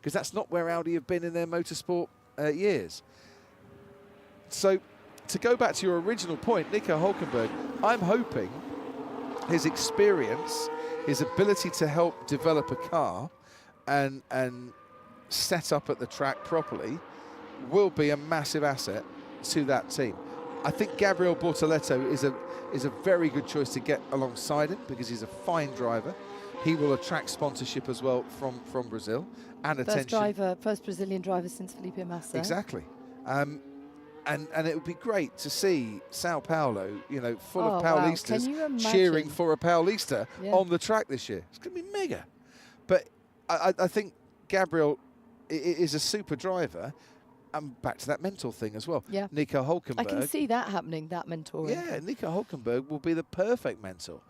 because that's not where Audi have been in their motorsport years. So, to go back to your original point, Nico Hülkenberg, I'm hoping his experience, his ability to help develop a car and set up at the track properly will be a massive asset to that team. I think Gabriel Bortoleto is a very good choice to get alongside him because he's a fine driver. He will attract sponsorship as well from Brazil and attention. First Brazilian driver since Felipe Massa. Exactly. And it would be great to see Sao Paulo, full of Paulistas cheering for a Paulista on the track this year. It's going to be mega. But I think Gabriel is a super driver. And back to that mentor thing as well. Yeah. Nico Hülkenberg. I can see that happening, that mentoring. Yeah, Nico Hülkenberg will be the perfect mentor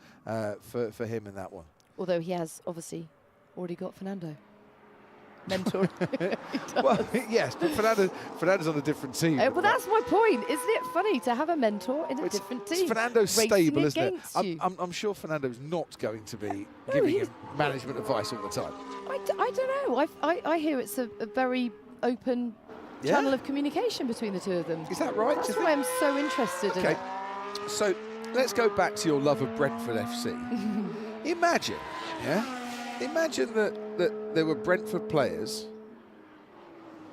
for him in that one. Although he has obviously already got Fernando. Mentor. Well, yes, but Fernando's on a different team. Well, that's my point. Isn't it funny to have a mentor in a different team? Fernando's stable, isn't it? You. I'm sure Fernando's not going to be giving him management advice all the time. I don't know. I hear it's a very open channel of communication between the two of them. Is that right? That's why I'm so interested in it. So let's go back to your love of Brentford FC. Imagine that there were Brentford players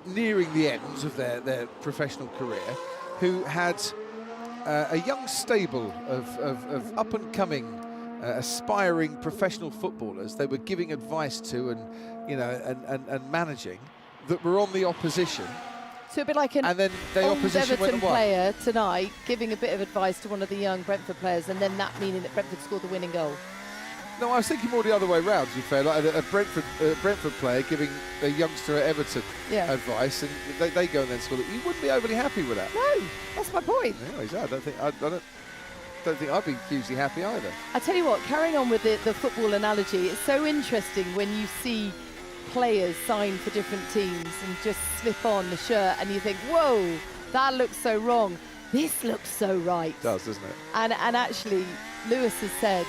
nearing the ends of their professional career who had a young stable of up-and-coming, aspiring professional footballers they were giving advice to and managing that were on the opposition. So it'd be like an Everton player tonight giving a bit of advice to one of the young Brentford players, and then that meaning that Brentford scored the winning goal. No, I was thinking more the other way round, to be fair, like a Brentford player giving a youngster at Everton advice, and they go and then score it. You wouldn't be overly happy with that. No, that's my point. Yeah, I don't think I'd be hugely happy either. I tell you what, carrying on with the football analogy, it's so interesting when you see players sign for different teams and just slip on the shirt and you think, whoa, that looks so wrong. This looks so right. It does, doesn't it? And actually, Lewis has said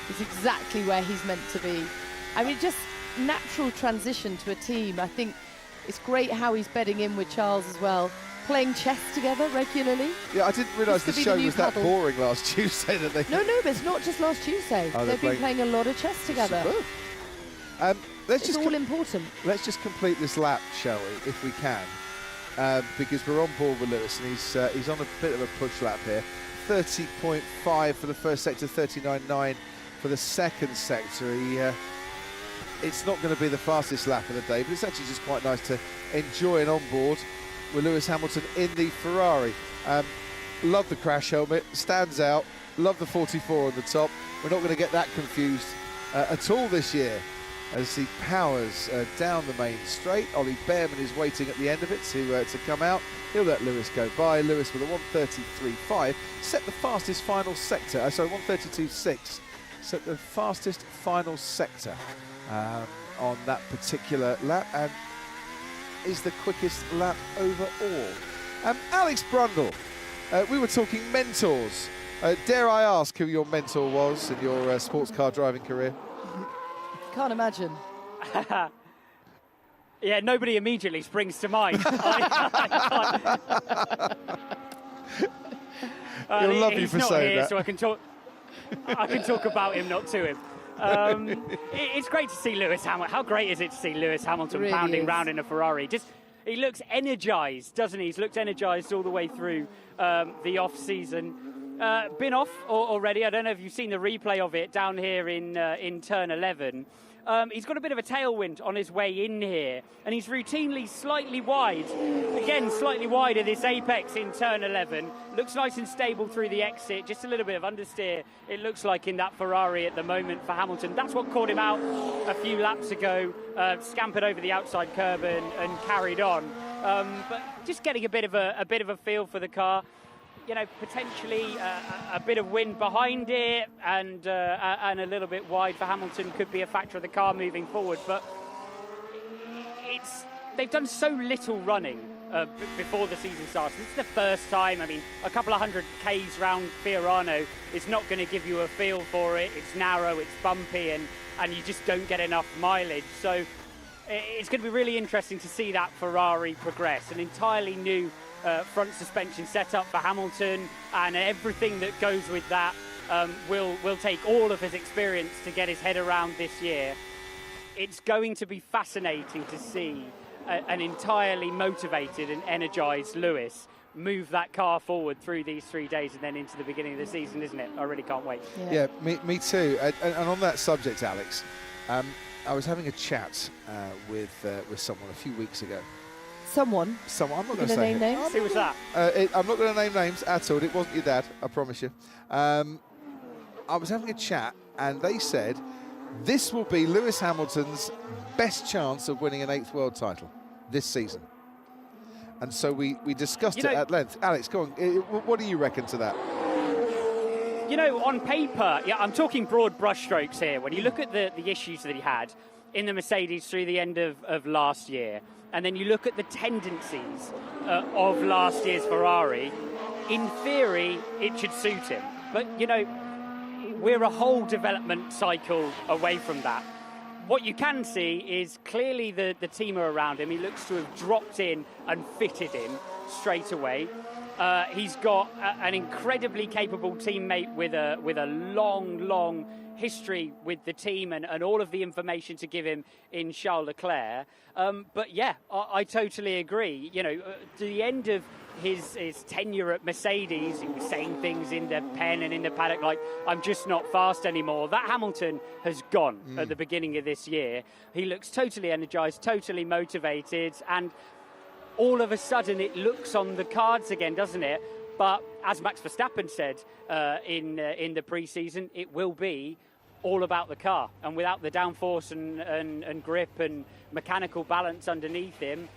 he's exactly where he's meant to be. I mean, just natural transition to a team. I think it's great how he's bedding in with Charles as well. Playing chess together regularly. Yeah, I didn't realise the show was that boring last Tuesday. No, but it's not just last Tuesday. They've been playing a lot of chess together. It's all important. Let's just complete this lap, shall we, if we can, because we're on board with Lewis, and he's on a bit of a push lap here. 30.5 for the first sector, 39.9 for the second sector. It's not going to be the fastest lap of the day, but it's actually just quite nice to enjoy an on-board with Lewis Hamilton in the Ferrari. Love the crash helmet, stands out. Love the 44 on the top. We're not going to get that confused at all this year as he powers down the main straight. Ollie Bearman is waiting at the end of it to come out. He'll let Lewis go by. Lewis with a 1:33.5 set the fastest final sector. 1:32.6 set the fastest final sector on that particular lap, and is the quickest lap overall. Alex Brundle, we were talking mentors. Dare I ask who your mentor was in your sports car driving career? Can't imagine. Yeah, nobody immediately springs to mind. He'll love you for saying that. So I can talk about him, not to him. It's great to see Lewis Hamilton. How great is it to see Lewis Hamilton really pounding round in a Ferrari? He looks energised, doesn't he? He's looked energised all the way through the off-season. Been off already. I don't know if you've seen the replay of it down here in turn 11. He's got a bit of a tailwind on his way in here, and he's routinely slightly wide. Again, slightly wide of this apex in turn 11. Looks nice and stable through the exit. Just a little bit of understeer, it looks like, in that Ferrari at the moment for Hamilton. That's what caught him out a few laps ago. Scampered over the outside curb and carried on. But just getting a bit of a feel for the car. Potentially a bit of wind behind it and a little bit wide for Hamilton could be a factor of the car moving forward. But they've done so little running before the season starts. This is the first time. I mean, a couple of 100 Ks round Fiorano is not going to give you a feel for it. It's narrow, it's bumpy, and you just don't get enough mileage. So it's going to be really interesting to see that Ferrari progress. An entirely new front suspension setup for Hamilton, and everything that goes with that will take all of his experience to get his head around this year. It's going to be fascinating to see an entirely motivated and energised Lewis move that car forward through these 3 days and then into the beginning of the season, isn't it? I really can't wait. Yeah, me too. And on that subject, Alex, I was having a chat with someone a few weeks ago. Someone? I'm not going to say name names. Who was that? I'm not going to name names at all. It wasn't your dad, I promise you. I was having a chat, and they said this will be Lewis Hamilton's best chance of winning an 8th world title this season. And so we discussed it at length. Alex, go on. What do you reckon to that? You know, on paper, yeah, I'm talking broad brushstrokes here. When you look at the issues that he had in the Mercedes through the end of last year, and then you look at the tendencies of last year's Ferrari, in theory, it should suit him. But, you know, we're a whole development cycle away from that. What you can see is clearly the team are around him. He looks to have dropped in and fitted in straight away. He's got an incredibly capable teammate with a long history with the team and all of the information to give him in Charles Leclerc. But yeah, I totally agree. You know, to the end of his tenure at Mercedes, he was saying things in the pen and in the paddock like, I'm just not fast anymore. That Hamilton has gone at the beginning of this year. He looks totally energised, totally motivated, and all of a sudden it looks on the cards again, doesn't it? But as Max Verstappen said in the pre-season, it will be all about the car. And without the downforce and grip and mechanical balance underneath him,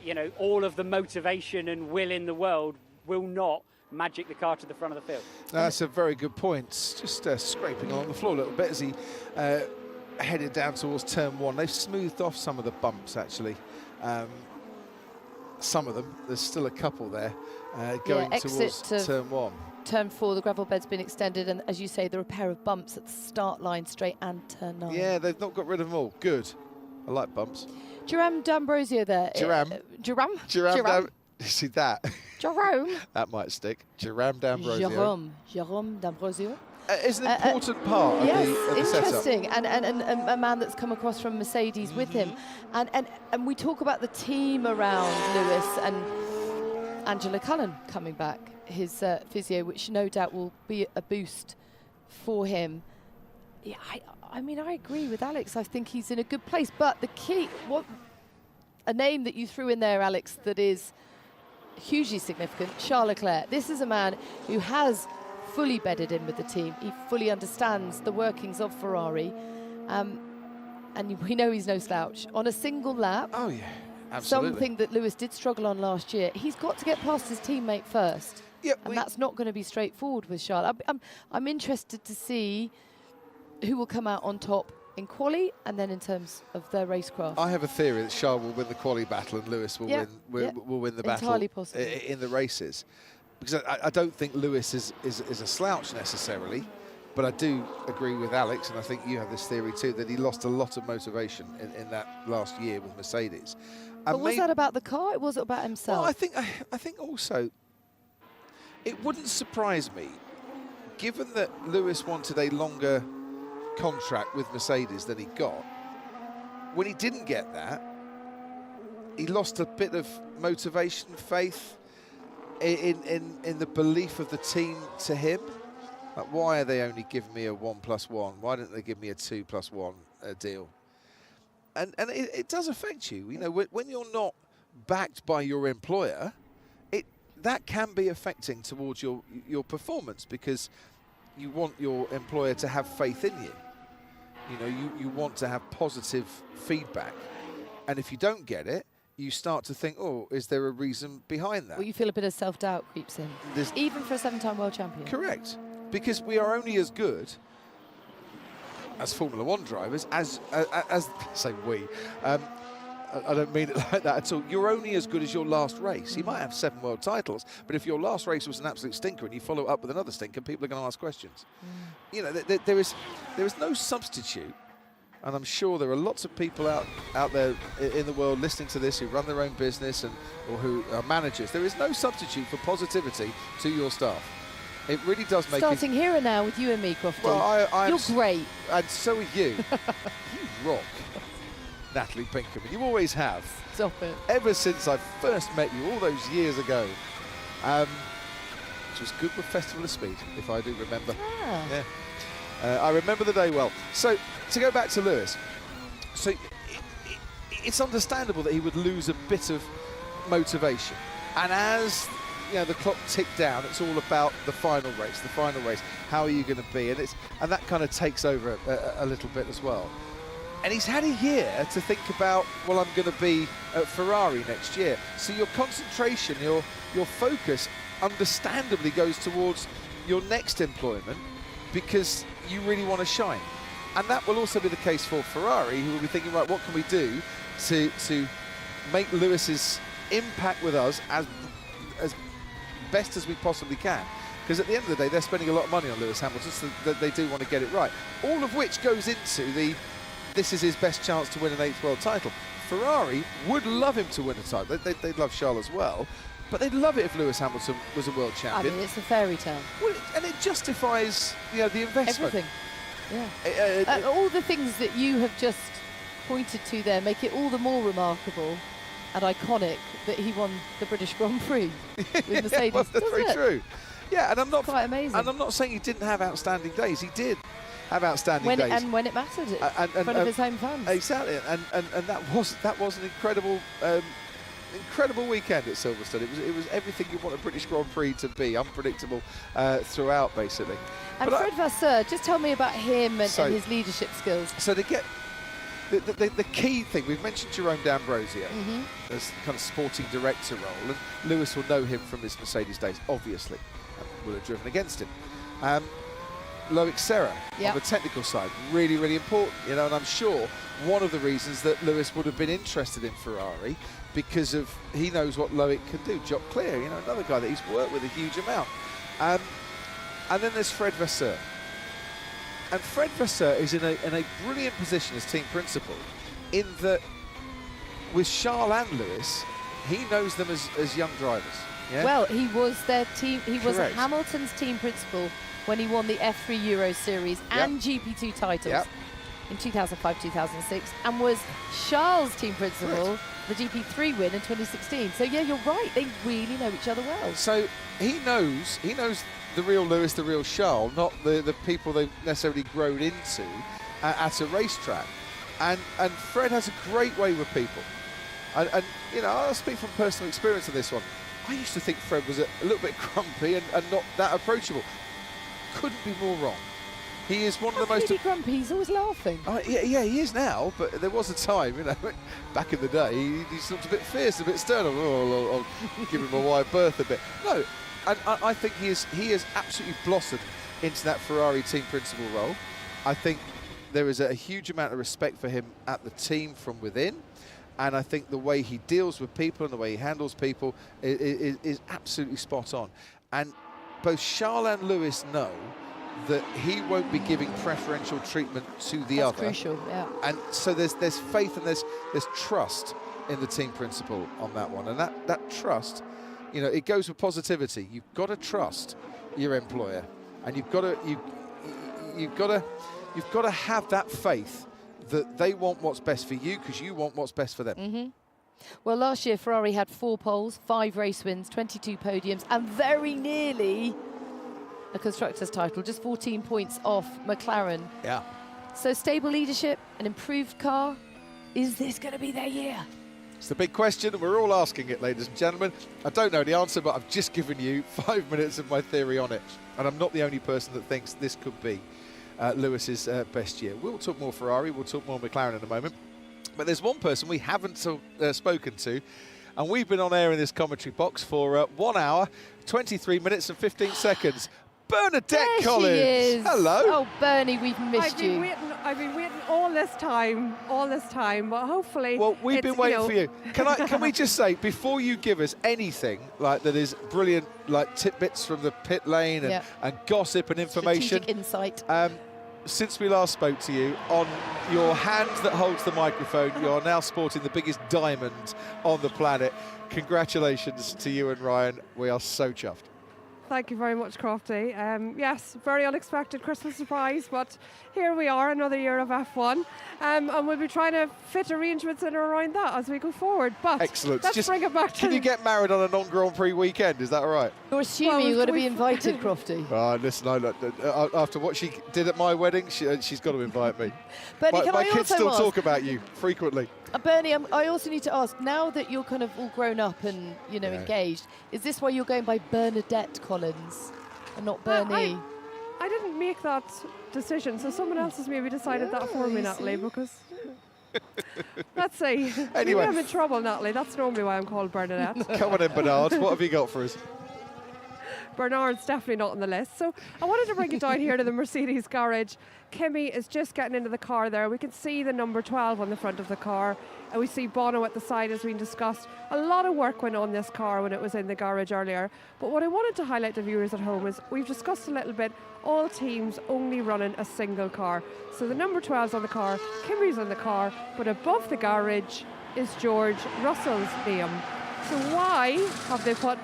you know, all of the motivation and will in the world will not magic the car to the front of the field. That's a very good point. Just scraping along the floor a little bit as he headed down towards turn 1. They've smoothed off some of the bumps, actually. Some of them. There's still a couple there going towards turn 1. Turn 4, the gravel bed's been extended, and as you say, there are a pair of bumps at the start line, straight and turn 9. Yeah, they've not got rid of them all. Good. I like bumps. Jerome D'Ambrosio there. Jerome. You see that? Jerome. That might stick. Jerome D'Ambrosio. Jerome D'Ambrosio. Is an important part of the setup. Interesting, and a man that's come across from Mercedes with him, and we talk about the team around Lewis and Angela Cullen coming back, his physio, which no doubt will be a boost for him. Yeah, I mean, I agree with Alex. I think he's in a good place, but the key, a name that you threw in there, Alex, that is hugely significant, Charles Leclerc. This is a man who has fully bedded in with the team. He fully understands the workings of Ferrari, and we know he's no slouch. On a single lap, oh yeah, absolutely. Something that Lewis did struggle on last year, he's got to get past his teammate first, and that's not going to be straightforward with Charles. I'm interested to see who will come out on top in quali and then in terms of their racecraft. I have a theory that Charles will win the quali battle and Lewis will win the battle in the races. Because I don't think Lewis is a slouch necessarily, but I do agree with Alex, and I think you have this theory too, that he lost a lot of motivation in that last year with Mercedes. But was that about the car? It wasn't about himself. Well, I think also it wouldn't surprise me, given that Lewis wanted a longer contract with Mercedes than he got. When he didn't get that, he lost a bit of motivation, faith in the belief of the team to him. Like, why are they only giving me a 1+1? Why don't they give me a 2+1 deal? And it does affect you. You know, when you're not backed by your employer, that can be affecting towards your performance, because you want your employer to have faith in you. You know, you want to have positive feedback. And if you don't get it, you start to think, oh, is there a reason behind that? Well, you feel a bit of self-doubt creeps in, even for a 7-time world champion. Correct. Because we are only as good as Formula One drivers as say we. I don't mean it like that at all. You're only as good as your last race. You might have 7 world titles, but if your last race was an absolute stinker and you follow up with another stinker, people are going to ask questions. You know, there is no substitute and I'm sure there are lots of people out there in the world listening to this who run their own business or who are managers. There is no substitute for positivity to your staff. It really does make Starting here and now with you and me, Crofty. Well, you're great. And so are you. You rock, Natalie Pinkham. You always have. Stop it. Ever since I first met you all those years ago. Which was Goodwood Festival of Speed, if I do remember. Ah. Yeah. I remember the day well. So, to go back to Lewis, so it's understandable that he would lose a bit of motivation. And as the clock ticked down, it's all about the final race. How are you going to be? And that kind of takes over a little bit as well. And he's had a year to think about, well, I'm going to be at Ferrari next year. So your concentration, your focus, understandably goes towards your next employment because you really want to shine. And that will also be the case for Ferrari, who will be thinking, right, what can we do to make Lewis's impact with us as best as we possibly can? Because at the end of the day, they're spending a lot of money on Lewis Hamilton, so that they do want to get it right. All of which goes into this is his best chance to win an 8th world title. Ferrari would love him to win a title. They'd love Charles as well. But they'd love it if Lewis Hamilton was a world champion. I mean, it's a fairy tale. Well, and it justifies the investment. Everything. Yeah. All the things that you have just pointed to there make it all the more remarkable and iconic that he won the British Grand Prix with Mercedes. Well, that's very true. Yeah, and I'm not quite amazing. And I'm not saying he didn't have outstanding days. He did have outstanding days. And when it mattered, in front of his home fans. Exactly, and that was an incredible. Incredible weekend at Silverstone. It was everything you want a British Grand Prix to be, unpredictable throughout, basically. And Fred Vasseur, just tell me about him and his leadership skills. So to get the key thing, we've mentioned Jerome D'Ambrosio as kind of sporting director role, and Lewis will know him from his Mercedes days, obviously, and will have driven against him. Loic Serra on the technical side, really, really important, and I'm sure one of the reasons that Lewis would have been interested in Ferrari because of he knows what Loic can do. Jock Clear, another guy that he's worked with a huge amount. And then there's Fred Vasseur. And Fred Vasseur is in a brilliant position as team principal in that with Charles and Lewis, he knows them as young drivers. Yeah? Well, he was their team. He was Correct. Hamilton's team principal when he won the F3 Euro Series and GP2 titles in 2005, 2006, and was Charles' team principal the GP3 win in 2016. So yeah, you're right. They really know each other well. So he knows the real Lewis, the real Charles, not the people they've necessarily grown into at a racetrack. And Fred has a great way with people. And I'll speak from personal experience on this one. I used to think Fred was a little bit grumpy and not that approachable. Couldn't be more wrong. He is one of the most... grumpy, he's always laughing. Yeah, he is now, but there was a time, back in the day, he looked a bit fierce, a bit stern. I'll give him a wide berth a bit. No, and I think he has absolutely blossomed into that Ferrari team principal role. I think there is a huge amount of respect for him at the team from within, and I think the way he deals with people and the way he handles people is absolutely spot on. And both Charles and Lewis know that he won't be giving preferential treatment to the other. That's crucial, yeah. And so there's faith and there's trust in the team principal on that one. And that trust, it goes with positivity. You've got to trust your employer, and you've got to have that faith that they want what's best for you because you want what's best for them. Well, last year Ferrari had 4 poles, 5 race wins, 22 podiums, and very nearly a constructors' title, just 14 points off McLaren. Yeah. So stable leadership, an improved car. Is this going to be their year? It's the big question, and we're all asking it, ladies and gentlemen. I don't know the answer, but I've just given you 5 minutes of my theory on it, and I'm not the only person that thinks this could be Lewis's best year. We'll talk more Ferrari, we'll talk more McLaren in a moment, but there's one person we haven't spoken to, and we've been on air in this commentary box for 1 hour, 23 minutes and 15 seconds. Bernadette there Collins. She is. Hello. Oh, Bernie, we've missed you. I've been waiting all this time, but hopefully. Well, we've been waiting for you. Can we just say, before you give us anything like that is brilliant, like tidbits from the pit lane and gossip and information, strategic insight. since we last spoke to you, on your hand that holds the microphone, you are now sporting the biggest diamond on the planet. Congratulations to you and Ryan. We are so chuffed. Thank you very much, Crofty. Yes, very unexpected Christmas surprise, but here we are, another year of F1, and we'll be trying to fit arrangements in around that as we go forward. But excellent. Let's bring it back to. Can you get married on a non-Grand Prix weekend? Is that all right? You're assuming you're going to be invited, Crofty. Listen, after what she did at my wedding, she's got to invite me. Bernie, my kids still talk about you frequently. Bernie, I also need to ask, now that you're kind of all grown up and, engaged, is this why you're going by Bernadette Collins and not Bernie? I didn't make that decision, so someone else has maybe decided that for me, Natalie, because... Let's see. Anyway. I'm in trouble, Natalie. That's normally why I'm called Bernadette. Come on in, Bernard. What have you got for us? Bernard's definitely not on the list. So I wanted to bring it down here to the Mercedes garage. Kimi is just getting into the car there. We can see the number 12 on the front of the car. And we see Bono at the side, as we discussed. A lot of work went on this car when it was in the garage earlier. But what I wanted to highlight to viewers at home is we've discussed a little bit all teams only running a single car. So the number 12's on the car, Kimi's on the car, but above the garage is George Russell's name. So why have they put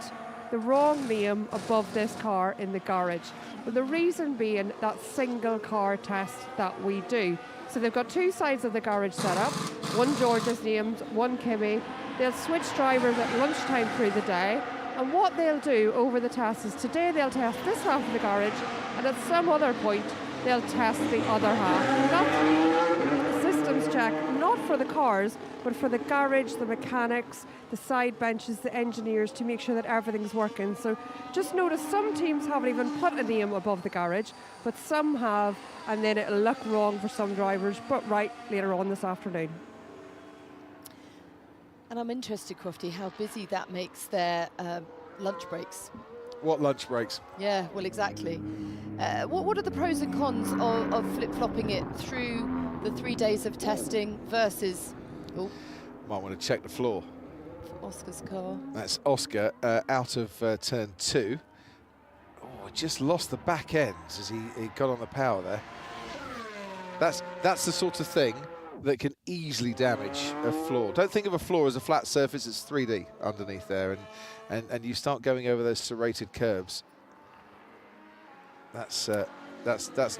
the wrong name above this car in the garage? Well, the reason being that single car test that we do. So they've got two sides of the garage set up. One George's named, one Kimi. They'll switch drivers at lunchtime through the day. And what they'll do over the test is today they'll test this half of the garage, and at some other point they'll test the other half. And that's a systems check, not for the cars, but for the garage, the mechanics, the side benches, the engineers, to make sure that everything's working. So just notice some teams haven't even put a name above the garage, but some have, and then it'll look wrong for some drivers, but right later on this afternoon. And I'm interested, Crofty, how busy that makes their lunch breaks. What lunch breaks? Yeah, well, exactly. What are the pros and cons of flip-flopping it through the 3 days of testing versus... Oh, might want to check the floor. Oscar's car. That's Oscar out of turn 2. Oh, just lost the back ends as he got on the power there. That's the sort of thing that can easily damage a floor. Don't think of a floor as a flat surface. It's 3D underneath there, and you start going over those serrated curves. That's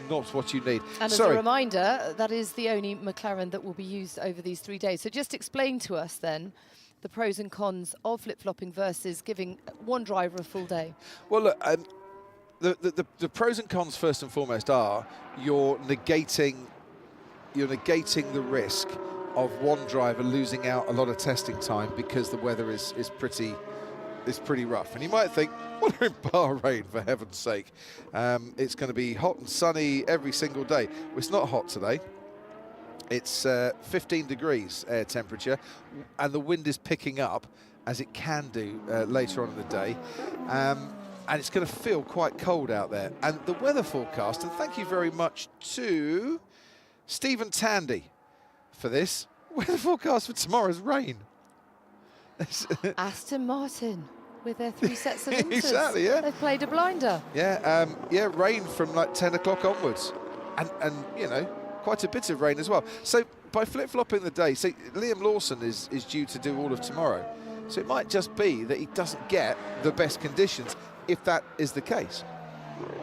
not what you need. And as a reminder, that is the only McLaren that will be used over these 3 days. So just explain to us then the pros and cons of flip-flopping versus giving one driver a full day. Well, look, the pros and cons first and foremost are you're negating the risk of one driver losing out a lot of testing time because the weather is pretty rough. And you might think, well, they're in Bahrain, for heaven's sake. It's going to be hot and sunny every single day. Well, it's not hot today. It's 15 degrees air temperature, and the wind is picking up, as it can do later on in the day. And it's going to feel quite cold out there. And the weather forecast, and thank you very much to Stephen Tandy for this. Weather forecast for tomorrow's rain. Aston Martin with their 3 sets of inters. Exactly, yeah. They've played a blinder. Yeah, rain from like 10 o'clock onwards. And quite a bit of rain as well. So by flip-flopping the day, so Liam Lawson is due to do all of tomorrow. So it might just be that he doesn't get the best conditions, if that is the case.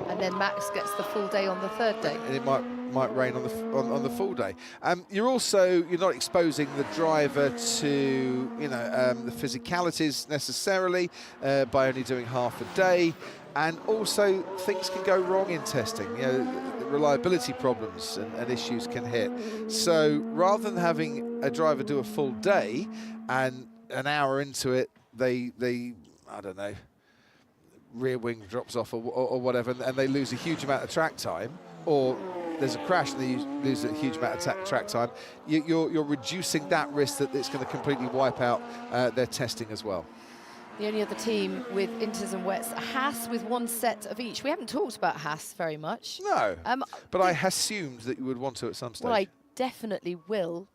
And then Max gets the full day on the third day. And it might rain on the full day. You're not exposing the driver to the physicalities necessarily by only doing half a day, and also things can go wrong in testing. Reliability problems and issues can hit. So rather than having a driver do a full day and an hour into it, they I don't know, rear wing drops off or whatever, and they lose a huge amount of track time, or there's a crash and they lose a huge amount of track time, you're reducing that risk that it's going to completely wipe out their testing as well. The only other team with inters and wets, Haas with 1 set of each. We haven't talked about Haas very much. No, but I assumed that you would want to at some stage. Well, I definitely will.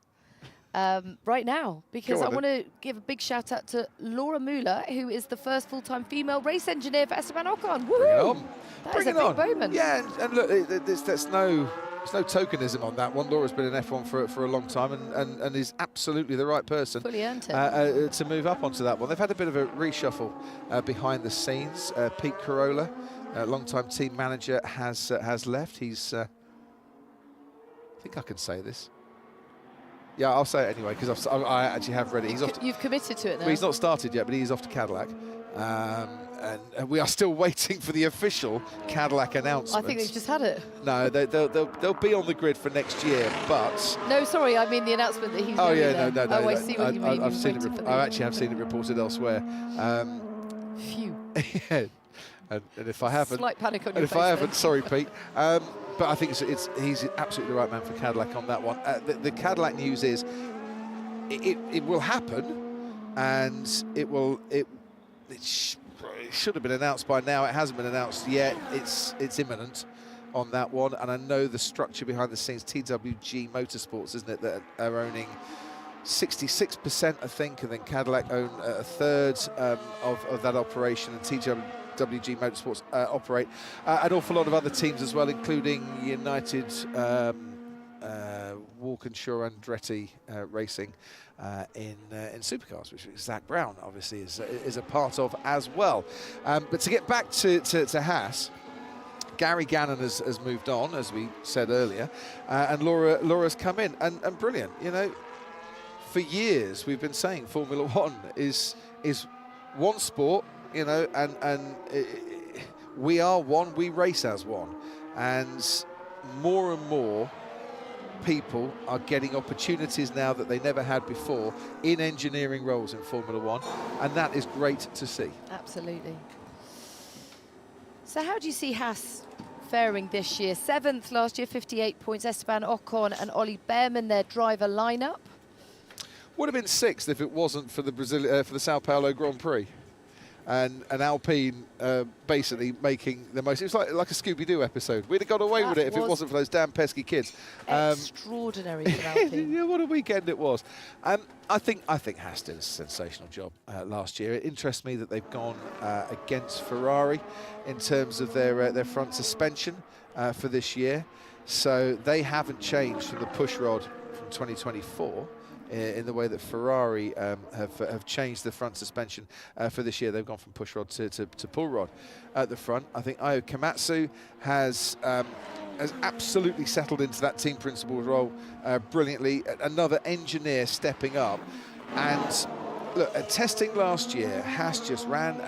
Right now, because I want to give a big shout out to Laura Muller, who is the first full-time female race engineer for Esteban Ocon. Woohoo! That is a big moment. Yeah, and look, that's no no tokenism on that one. Laura's been in F1 for a long time and is absolutely the right person Fully earned it. to move up onto that one. They've had a bit of a reshuffle behind the scenes. Pete Corolla, long-time team manager, has left. He's, I think I can say this. Yeah, I'll say it anyway because I actually have read it. He's off. You've committed to it now. Well, he's not started yet, but he's off to Cadillac. And we are still waiting for the official Cadillac announcement. I think they've just had it. No, they'll be on the grid for next year, but... No, sorry, I mean the announcement that he's Oh, going yeah, there. no. Oh, I see what you mean. I've seen it. I actually have seen it reported elsewhere. Phew. Yeah. And if I haven't... Slight panic on your And if face I haven't, then. sorry, Pete. But I think he's absolutely the right man for Cadillac on that one. The Cadillac news is it will happen, and it should have been announced by now. It hasn't been announced yet. It's imminent on that one, and I know the structure behind the scenes. TWG Motorsports, isn't it, that are owning 66%, I think, and then Cadillac own a third of that operation, and TWG Motorsports operate an awful lot of other teams as well, including United, Walkinshaw Andretti Racing in supercars, which Zach Brown obviously is a part of as well. But to get back to Haas, Gary Gannon has moved on, as we said earlier, and Laura's come in, and brilliant. You know, for years we've been saying Formula One is one sport, you know, and we are one, we race as one, and more people are getting opportunities now that they never had before in engineering roles in Formula One, and that is great to see. Absolutely. So how do you see Haas faring this year? 7th last year, 58 points. Esteban Ocon and Ollie Bearman, their driver lineup. Would have been 6th if it wasn't for the Sao Paulo Grand Prix, and Alpine basically making the most. It was like a Scooby-Doo episode. We'd have got away with it if it wasn't for those damn pesky kids. Extraordinary for Alpine. Yeah, what a weekend it was. I think Haas did a sensational job last year. It interests me that they've gone against Ferrari in terms of their front suspension for this year. So they haven't changed from the push rod from 2024. In the way that Ferrari have changed the front suspension for this year. They've gone from push rod to pull rod at the front. I think Io Komatsu has absolutely settled into that team principal role brilliantly. Another engineer stepping up. And look, at testing last year, Haas just ran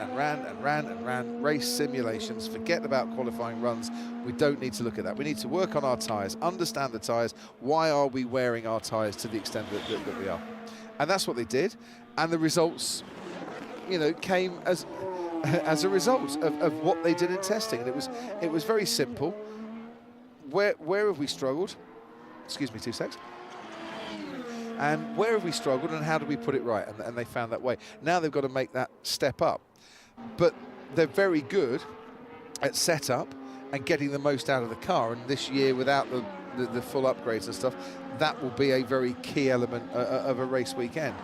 race simulations. Forget about qualifying runs. We don't need to look at that. We need to work on our tyres, understand the tyres. Why are we wearing our tyres to the extent that we are? And that's what they did. And the results, you know, came as a result of what they did in testing. And it was very simple. Where have we struggled? Excuse me, 2 seconds. And where have we struggled, and how do we put it right? And they found that way. Now they've got to make that step up. But they're very good at setup and getting the most out of the car. And this year, without the full upgrades and stuff, that will be a very key element of a race weekend.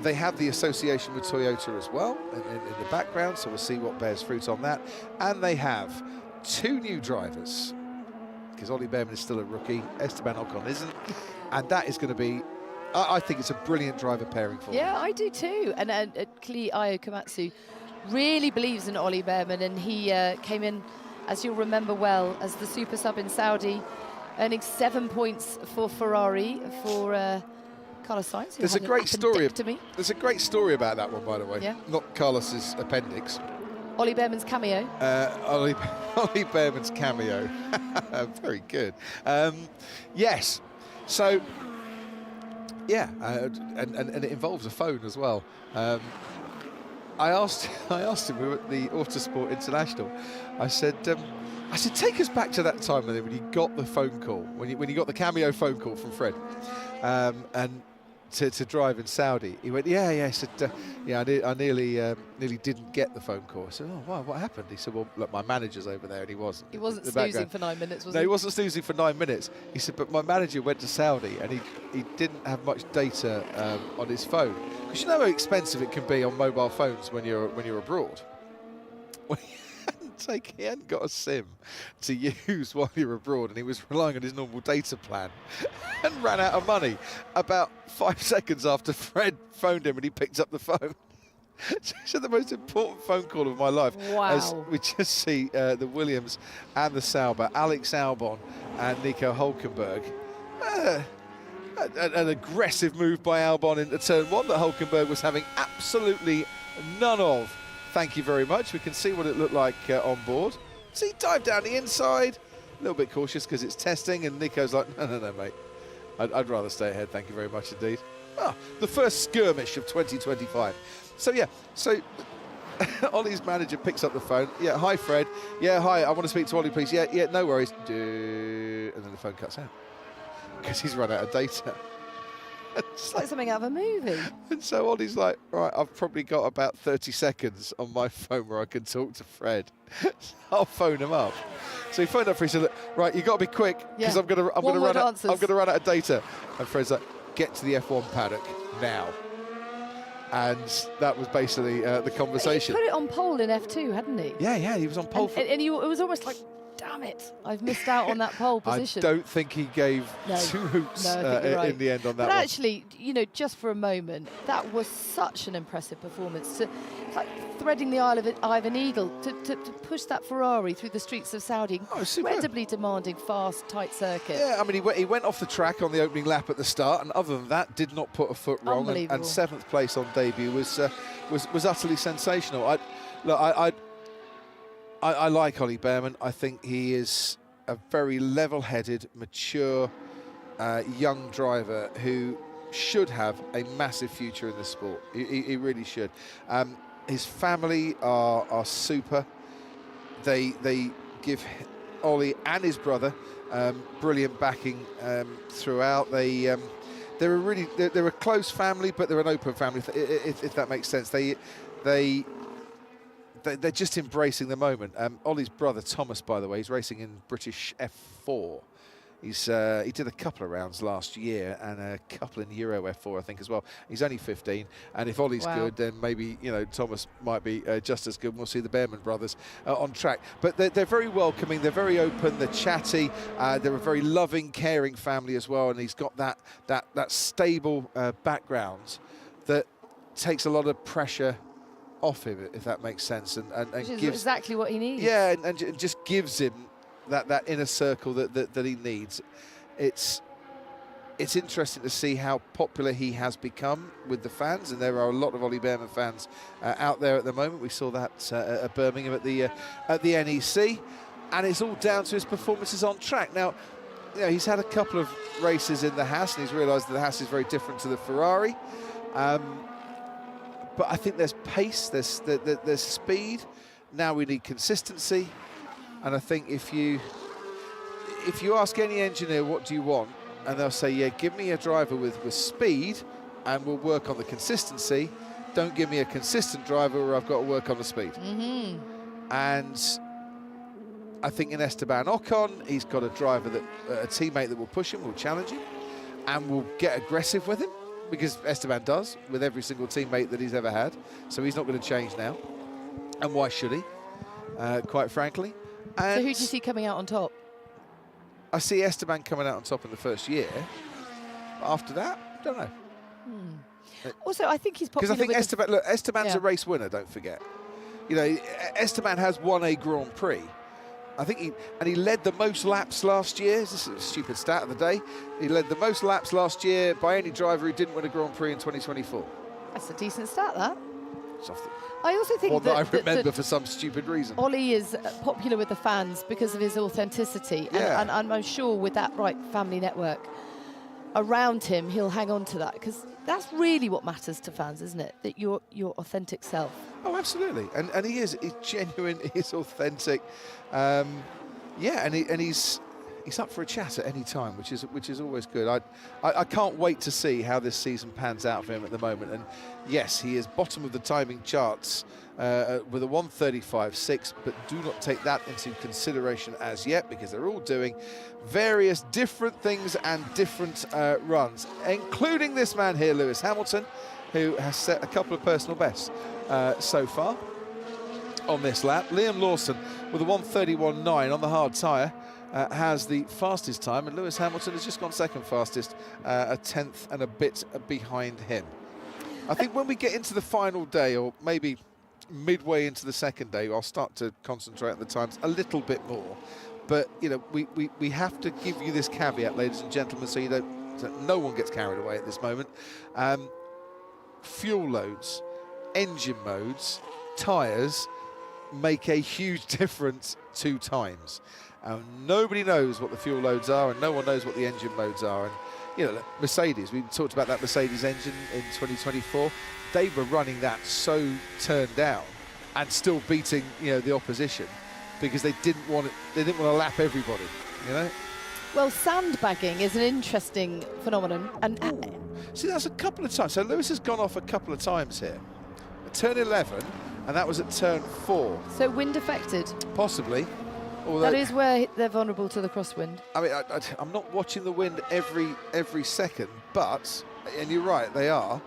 They have the association with Toyota as well in the background, so we'll see what bears fruit on that. And they have 2 new drivers, because Ollie Bearman is still a rookie, Esteban Ocon isn't, and that is going to be, I think it's a brilliant driver pairing for them. Yeah, I do too. And clearly Io Komatsu really believes in Ollie Bearman, and he came in, as you'll remember well, as the super sub in Saudi, earning 7 points for Ferrari for Carlos Sainz. There's a great story. There's a great story about that one, by the way. Yeah. Not Carlos's appendix. Ollie Bearman's cameo. Ollie Bearman's cameo. Very good. Yes. So. Yeah, and it involves a phone as well. I asked him, we were at the Autosport International. I said, take us back to that time when you got the phone call, when you got the cameo phone call from Fred, and to drive in Saudi. He went, yeah. He said, I nearly didn't get the phone call. I said, oh, wow, what happened? He said, well, look, my manager's over there, and he wasn't. He wasn't snoozing for 9 minutes, was he? No, he wasn't snoozing for 9 minutes. He said, but my manager went to Saudi, and he didn't have much data on his phone. Because you know how expensive it can be on mobile phones when you're abroad. he hadn't got a sim to use while you're abroad, and he was relying on his normal data plan and ran out of money about 5 seconds after Fred phoned him and he picked up the phone. He said the most important phone call of my life. Wow. As we just see the Williams and the Sauber, Alex Albon and Nico Hülkenberg. An aggressive move by Albon into turn 1 that Hülkenberg was having absolutely none of. Thank you very much. We can see what it looked like on board. So he dived down the inside, a little bit cautious because it's testing, and Nico's like, no, mate. I'd rather stay ahead, thank you very much indeed. The first skirmish of 2025. So yeah, Ollie's manager picks up the phone. Yeah, hi Fred. Yeah, hi, I want to speak to Ollie, please. Yeah, no worries. And then the phone cuts out because he's run out of data. It's like something out of a movie. And so Ollie's like, right, I've probably got about 30 seconds on my phone where I can talk to Fred. I'll phone him up. So he phoned up Fred. He said, look, right, you got to be quick because I'm going to run out of data. And Fred's like, get to the F1 paddock now. And that was basically the conversation. He put it on pole in F2, hadn't he? Yeah, he was on pole. And it was almost like, damn it, I've missed out on that pole position. I don't think he gave 2 hoots right. in the end on that but one. Actually, just for a moment, that was such an impressive performance. Like threading the eye of an eagle to push that Ferrari through the streets of Saudi. Incredibly demanding, fast, tight circuit. Yeah, I mean, he went off the track on the opening lap at the start, and other than that, did not put a foot wrong. And 7th place on debut was utterly sensational. I like Ollie Bearman. I think he is a very level-headed, mature, young driver who should have a massive future in the sport. He really should. His family are super. They give Ollie and his brother brilliant backing throughout. They're a close family, but they're an open family, if that makes sense. They're just embracing the moment. Ollie's brother, Thomas, by the way, he's racing in British F4. He did a couple of rounds last year and a couple in Euro F4, I think, as well. He's only 15, and if Ollie's good, then maybe Thomas might be just as good. And we'll see the Bearman brothers on track. But they're very welcoming. They're very open. They're chatty. They're a very loving, caring family as well. And he's got that stable background that takes a lot of pressure off him, if that makes sense, and Which is gives exactly what he needs. Yeah, and just gives him that inner circle that he needs. It's interesting to see how popular he has become with the fans, and there are a lot of Ollie Bearman fans out there at the moment. We saw that at Birmingham at the NEC, and it's all down to his performances on track. Now, he's had a couple of races in the Haas, and he's realised that the Haas is very different to the Ferrari. But I think there's pace, there's speed. Now we need consistency. And I think if you ask any engineer what do you want, and they'll say, yeah, give me a driver with speed and we'll work on the consistency. Don't give me a consistent driver where I've got to work on the speed. Mm-hmm. And I think in Esteban Ocon, he's got a driver a teammate that will push him, will challenge him, and will get aggressive with him, because Esteban does with every single teammate that he's ever had. So he's not going to change now. And why should he, quite frankly? And so who do you see coming out on top? I see Esteban coming out on top in the first year. But after that, I don't know. Also, I think he's popular because I think Esteban's a race winner, don't forget. Esteban has won a Grand Prix. I think he led the most laps last year. This is a stupid stat of the day. He led the most laps last year by any driver who didn't win a Grand Prix in 2024. That's a decent stat, that. I also think that I remember for some stupid reason. Ollie is popular with the fans because of his authenticity, and I'm sure with that right family network around him, he'll hang on to that, because that's really what matters to fans, isn't it? That your authentic self. Oh, absolutely, and he is. He's genuine. He's authentic. And he's up for a chat at any time, which is always good. I can't wait to see how this season pans out for him at the moment. And yes, he is bottom of the timing charts with a 1:35.6, but do not take that into consideration as yet, because they're all doing various different things and different runs, including this man here, Lewis Hamilton, who has set a couple of personal bests so far on this lap. Liam Lawson with a 1:31.9 on the hard tyre, has the fastest time, and Lewis Hamilton has just gone second fastest, a tenth and a bit behind him. I think when we get into the final day, or maybe midway into the second day, I'll start to concentrate on the times a little bit more. But, you know, we have to give you this caveat, ladies and gentlemen, so no one gets carried away at this moment. Fuel loads, engine modes, tyres make a huge difference to times. Nobody knows what the fuel loads are, and no one knows what the engine modes are. And, you know, Mercedes, we talked about that Mercedes engine in 2024. They were running that so turned down and still beating, you know, the opposition, because they didn't want to lap everybody, you know. Well, sandbagging is an interesting phenomenon, and see, that's a couple of times. So Lewis has gone off a couple of times here. At turn 11, and that was at turn 4. So wind affected? Possibly. Although, that is where they're vulnerable to the crosswind. I mean, I'm not watching the wind every second, but, and you're right, they are.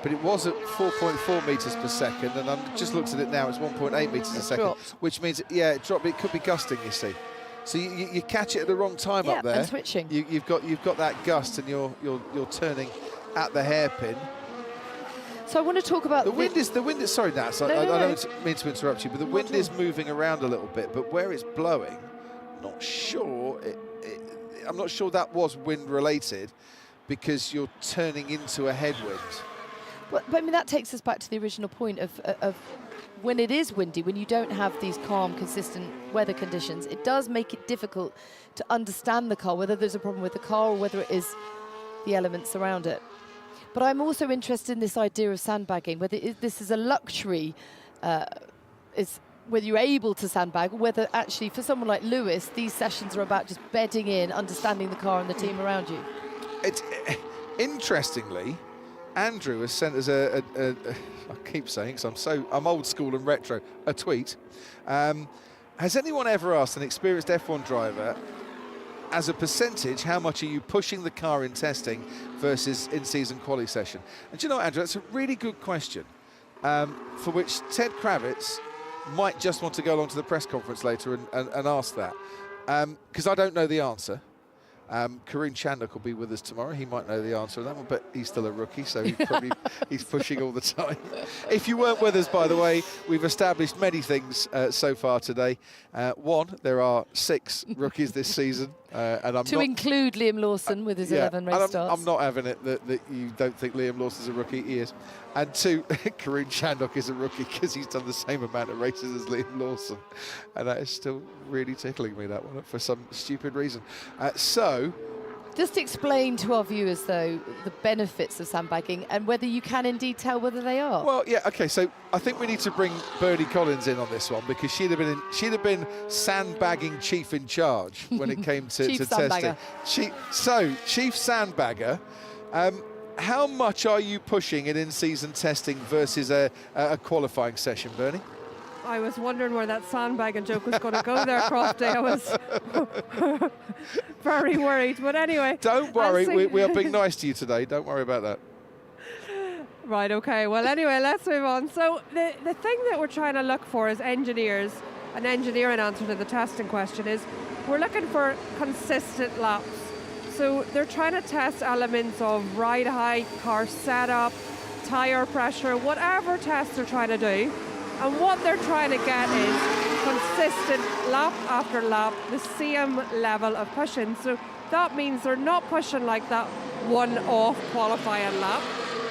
But it was at 4.4 metres per second, and I've just looked at it now, it's 1.8 metres a second, dropped. Which means, yeah, it dropped. It could be gusting, you see. So you catch it at the wrong time up there. And switching. You've got that gust, and you're turning at the hairpin. So I want to talk about the wind is sorry, Nat. I don't mean to interrupt you, but the wind is moving around a little bit. But where it's blowing, not sure. I'm not sure that was wind related, because you're turning into a headwind. But I mean, that takes us back to the original point of when it is windy, when you don't have these calm, consistent weather conditions, it does make it difficult to understand the car, whether there's a problem with the car or whether it is the elements around it. But I'm also interested in this idea of sandbagging, whether this is a luxury, is whether you're able to sandbag, or whether actually for someone like Lewis, these sessions are about just bedding in, understanding the car and the team around you. Interestingly, Andrew has sent us I keep saying, because I'm old school and retro, a tweet. Has anyone ever asked an experienced F1 driver, as a percentage, how much are you pushing the car in testing versus in-season quali session? And do you know, Andrew, that's a really good question, for which Ted Kravitz might just want to go along to the press conference later and ask that, because I don't know the answer. Karun Chandok will be with us tomorrow. He might know the answer to that one, but he's still a rookie, so he's pushing all the time. If you weren't with us, by the way, we've established many things so far today. One, there are 6 rookies this season, and I'm to include Liam Lawson with his 11 race starts. I'm not having it that you don't think Liam Lawson's a rookie. He is. And 2, Karun Chandok is a rookie because he's done the same amount of races as Liam Lawson, and that is still really tickling me, that one, for some stupid reason. So, just explain to our viewers, though, the benefits of sandbagging and whether you can indeed tell whether they are. Well, yeah, okay. So I think we need to bring Bernie Collins in on this one, because she'd have been sandbagging chief in charge when it came to testing. Chief sandbagger. How much are you pushing in in-season testing versus a qualifying session, Bernie? I was wondering where that sandbagging joke was going to go there, Crofty. I was very worried. But anyway. Don't worry, we are being nice to you today. Don't worry about that. Right, OK. Well, anyway, let's move on. So the thing that we're trying to look for as engineers, an engineering answer to the testing question, is we're looking for consistent laps. So they're trying to test elements of ride height, car setup, tyre pressure, whatever test they're trying to do. And what they're trying to get is consistent lap after lap, the same level of pushing. So that means they're not pushing like that one-off qualifying lap.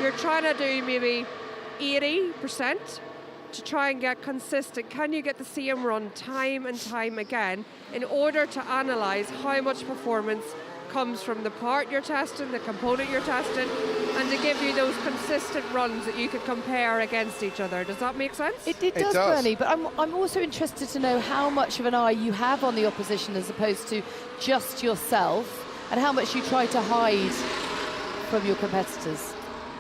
You're trying to do maybe 80% to try and get consistent. Can you get the same run time and time again in order to analyse how much performance comes from the part you're testing, the component you're testing, and to give you those consistent runs that you could compare against each other. Does that make sense? It does, Bernie, but I'm also interested to know how much of an eye you have on the opposition as opposed to just yourself, and how much you try to hide from your competitors.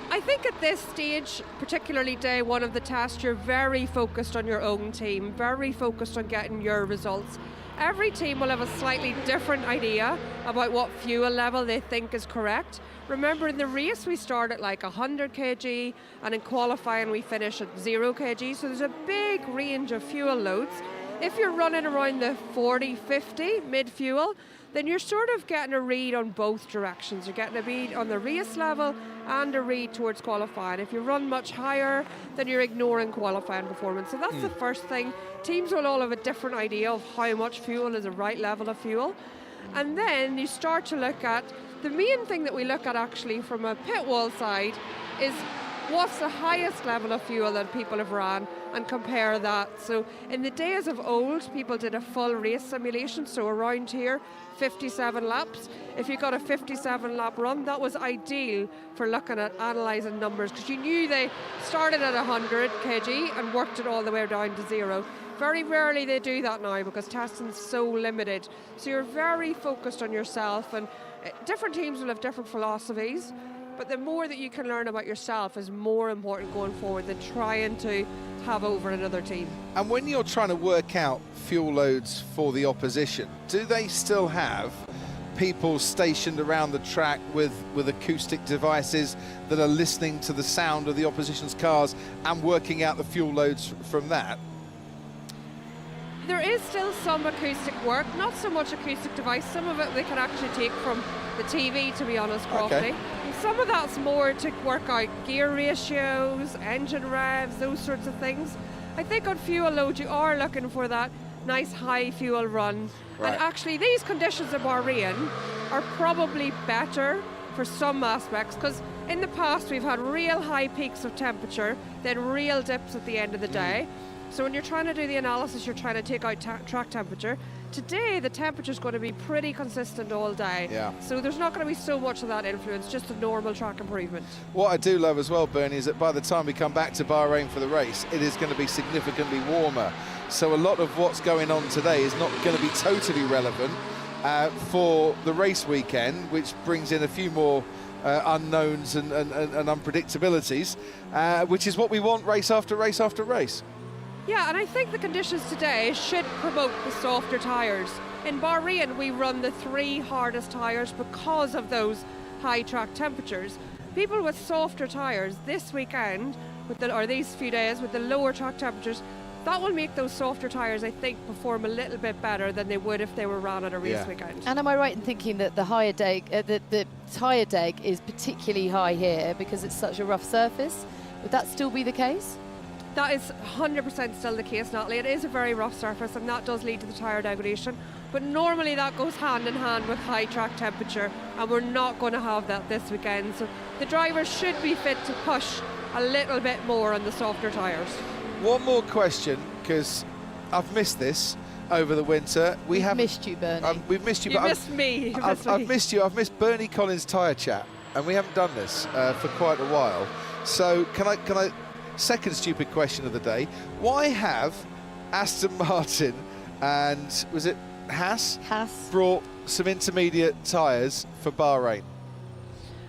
I think at this stage, particularly day one of the test, you're very focused on your own team, very focused on getting your results. Every team will have a slightly different idea about what fuel level they think is correct. Remember, in the race we start at like 100 kg, and in qualifying we finish at 0 kg, so there's a big range of fuel loads. if you're running around the 40, 50 mid-fuel, then you're sort of getting a read on both directions. You're getting a read on the race level and a read towards qualifying. If you run much higher, then you're ignoring qualifying performance. So that's the first thing. Teams will all have a different idea of how much fuel is the right level of fuel. And then you start to look at, the main thing that we look at actually from a pit wall side is what's the highest level of fuel that people have run, and compare that. So in the days of old, people did a full race simulation, so around here, 57 laps. If you got a 57 lap run, that was ideal for looking at analysing numbers, because you knew they started at 100 kg and worked it all the way down to 0. Very rarely they do that now because testing's so limited. So you're very focused on yourself, and different teams will have different philosophies, but the more that you can learn about yourself is more important going forward than trying to have over another team. And when you're trying to work out fuel loads for the opposition, do they still have people stationed around the track with acoustic devices that are listening to the sound of the opposition's cars and working out the fuel loads from that? There is still some acoustic work, not so much acoustic device. Some of it they can actually take from the TV, to be honest, Crofty. Okay. And some of that's more to work out gear ratios, engine revs, those sorts of things. I think on fuel load you are looking for that nice high fuel run. Right. And actually these conditions of Bahrain are probably better for some aspects, because in the past we've had real high peaks of temperature, then real dips at the end of the day. So when you're trying to do the analysis, you're trying to take out track temperature. Today, the temperature's going to be pretty consistent all day. Yeah. So there's not going to be so much of that influence, just a normal track improvement. What I do love as well, Bernie, is that by the time we come back to Bahrain for the race, it is going to be significantly warmer. So a lot of what's going on today is not going to be totally relevant for the race weekend, which brings in a few more unknowns and unpredictabilities, which is what we want race after race after race. Yeah, and I think the conditions today should promote the softer tyres. In Bahrain, we run the 3 hardest tyres because of those high track temperatures. People with softer tyres this weekend, or these few days, with the lower track temperatures, that will make those softer tyres, I think, perform a little bit better than they would if they were run at a race weekend. And am I right in thinking that the higher deg, the tyre deg is particularly high here because it's such a rough surface? Would that still be the case? That is 100% still the case, Natalie. It is a very rough surface, and that does lead to the tyre degradation. But normally that goes hand in hand with high track temperature, and we're not going to have that this weekend. So the drivers should be fit to push a little bit more on the softer tyres. One more question, because I've missed this over the winter. We've missed you, Bernie. We've missed you, You but missed me. I've missed you. I've missed Bernie Collins' tyre chat, and we haven't done this for quite a while. So can I? Second stupid question of the day: why have Aston Martin and was it Haas brought some intermediate tyres for Bahrain?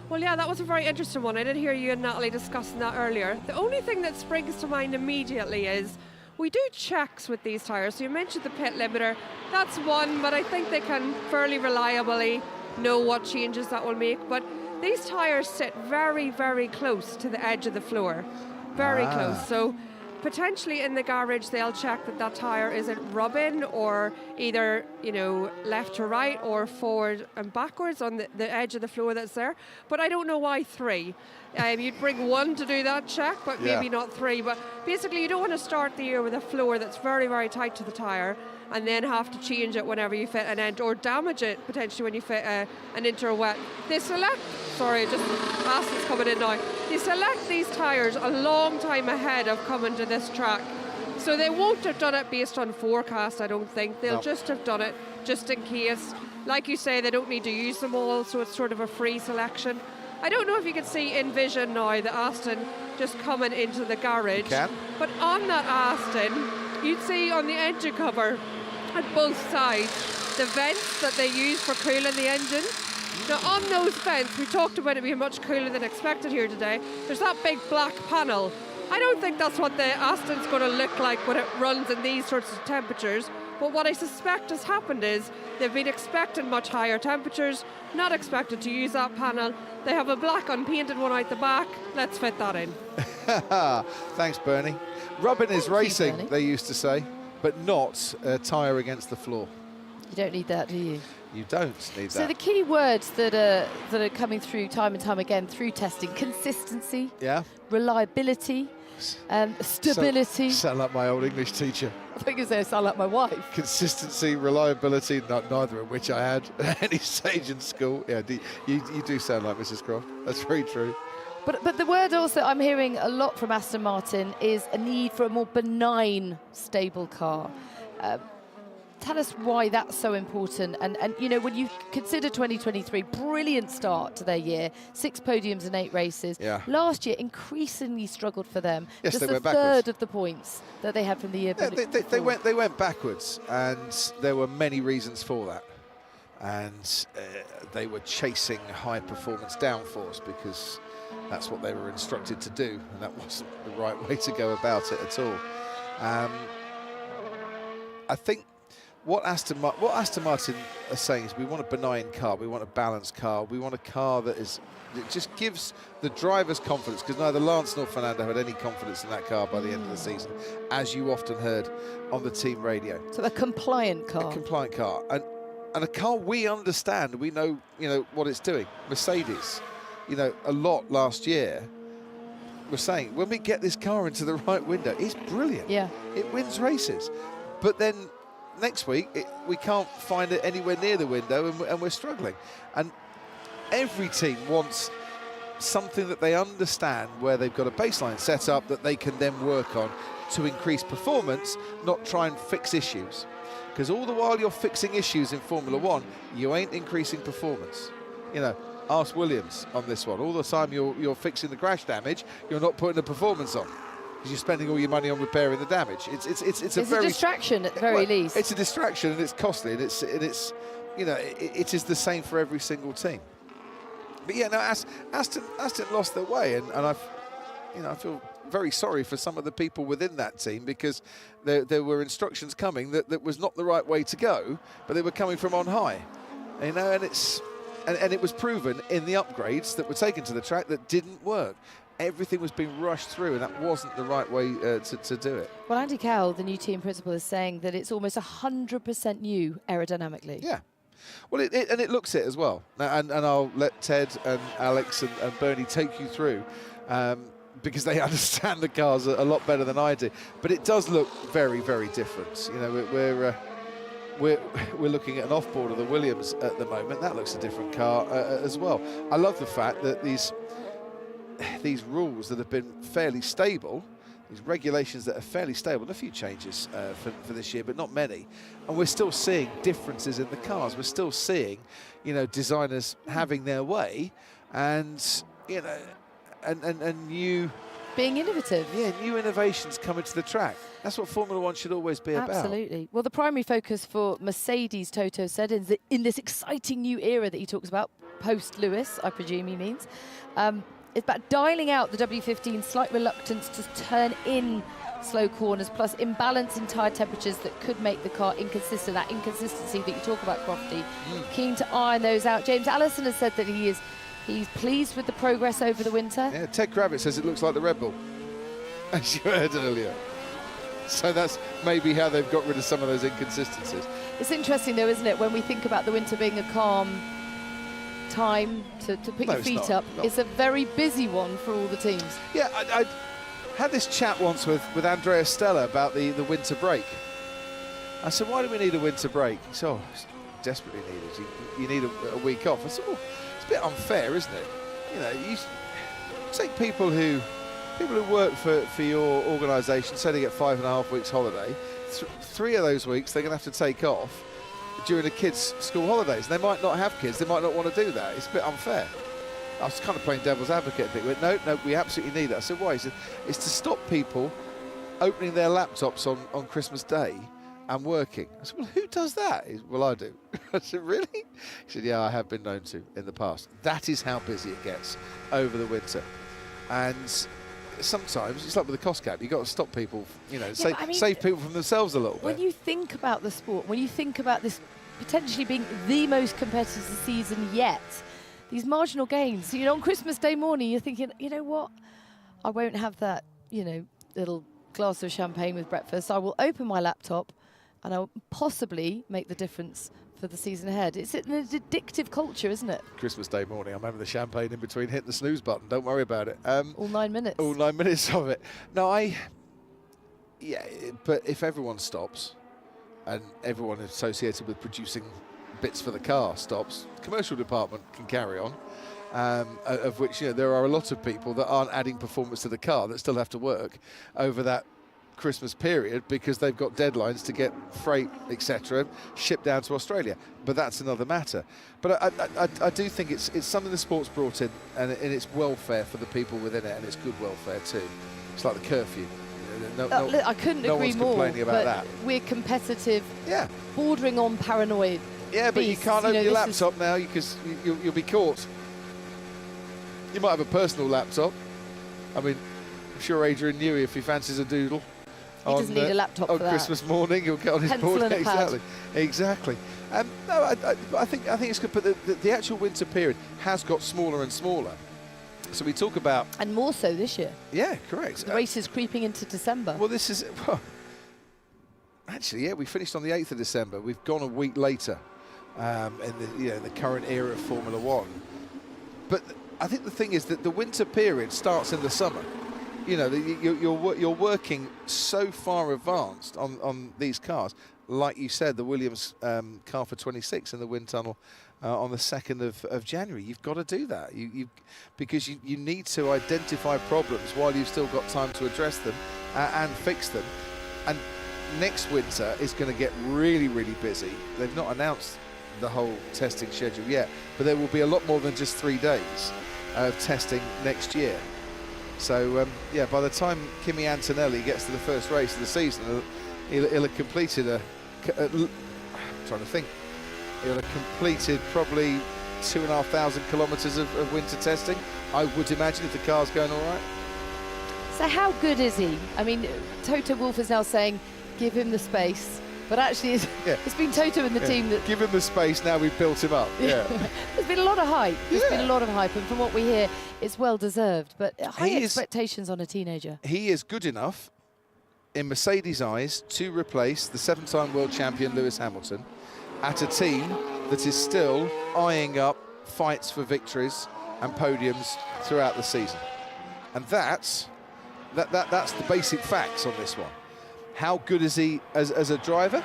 Well, yeah, that was a very interesting one. I did hear you and Natalie discussing that earlier. The only thing that springs to mind immediately is we do checks with these tyres. So you mentioned the pit limiter. That's one, but I think they can fairly reliably know what changes that will make. But these tyres sit very, very close to the edge of the floor. Very close. So potentially in the garage they'll check that that tyre isn't rubbing, or either, you know, left to right or forward and backwards on the edge of the floor that's there. But I don't know why 3. You'd bring 1 to do that check, but maybe not 3. But basically you don't want to start the year with a floor that's very, very tight to the tyre and then have to change it whenever you fit an end, or damage it potentially when you fit an inter-wet. They select, sorry, just Aston's coming in now. They select these tyres a long time ahead of coming to this track. So they won't have done it based on forecast, I don't think. They'll just have done it just in case. Like you say, they don't need to use them all, so it's sort of a free selection. I don't know if you can see in vision now the Aston just coming into the garage. You can. But on that Aston, you'd see on the engine cover at both sides the vents that they use for cooling the engine. Now on those vents, we talked about it being much cooler than expected here today. There's that big black panel. I don't think that's what the Aston's going to look like when it runs in these sorts of temperatures. But what I suspect has happened is they've been expecting much higher temperatures, not expected to use that panel. They have a black unpainted one out the back. Let's fit that in. Thanks, Bernie. Rubbing is racing, they used to say. but not a tyre against the floor. You don't need that, do you? You don't need that. So the key words that are coming through time and time again through testing: consistency, reliability, stability. Sound like my old English teacher. I think you sound like my wife. Consistency, reliability, neither of which I had at any stage in school. Yeah, you do sound like Mrs. Croft. That's very true. But the word also I'm hearing a lot from Aston Martin is a need for a more benign, stable car. Tell us why that's so important. And you know, when you consider 2023, brilliant start to their year, 6 podiums and 8 races. Yeah. Last year, increasingly struggled for them. Yes, just they a went third backwards. of the points that they had from the year Yeah, before. they went backwards, and there were many reasons for that. And they were chasing high performance downforce because that's what they were instructed to do, and that wasn't the right way to go about it at all. I think what Aston Martin are saying is we want a benign car, we want a balanced car, we want a car that just gives the drivers confidence, because neither Lance nor Fernando had any confidence in that car by the end of the season, as you often heard on the team radio. So a compliant car. A compliant car, and a car we understand, we know, you know, what it's doing. Mercedes, you know, a lot last year were saying, when we get this car into the right window, it's brilliant. Yeah. It wins races. But then next week, we can't find it anywhere near the window, and we're struggling. And every team wants something that they understand, where they've got a baseline set up that they can then work on to increase performance, not try and fix issues. Because all the while you're fixing issues in Formula One, you ain't increasing performance. You know, ask Williams on this one. All the time you're fixing the crash damage, you're not putting the performance on, because you're spending all your money on repairing the damage. It's a very distraction at the very least. It's a distraction, and it's costly, and it's you know, it is the same for every single team. But yeah, no, Aston lost their way, and I feel very sorry for some of the people within that team, because there were instructions coming that was not the right way to go, but they were coming from on high, you know, and it was proven in the upgrades that were taken to the track that didn't work. Everything was being rushed through, and that wasn't the right way to do it. Well, Andy Cowell, the new team principal, is saying that it's almost 100% new aerodynamically. Yeah. Well, it looks it as well. And I'll let Ted and Alex and Bernie take you through, because they understand the cars a lot better than I do. But it does look very, very different. You know, we're looking at an off-board of the Williams at the moment. That looks a different car as well. I love the fact that these rules that have been fairly stable, these regulations that are fairly stable, a few changes for this year, but not many, and we're still seeing differences in the cars. We're still seeing, you know, designers having their way, and you know, and new, being innovative. Yeah, new innovations coming to the track. That's what Formula One should always be about. Absolutely. Well, the primary focus for Mercedes, Toto said, in this exciting new era that he talks about, post-Lewis, I presume he means, it's about dialing out the W15's slight reluctance to turn in slow corners, plus imbalance in tyre temperatures that could make the car inconsistent. That inconsistency that you talk about, Crofty. Keen to iron those out. James Allison has said that he's pleased with the progress over the winter. Yeah, Ted Kravitz says it looks like the Red Bull, as you heard earlier. So that's maybe how they've got rid of some of those inconsistencies. It's interesting, though, isn't it, when we think about the winter being a calm time to put your feet up. It's a very busy one for all the teams. Yeah, I had this chat once with Andrea Stella about the winter break. I said, why do we need a winter break? He said, oh, it's desperately needed. You need a week off. I said, well, it's a bit unfair, isn't it? You know, you take people who work for your organisation, say they get 5.5 weeks holiday, 3 of those weeks they're going to have to take off during the kids' school holidays. They might not have kids, they might not want to do that. It's a bit unfair. I was kind of playing devil's advocate a bit. He went, no, we absolutely need that. I said, why? He said, it's to stop people opening their laptops on Christmas Day and working. I said, well, who does that? He said, well, I do. I said, really? He said, yeah, I have been known to in the past. That is how busy it gets over the winter. And sometimes it's like with the cost cap, you've got to stop people, you know, save people from themselves a little bit. When you think about the sport, when you think about this potentially being the most competitive season yet, these marginal gains, you know, on Christmas Day morning, you're thinking, you know what, I won't have that, you know, little glass of champagne with breakfast. I will open my laptop and I'll possibly make the difference for the season ahead. It's an addictive culture, isn't it? Christmas Day morning, I'm having the champagne in between hitting the snooze button. Don't worry about it. All 9 minutes. All 9 minutes of it. No, yeah, but if everyone stops and everyone associated with producing bits for the car stops, the commercial department can carry on, of which there are a lot of people that aren't adding performance to the car that still have to work over that Christmas period because they've got deadlines to get freight, etc., shipped down to Australia. But that's another matter. But I do think it's something the sport's brought in, and it's welfare for the people within it, and it's good welfare too. It's like the curfew. I couldn't agree more. Complaining about that. We're competitive, yeah, bordering on paranoid. Yeah, but beasts. You can't open your laptop now because you'll be caught. You might have a personal laptop. I mean, I'm sure Adrian Newey, if he fancies a doodle, he doesn't need a laptop for that. On Christmas morning, he'll get on his Pencil board. and a pad. Exactly. No, I think it's good. But the actual winter period has got smaller and smaller. So we talk about, and more so this year. Yeah, correct. The race is creeping into December. Well, this is actually, yeah. We finished on the 8th of December. We've gone a week later in the current era of Formula One. But I think the thing is that the winter period starts in the summer. You're working so far advanced on these cars. Like you said, the Williams car for 26 in the wind tunnel on the 2nd of January. You've got to do that because you need to identify problems while you've still got time to address them and fix them. And next winter is going to get really, really busy. They've not announced the whole testing schedule yet, but there will be a lot more than just 3 days of testing next year. So, by the time Kimi Antonelli gets to the first race of the season, he'll have completed he'll have completed probably 2,500 kilometres of winter testing, I would imagine, if the car's going all right. So how good is he? I mean, Toto Wolff is now saying, give him the space. But actually, it's been Toto and the team that... Give him the space, now we've built him up. Yeah. There's been a lot of hype. There's been a lot of hype, and from what we hear, it's well-deserved. But high expectations on a teenager. He is good enough, in Mercedes' eyes, to replace the 7-time world champion Lewis Hamilton at a team that is still eyeing up fights for victories and podiums throughout the season. And that's the basic facts on this one. How good is he as a driver?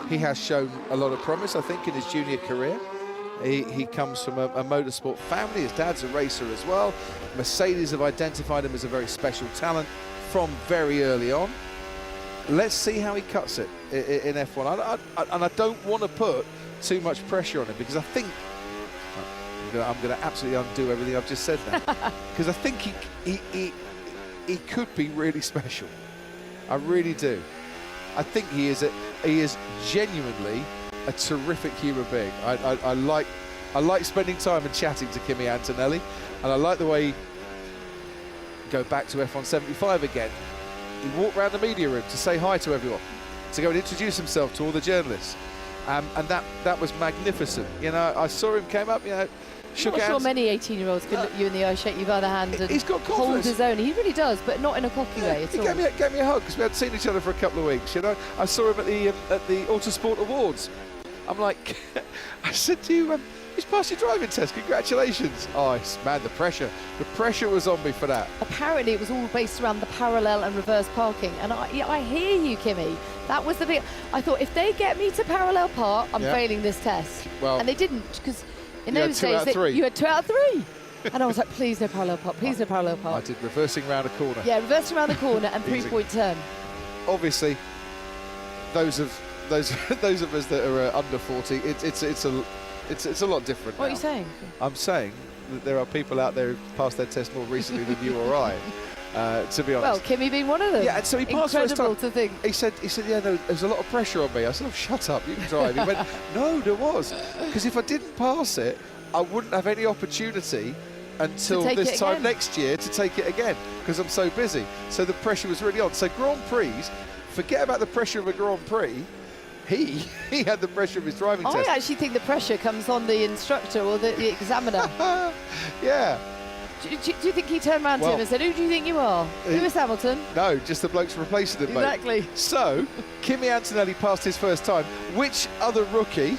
He has shown a lot of promise, I think, in his junior career. He comes from a motorsport family. His dad's a racer as well. Mercedes have identified him as a very special talent from very early on. Let's see how he cuts it in F1. And I don't want to put too much pressure on him because I think I'm going to absolutely undo everything I've just said now. Because I think he could be really special. I really do. I think he is genuinely a terrific human being. I like spending time and chatting to Kimi Antonelli, and I like the way, go back to F1 75 again, he walked around the media room to say hi to everyone, to go and introduce himself to all the journalists, and that was magnificent. I saw him, came up, shook hands. I'm not sure many 18-year-olds could look you in the eye, shake you by the hand, and he's got hold his own. He really does, but not in a cocky way at all. He gave me a hug because we hadn't seen each other for a couple of weeks. I saw him at the Autosport Awards. I'm like, I said to you, he's passed your driving test. Congratulations. Oh, man, the pressure was on me for that. Apparently, it was all based around the parallel and reverse parking. And I hear you, Kimi. That was the big. I thought, if they get me to parallel park, I'm failing this test. Well, and they didn't, because in those days you had 2 out of 3. And I was like, please no parallel park, please no parallel park. I did reversing around a corner. Yeah, reversing around the corner and 3-point turn. Obviously, those of us that are under 40, it's a lot different. What are you saying? I'm saying that there are people out there who've passed their test more recently than you or I. To be honest. Well, Kimi being one of them. Yeah, and so he passed first time. To think. He said, yeah, no, there's a lot of pressure on me. I said, oh, shut up, you can drive. He went, no, there was. Because if I didn't pass it, I wouldn't have any opportunity until this time next year to take it again, because I'm so busy. So the pressure was really on. So Grand Prix, forget about the pressure of a Grand Prix. He had the pressure of his driving test. I actually think the pressure comes on the instructor or the examiner. Yeah. Do you think he turned around to him and said, "Who do you think you are, Lewis Hamilton?" No, just the blokes replacing him, mate. Exactly. So, Kimi Antonelli passed his first time. Which other rookie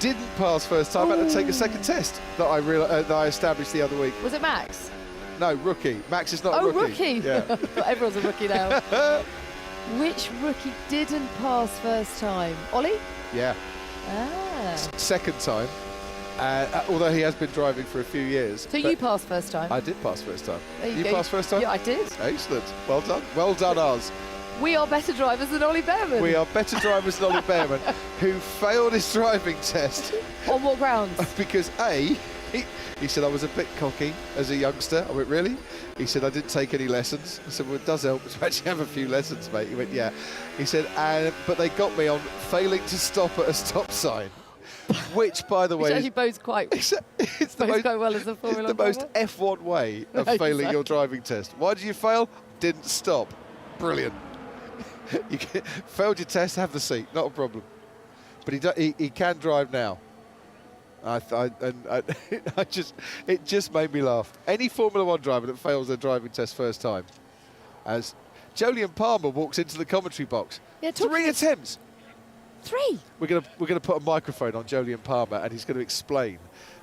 didn't pass first time? Had to take a second test that I established the other week. Was it Max? No, rookie. Max is not a rookie. Oh, rookie. Yeah. Everyone's a rookie now. Which rookie didn't pass first time? Ollie? Yeah. Ah. Second time. Although he has been driving for a few years. So you passed first time? I did pass first time. There you go. passed first time? Yeah, I did. Excellent. Well done. Well done, us. We are better drivers than Ollie Bearman. We are better drivers than Ollie Bearman, who failed his driving test. On what grounds? Because he said I was a bit cocky as a youngster. I went, really? He said I didn't take any lessons. I said, well, it does help to actually have a few lessons, mate. He went, yeah. He said, but they got me on failing to stop at a stop sign. Which, by the way, Which actually bodes quite well as a Formula 1 the most F1 way of failing your driving test. Why did you fail? Didn't stop. Brilliant. You failed your test, have the seat, not a problem. But he can drive now. It just made me laugh. Any Formula 1 driver that fails their driving test first time, as Jolyon Palmer walks into the commentary box, 3 attempts. 3. We're gonna put a microphone on Jolyon Palmer, and he's going to explain.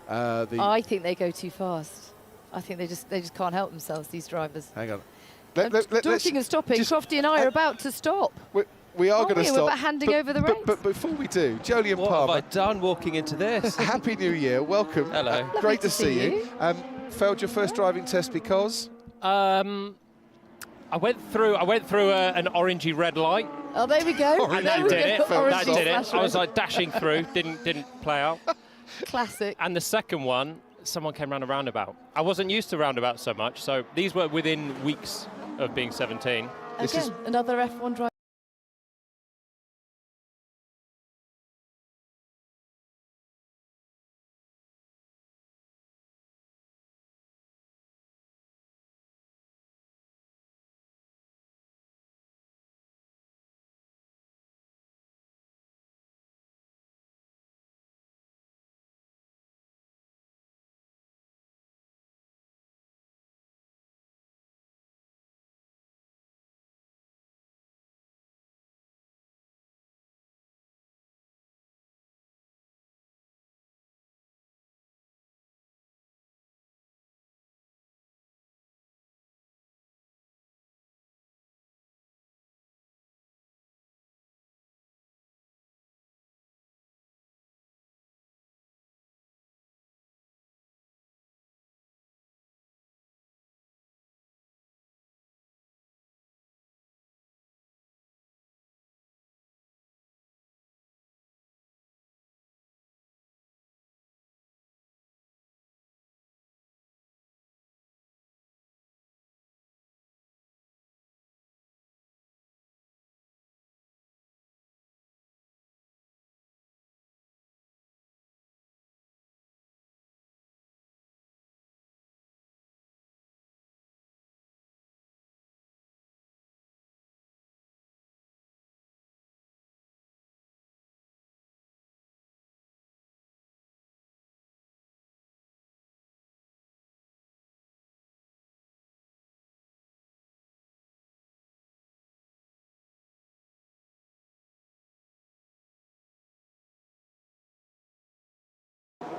I think they go too fast. I think they just can't help themselves, these drivers. Hang on. Talking of stopping, Crofty and I are about to stop. We are going to stop. We're about handing over the reins. But before we do, Jolyon Palmer. What have I done walking into this? Happy New Year. Welcome. Hello. Great to see you. Failed your first driving test because? I went through an orangey red light. Oh, there we go. And that did it. That did it. I was like dashing through, didn't play out. Classic. And the second one, someone came round a roundabout. I wasn't used to roundabouts so much, so these were within weeks of being 17. Again, another F1 driver.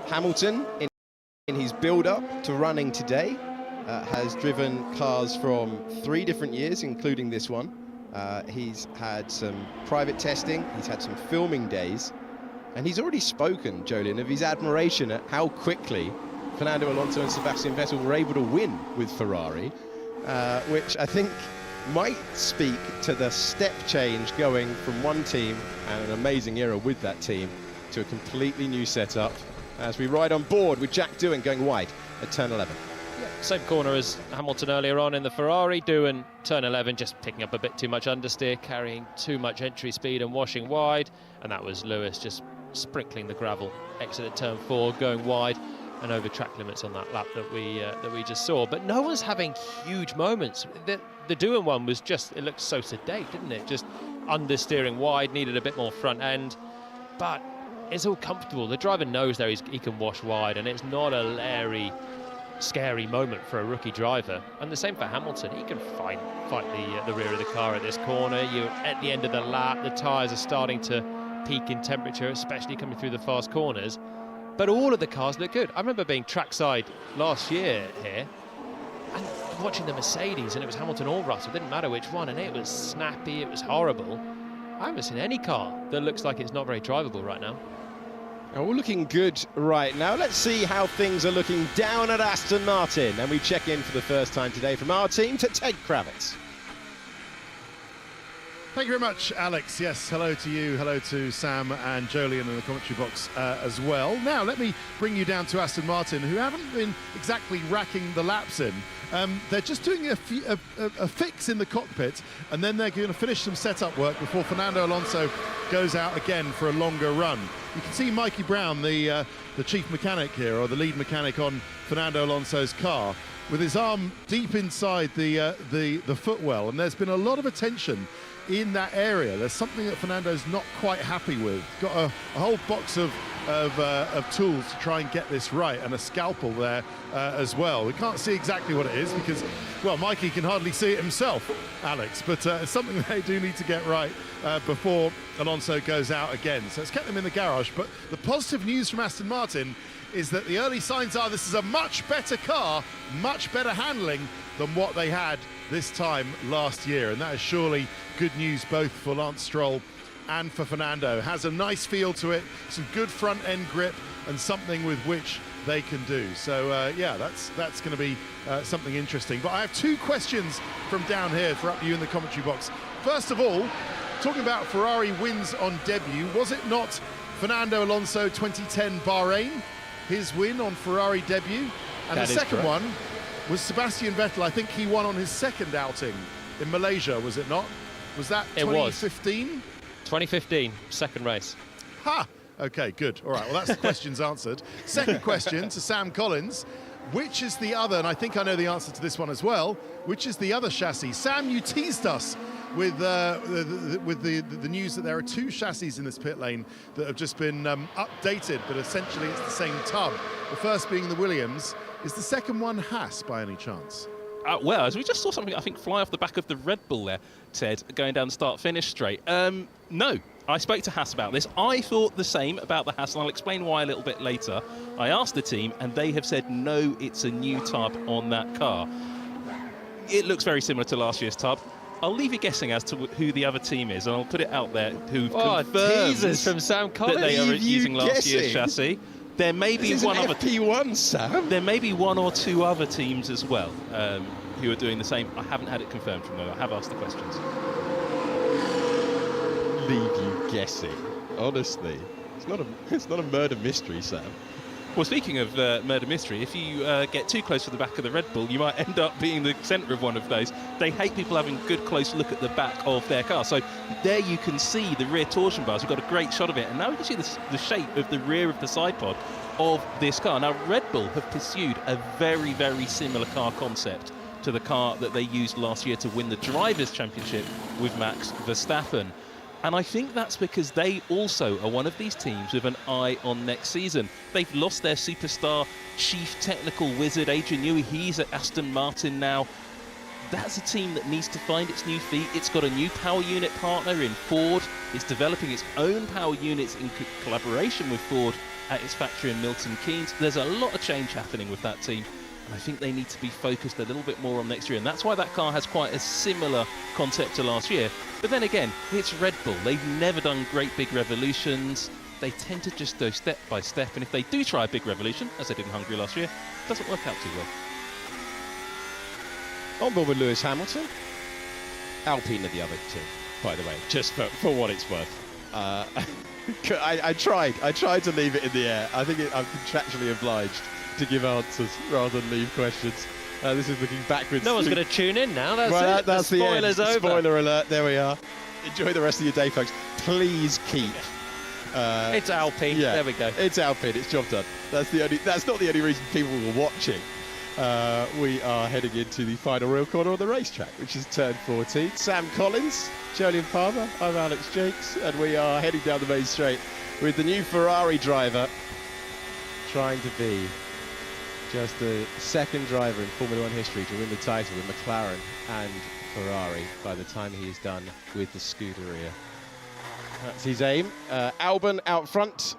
Hamilton, in his build-up to running today, has driven cars from 3 different years, including this one. He's had some private testing, he's had some filming days, and he's already spoken, Jolyon, of his admiration at how quickly Fernando Alonso and Sebastian Vettel were able to win with Ferrari, which I think might speak to the step change going from one team and an amazing era with that team to a completely new setup as we ride on board with Jack Doohan going wide at turn 11. Yeah, same corner as Hamilton earlier on in the Ferrari. Doohan, turn 11, just picking up a bit too much understeer, carrying too much entry speed and washing wide. And that was Lewis just sprinkling the gravel, exited turn 4, going wide and over track limits on that lap that we just saw. But no one's having huge moments. The Doohan one was just, it looked so sedate, didn't it? Just understeering wide, needed a bit more front end. But it's all comfortable. The driver knows there he can wash wide, and it's not a leery scary moment for a rookie driver. And the same for Hamilton. He can fight the rear of the car at this corner. You're at the end of the lap, the tyres are starting to peak in temperature, especially coming through the fast corners. But all of the cars look good. I remember being trackside last year here and watching the Mercedes, and it was Hamilton or Russell, it didn't matter which one, and it was snappy, it was horrible. I haven't seen any car that looks like it's not very drivable right now. All looking good right now. Let's see how things are looking down at Aston Martin. And we check in for the first time today from our team to Ted Kravitz. Thank you very much, Alex. Yes, hello to you, hello to Sam and Jolien in the commentary box as well. Now, let me bring you down to Aston Martin, who haven't been exactly racking the laps in. They're just doing a fix in the cockpit, and then they're going to finish some setup work before Fernando Alonso goes out again for a longer run. You can see Mikey Brown, the chief mechanic here, or the lead mechanic on Fernando Alonso's car, with his arm deep inside the footwell, and there's been a lot of attention in that area. There's something that Fernando's not quite happy with. Got a whole box of tools to try and get this right, and a scalpel there as well. We can't see exactly what it is because, well, Mikey can hardly see it himself, Alex, but it's something they do need to get right before Alonso goes out again. So it's kept them in the garage, but the positive news from Aston Martin is that the early signs are this is a much better car, much better handling than what they had this time last year, and that is surely good news both for Lance Stroll and for Fernando. Has a nice feel to it, some good front end grip, and something with which they can do. So yeah, that's going to be something interesting. But I have two questions from down here for up to you in the commentary box. First of all, talking about Ferrari wins on debut, was it not Fernando Alonso 2010 Bahrain, his win on Ferrari debut? And the second one was Sebastian Vettel. I think he won on his second outing in Malaysia, was it not? Was that 2015? 2015, second race. Ha! Okay, good. All right, well, that's the questions answered. Second question to Sam Collins. Which is the other, and I think I know the answer to this one as well, which is the other chassis? Sam, you teased us with the news that there are two chassis in this pit lane that have just been updated, but essentially it's the same tub. The first being the Williams. Is the second one Haas by any chance? Well, as we just saw something, I think, fly off the back of the Red Bull there, Ted, going down the start-finish straight. No, I spoke to Haas about this. I thought the same about the Haas, and I'll explain why a little bit later. I asked the team, and they have said, no, it's a new tub on that car. It looks very similar to last year's tub. I'll leave you guessing as to who the other team is, and I'll put it out there who've confirmed teasers from Sam Collins. That they are using last year's chassis. There may be one other FP1, Sam. There may be one or two other teams as well who are doing the same. I haven't had it confirmed from them. I have asked the questions. Leave you guessing. Honestly, it's not a murder mystery, Sam. Well, speaking of murder mystery, if you get too close to the back of the Red Bull, you might end up being the centre of one of those. They hate people having a good close look at the back of their car. So there you can see the rear torsion bars. We've got a great shot of it. And now we can see the shape of the rear of the side pod of this car. Now, Red Bull have pursued a very, very similar car concept to the car that they used last year to win the Drivers' Championship with Max Verstappen. And I think that's because they also are one of these teams with an eye on next season. They've lost their superstar chief technical wizard, Adrian Newey. He's at Aston Martin now. That's a team that needs to find its new feet. It's got a new power unit partner in Ford. It's developing its own power units in collaboration with Ford at its factory in Milton Keynes. There's a lot of change happening with that team. And I think they need to be focused a little bit more on next year. And that's why that car has quite a similar concept to last year. But then again, it's Red Bull. They've never done great big revolutions. They tend to just go step by step. And if they do try a big revolution, as they did in Hungary last year, it doesn't work out too well. On board with Lewis Hamilton. Alpine are the other two, by the way, just for what it's worth. I tried to leave it in the air. I think I'm contractually obliged to give answers rather than leave questions. This is looking backwards. No one's going to tune in now. That's well, it. That's the spoiler's end. over. Spoiler alert. There we are. Enjoy the rest of your day, folks. Please keep. It's Alpine. Yeah, there we go. It's Alpine. It's job done. That's not the only reason people were watching. We are heading into the final real corner on the racetrack, which is turn 14. Sam Collins, Jolien Palmer, I'm Alex Jakes, and we are heading down the main straight with the new Ferrari driver trying to be Just the second driver in Formula 1 history to win the title with McLaren and Ferrari by the time he is done with the Scuderia. That's his aim. Albon out front,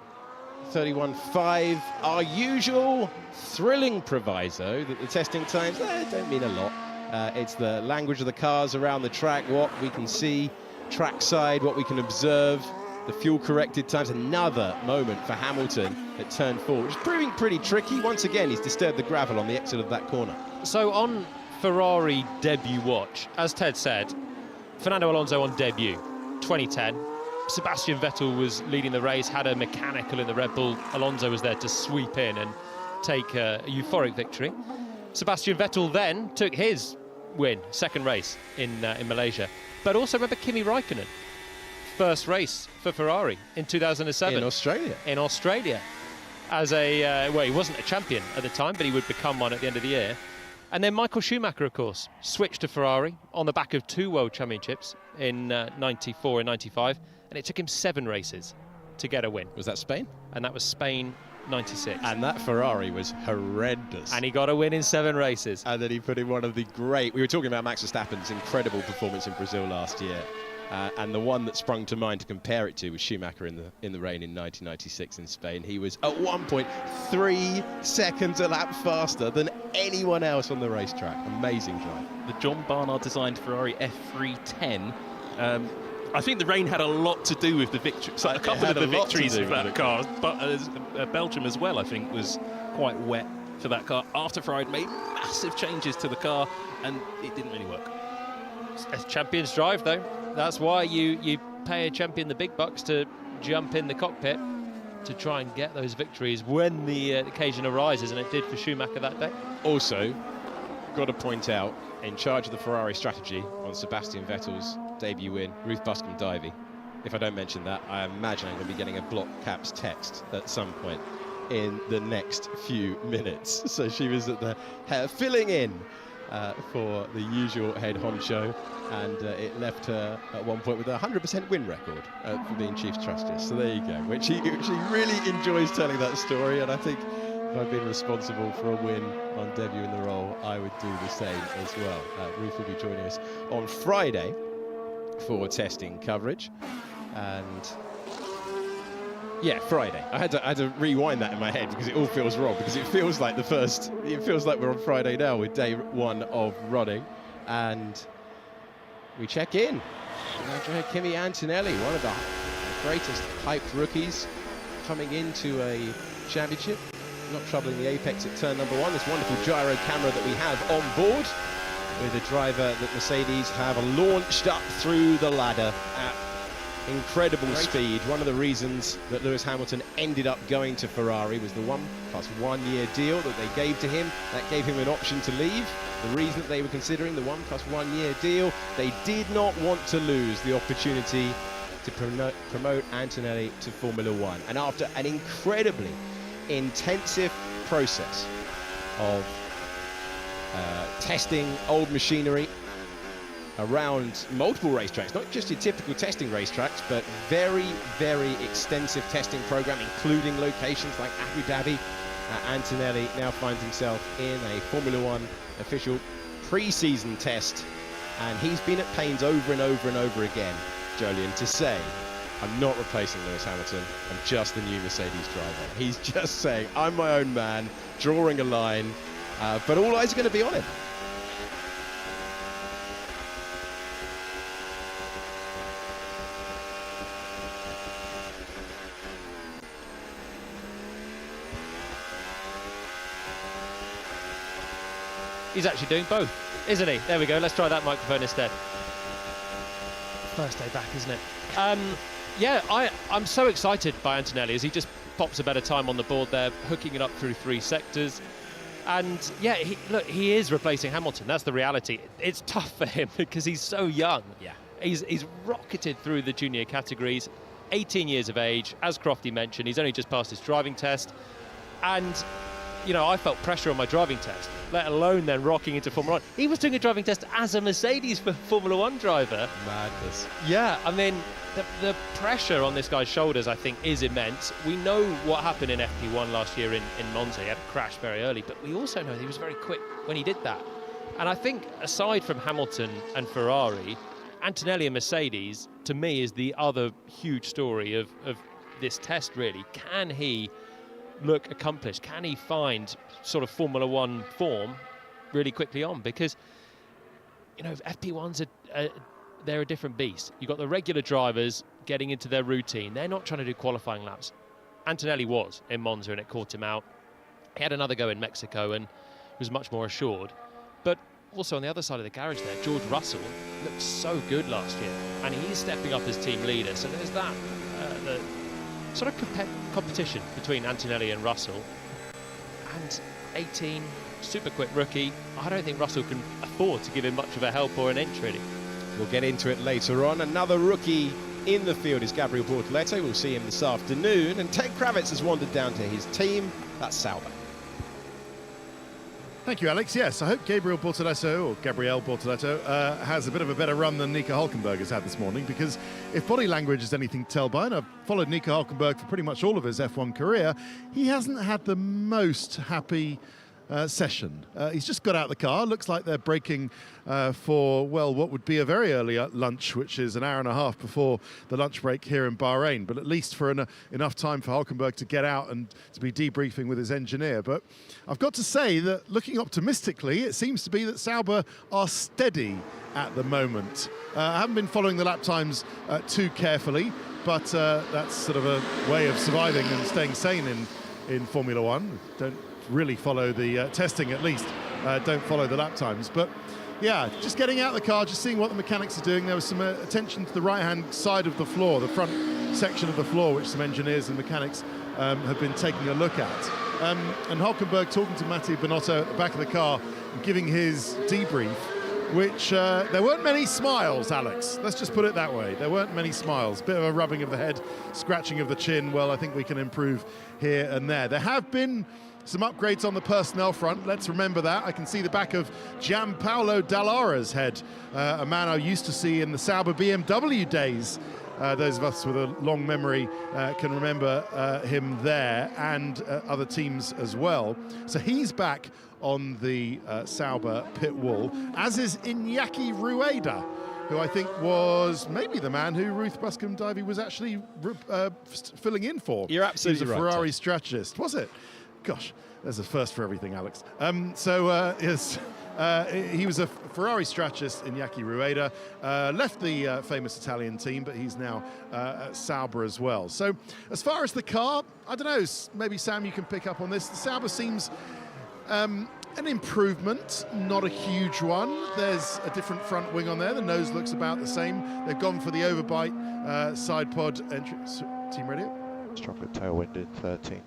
31.5. Our usual thrilling proviso that the testing times don't mean a lot. It's the language of the cars around the track, what we can see trackside, what we can observe. The fuel-corrected times, another moment for Hamilton at turn 4, which is proving pretty tricky. Once again, he's disturbed the gravel on the exit of that corner. So on Ferrari debut watch, as Ted said, Fernando Alonso on debut, 2010. Sebastian Vettel was leading the race, had a mechanical in the Red Bull. Alonso was there to sweep in and take a euphoric victory. Sebastian Vettel then took his win, second race in Malaysia. But also remember Kimi Raikkonen. First race for Ferrari in 2007. In Australia. As well, he wasn't a champion at the time, but he would become one at the end of the year. And then Michael Schumacher, of course, switched to Ferrari on the back of 2 World Championships in 94 and 95. And it took him 7 races to get a win. Was that Spain? And that was Spain 96. And that Ferrari was horrendous. And he got a win in 7 races. And then he put in one of the great... We were talking about Max Verstappen's incredible performance in Brazil last year. And the one that sprung to mind to compare it to was Schumacher in the rain in 1996 in Spain. He was at one point 3 seconds a lap faster than anyone else on the racetrack. Amazing drive. The John Barnard designed Ferrari F310. I think the rain had a lot to do with the victory. So a couple of the victories of that car, but Belgium as well, I think, was quite wet for that car after Ferrari made massive changes to the car, and it didn't really work. It's champions drive, though. That's why you pay a champion the big bucks to jump in the cockpit to try and get those victories when the occasion arises, and it did for Schumacher that day. Also, got to point out, in charge of the Ferrari strategy on Sebastian Vettel's debut win, Ruth Buscombe-Davy. If I don't mention that, I imagine I'm going to be getting a block caps text at some point in the next few minutes. So she was at the filling in for the usual head honcho, and it left her at one point with a 100% win record for being Chief Justice. So there you go, which she really enjoys telling that story, and I think if I'd been responsible for a win on debut in the role, I would do the same as well. Ruth will be joining us on Friday for testing coverage, and yeah, Friday. I had to rewind that in my head because it all feels wrong, because it feels like we're on Friday now with day 1 of running, and we check in. Kimi Antonelli, one of the greatest hyped rookies coming into a championship, not troubling the apex at turn number 1. This wonderful gyro camera that we have on board, with a driver that Mercedes have launched up through the ladder at incredible speed. One of the reasons that Lewis Hamilton ended up going to Ferrari was the 1+1 year deal that they gave to him. That gave him an option to leave. The reason that they were considering the 1+1 year deal, they did not want to lose the opportunity to promote Antonelli to Formula 1. And after an incredibly intensive process of testing old machinery around multiple racetracks, not just your typical testing racetracks, but very, very extensive testing program, including locations like Abu Dhabi. Antonelli now finds himself in a Formula 1 official pre-season test, and he's been at pains over and over and over again, Jolyon, to say, I'm not replacing Lewis Hamilton, I'm just the new Mercedes driver. He's just saying, I'm my own man, drawing a line, but all eyes are going to be on him. He's actually doing both, isn't he? There we go. Let's try that microphone instead. First day back, isn't it? Yeah, I'm so excited by Antonelli as he just pops a better time on the board there, hooking it up through 3 sectors. And yeah, he is replacing Hamilton. That's the reality. It's tough for him because he's so young. Yeah, he's rocketed through the junior categories, 18 years of age. As Crofty mentioned, he's only just passed his driving test. And you know, I felt pressure on my driving test, let alone then rocking into Formula 1. He was doing a driving test as a Mercedes for Formula 1 driver. Madness. Yeah, I mean, the pressure on this guy's shoulders, I think, is immense. We know what happened in FP1 last year in Monza. He had a crash very early, but we also know he was very quick when he did that. And I think, aside from Hamilton and Ferrari, Antonelli and Mercedes, to me, is the other huge story of this test, really. Can he look accomplished? Can he find sort of Formula 1 form really quickly on? Because, you know, FP1s they're a different beast. You've got the regular drivers getting into their routine. They're not trying to do qualifying laps. Antonelli was in Monza and it caught him out. He had another go in Mexico and was much more assured. But also on the other side of the garage there, George Russell looked so good last year, and he's stepping up as team leader. So there's that the sort of competition between Antonelli and Russell. And 18, super quick rookie. I don't think Russell can afford to give him much of a help or an inch, really. We'll get into it later on. Another rookie in the field is Gabriel Bortoleto. We'll see him this afternoon. And Ted Kravitz has wandered down to his team. That's Sauber. Thank you, Alex. Yes, I hope Gabriel Bortoleto has a bit of a better run than Nico Hülkenberg has had this morning, because if body language is anything to tell by, and I've followed Nico Hülkenberg for pretty much all of his F1 career, he hasn't had the most happy session. He's just got out the car. Looks like they're breaking for, well, what would be a very early lunch, which is an hour and a half before the lunch break here in Bahrain, but at least for enough time for Hülkenberg to get out and to be debriefing with his engineer. But I've got to say that, looking optimistically, it seems to be that Sauber are steady at the moment. I haven't been following the lap times too carefully, but that's sort of a way of surviving and staying sane in Formula 1. Don't really follow the testing, at least. Don't follow the lap times. But yeah, just getting out of the car, just seeing what the mechanics are doing. There was some attention to the right-hand side of the floor, the front section of the floor, which some engineers and mechanics have been taking a look at. And Hülkenberg talking to Mattia Binotto at the back of the car, giving his debrief, which there weren't many smiles, Alex. Let's just put it that way. There weren't many smiles. Bit of a rubbing of the head, scratching of the chin. Well, I think we can improve here and there. There have been some upgrades on the personnel front. Let's remember that. I can see the back of Gianpaolo Dall'Ara's head, a man I used to see in the Sauber BMW days. Those of us with a long memory can remember him there, and other teams as well. So he's back on the Sauber pit wall, as is Iñaki Rueda, who I think was maybe the man who Ruth Buscombe-Davy was actually filling in for. You're absolutely right. He was a Ferrari strategist, was it? Gosh, there's a first for everything, Alex. Yes, he was a Ferrari strategist, Iñaki Rueda. Left the famous Italian team, but he's now at Sauber as well. So as far as the car, I don't know, maybe Sam, you can pick up on this. The Sauber seems an improvement, not a huge one. There's a different front wing on there. The nose looks about the same. They've gone for the overbite side pod entry. Team radio? Stronger tailwind in 13.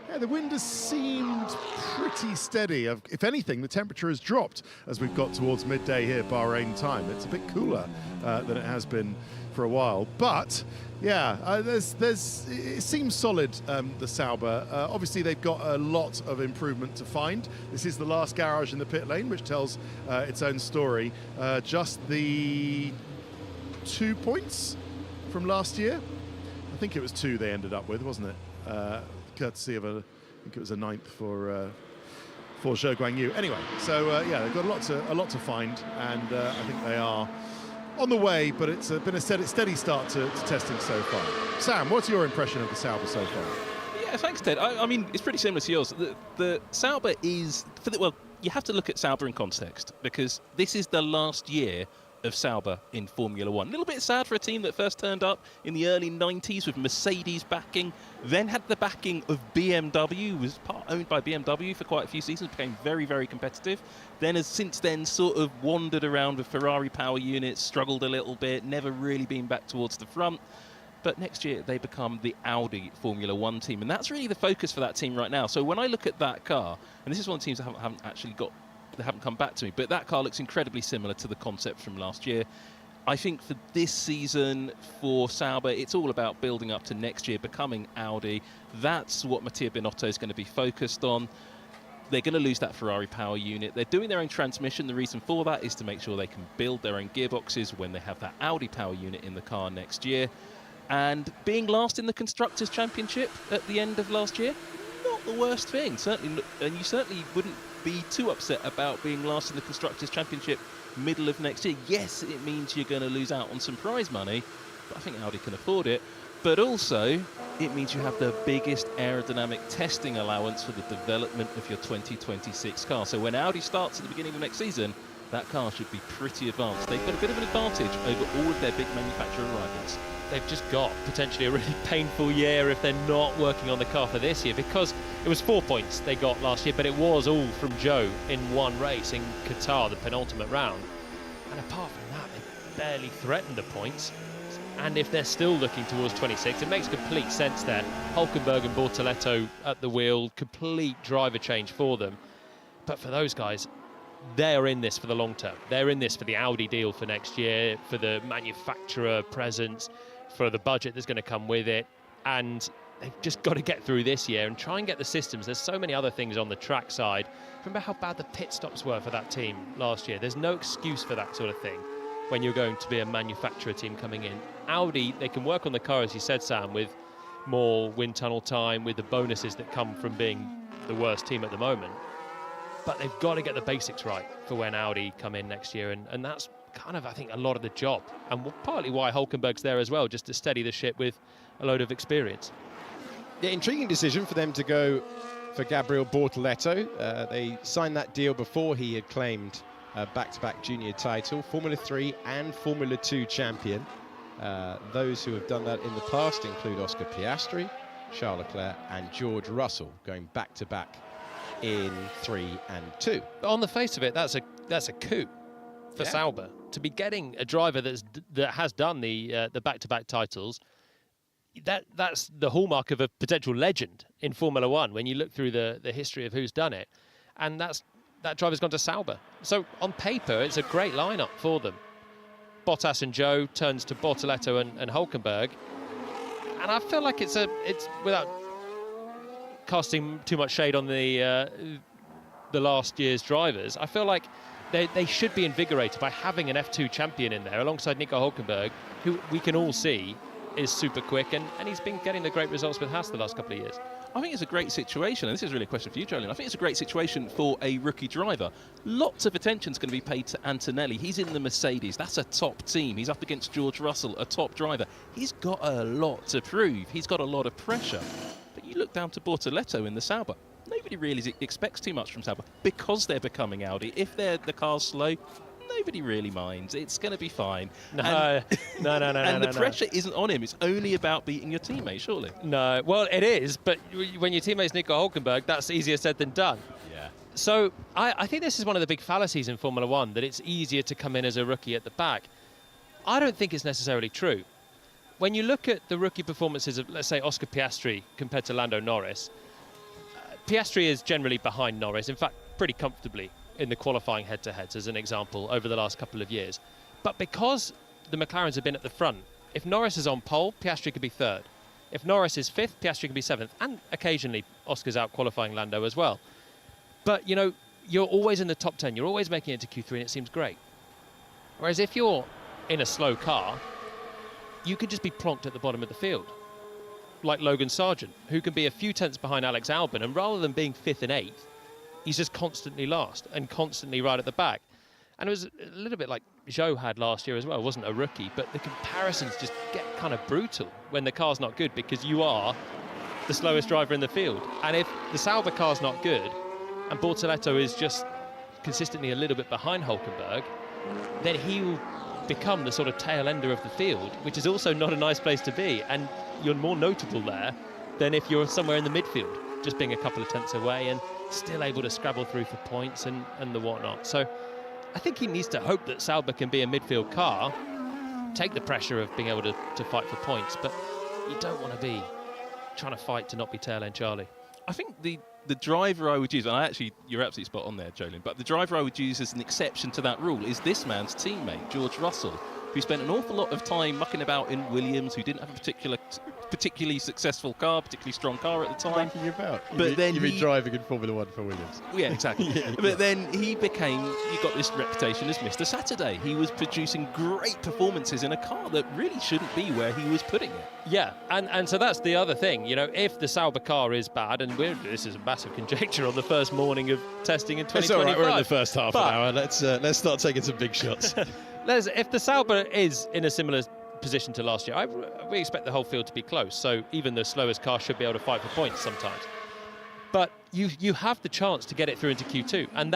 Yeah, the wind has seemed pretty steady. If anything, the temperature has dropped as we've got towards midday here, Bahrain time. It's a bit cooler than it has been for a while. But yeah, it seems solid, the Sauber. Obviously, they've got a lot of improvement to find. This is the last garage in the pit lane, which tells its own story. Just the 2 points from last year. I think it was 2 they ended up with, wasn't it? Courtesy of I think it was a 9th for Zhou Guanyu. Anyway, so yeah, they've got a lot to find, and I think they are on the way. But it's been a steady start to testing so far. Sam, what's your impression of the Sauber so far? Yeah, thanks, Ted. I mean, it's pretty similar to yours. The Sauber is well. You have to look at Sauber in context, because this is the last year of Sauber in Formula 1. A little bit sad for a team that first turned up in the early 90s with Mercedes backing, then had the backing of BMW, was owned by BMW for quite a few seasons, became very, very competitive. Then has since then sort of wandered around with Ferrari power units, struggled a little bit, never really been back towards the front. But next year they become the Audi Formula 1 team, and that's really the focus for that team right now. So when I look at that car, and this is one of the teams that haven't actually got, they haven't come back to me, but that car looks incredibly similar to the concept from last year. I think for this season, for Sauber, it's all about building up to next year, becoming Audi. That's what Mattia Binotto is going to be focused on. They're going to lose that Ferrari power unit. They're doing their own transmission. The reason for that is to make sure they can build their own gearboxes when they have that Audi power unit in the car next year. And being last in the Constructors' Championship at the end of last year, not the worst thing. Certainly, and you certainly wouldn't be too upset about being last in the Constructors' Championship middle of next year. Yes, it means you're going to lose out on some prize money, but I think Audi can afford it. But also, it means you have the biggest aerodynamic testing allowance for the development of your 2026 car. So when Audi starts at the beginning of next season, that car should be pretty advanced. They've got a bit of an advantage over all of their big manufacturer rivals. They've just got potentially a really painful year if they're not working on the car for this year, because it was 4 points they got last year, but it was all from Joe in one race in Qatar, the penultimate round. And apart from that, they barely threatened the points. And if they're still looking towards 26, it makes complete sense there. Hülkenberg and Bortoleto at the wheel, complete driver change for them. But for those guys, they're in this for the long term. They're in this for the Audi deal for next year, for the manufacturer presence, for the budget that's going to come with it. And they've just got to get through this year and try and get the systems. There's so many other things on the track side. Remember how bad the pit stops were for that team last year? There's no excuse for that sort of thing when you're going to be a manufacturer team coming in. Audi, they can work on the car, as you said, Sam, with more wind tunnel time, with the bonuses that come from being the worst team at the moment. But they've got to get the basics right for when Audi come in next year, and that's kind of, I think, a lot of the job, and partly why Hülkenberg's there as well, just to steady the ship with a load of experience. Yeah, intriguing decision for them to go for Gabriel Bortoleto. They signed that deal before he had claimed a back-to-back junior title, Formula 3 and Formula 2 champion. Those who have done that in the past include Oscar Piastri, Charles Leclerc and George Russell, going back-to-back in 3 and 2. On the face of it, that's a coup for Sauber to be getting a driver that has done the back-to-back titles. That's the hallmark of a potential legend in Formula 1 when you look through the history of who's done it, and that driver's gone to Sauber. So on paper, it's a great lineup for them. Bottas and Joe turns to Bortoleto and Hülkenberg, and I feel like it's without casting too much shade on the last year's drivers, I feel like they should be invigorated by having an F2 champion in there alongside Nico Hülkenberg, who we can all see is super quick, and he's been getting the great results with Haas the last couple of years. I think it's a great situation, and this is really a question for you, Jolien. I think it's a great situation for a rookie driver. Lots of attention's going to be paid to Antonelli. He's in the Mercedes. That's a top team. He's up against George Russell, a top driver. He's got a lot to prove. He's got a lot of pressure. But you look down to Bortoleto in the Sauber. Nobody really expects too much from Sauber because they're becoming Audi. If the car's slow, nobody really minds. It's going to be fine. No. And the pressure isn't on him. It's only about beating your teammate, surely. No, well, it is, but when your teammate's Nico Hülkenberg, that's easier said than done. Yeah. So I think this is one of the big fallacies in Formula 1, that it's easier to come in as a rookie at the back. I don't think it's necessarily true. When you look at the rookie performances of, let's say, Oscar Piastri compared to Lando Norris, Piastri is generally behind Norris, in fact, pretty comfortably in the qualifying head-to-heads, as an example, over the last couple of years. But because the McLarens have been at the front, if Norris is on pole, Piastri could be third. If Norris is fifth, Piastri could be seventh. And occasionally, Oscar's out-qualifying Lando as well. But, you know, you're always in the top 10. You're always making it to Q3, and it seems great. Whereas if you're in a slow car, you could just be plonked at the bottom of the field, like Logan Sargent, who can be a few tenths behind Alex Albon, and rather than being fifth and eighth, he's just constantly last and constantly right at the back. And it was a little bit like Zhou had last year as well. It wasn't a rookie, but the comparisons just get kind of brutal when the car's not good, because you are the slowest driver in the field. And if the Sauber car's not good and Bortoleto is just consistently a little bit behind Hülkenberg, then he'll become the sort of tail ender of the field, which is also not a nice place to be. And you're more notable there than if you're somewhere in the midfield, just being a couple of tenths away and still able to scrabble through for points and the whatnot. So I think he needs to hope that Sauber can be a midfield car, take the pressure of being able to fight for points, but you don't want to be trying to fight to not be tail end Charlie. I think the driver I would use, and you're absolutely spot on there, Jolien, but the driver I would use as an exception to that rule is this man's teammate, George Russell. who spent an awful lot of time mucking about in Williams, who didn't have a particularly successful car, particularly strong car at the time. Mucking about. But then you mean driving in Formula 1 for Williams? Yeah, exactly. Yeah. But then he got this reputation as Mr. Saturday. He was producing great performances in a car that really shouldn't be where he was putting it. Yeah, and so that's the other thing. You know, if the Sauber car is bad, and this is a massive conjecture on the first morning of testing in 2025. It's all right, we're in the first half an hour. Let's start taking some big shots. If the Sauber is in a similar position to last year, we expect the whole field to be close. So even the slowest car should be able to fight for points sometimes. But you have the chance to get it through into Q2, and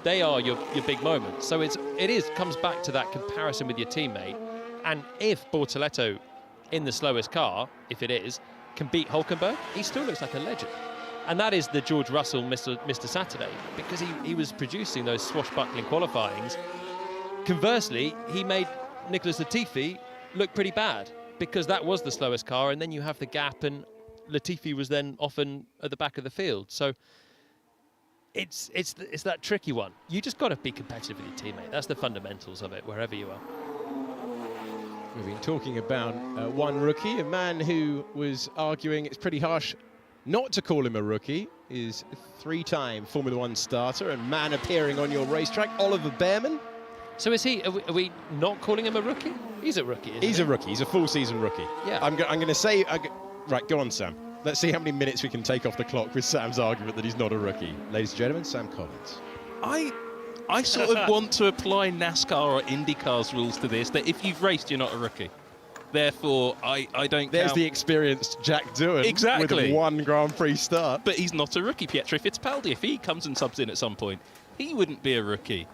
they are your big moments. So it comes back to that comparison with your teammate. And if Bortoleto in the slowest car, if it is, can beat Hülkenberg, he still looks like a legend. And that is the George Russell Mr. Saturday, because he was producing those swashbuckling qualifyings. Conversely, he made Nicholas Latifi look pretty bad, because that was the slowest car, and then you have the gap, and Latifi was then often at the back of the field. So it's that tricky one. You just got to be competitive with your teammate. That's the fundamentals of it, wherever you are. We've been talking about one rookie, a man who was arguing it's pretty harsh not to call him a rookie, is a 3-time Formula 1 starter and man appearing on your racetrack, Ollie Bearman. So is he? Are we not calling him a rookie? He's a rookie. He's a rookie. He's a full-season rookie. Yeah. I'm going to say, right, go on, Sam. Let's see how many minutes we can take off the clock with Sam's argument that he's not a rookie. Ladies and gentlemen, Sam Collins. I sort of want to apply NASCAR or IndyCar's rules to this, that if you've raced, you're not a rookie. Therefore, I don't There's count. the experienced Jack Doohan Exactly. with one Grand Prix start. But he's not a rookie. Pietro Fittipaldi, if he comes and subs in at some point, he wouldn't be a rookie.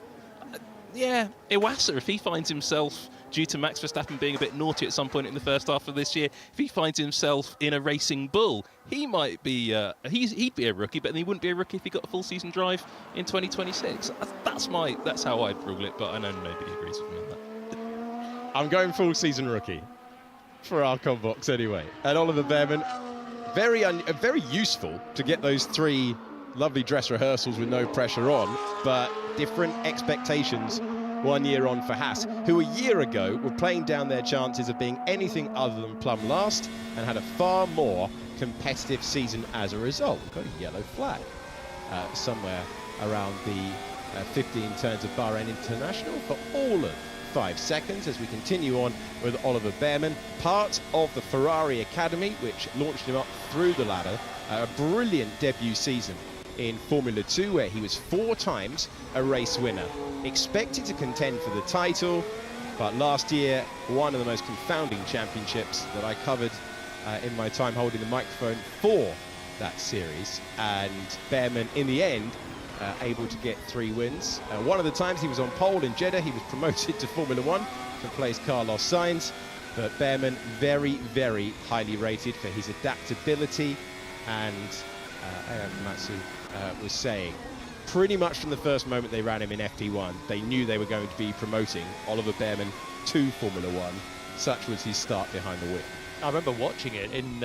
Vasseur, if he finds himself, due to Max Verstappen being a bit naughty at some point in the first half of this year, if he finds himself in a racing bull, he might be, he'd be a rookie, but he wouldn't be a rookie if he got a full season drive in 2026. That's how I'd rule it, but I know nobody agrees with me on that. I'm going full season rookie for our Combox anyway. And Ollie Bearman, very useful to get those 3 lovely dress rehearsals with no pressure on, but different expectations 1 year on for Haas, who a year ago were playing down their chances of being anything other than plumb last and had a far more competitive season as a result. We've got a yellow flag somewhere around the 15 turns of Bahrain International for all of 5 seconds as we continue on with Ollie Bearman, part of the Ferrari Academy, which launched him up through the ladder. A brilliant debut season in Formula 2, where he was 4 times a race winner. Expected to contend for the title, but last year, one of the most confounding championships that I covered in my time holding the microphone for that series. And Bearman, in the end, able to get 3 wins. One of the times he was on pole in Jeddah, he was promoted to Formula 1 to replace Carlos Sainz. But Bearman, very, very highly rated for his adaptability, and Matsu was saying, pretty much from the first moment they ran him in FP1, they knew they were going to be promoting Ollie Bearman to Formula 1. Such was his start behind the wheel. I remember watching it in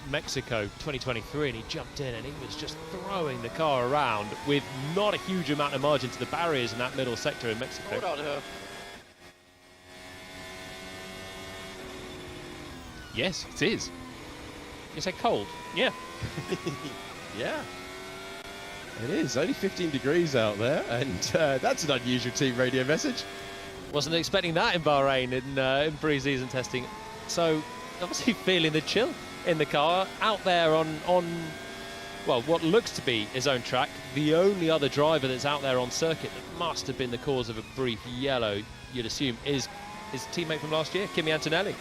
Mexico 2023, and he jumped in and he was just throwing the car around with not a huge amount of margin to the barriers in that middle sector in Mexico. Hold on her. Yes, it is. You say cold? Yeah. Yeah. It is. Only 15 degrees out there, and that's an unusual team radio message. Wasn't expecting that in Bahrain in pre-season testing. So obviously feeling the chill in the car out there on well, what looks to be his own track. The only other driver that's out there on circuit that must have been the cause of a brief yellow, you'd assume, is his teammate from last year, Kimi Antonelli.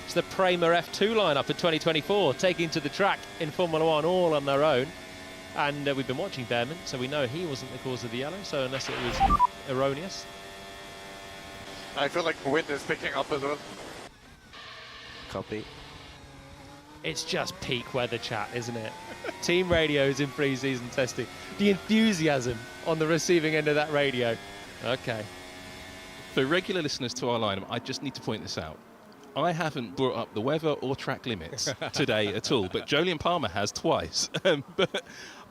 It's the Prema F2 lineup for 2024, taking to the track in Formula 1 all on their own. And we've been watching Bearman, so we know he wasn't the cause of the yellow, so unless it was erroneous. I feel like the wind is picking up as well. Copy. It's just peak weather chat, isn't it? Team radios in pre-season testing. The enthusiasm on the receiving end of that radio. Okay. For regular listeners to our lineup, I just need to point this out. I haven't brought up the weather or track limits today at all, but Jolyon Palmer has twice. But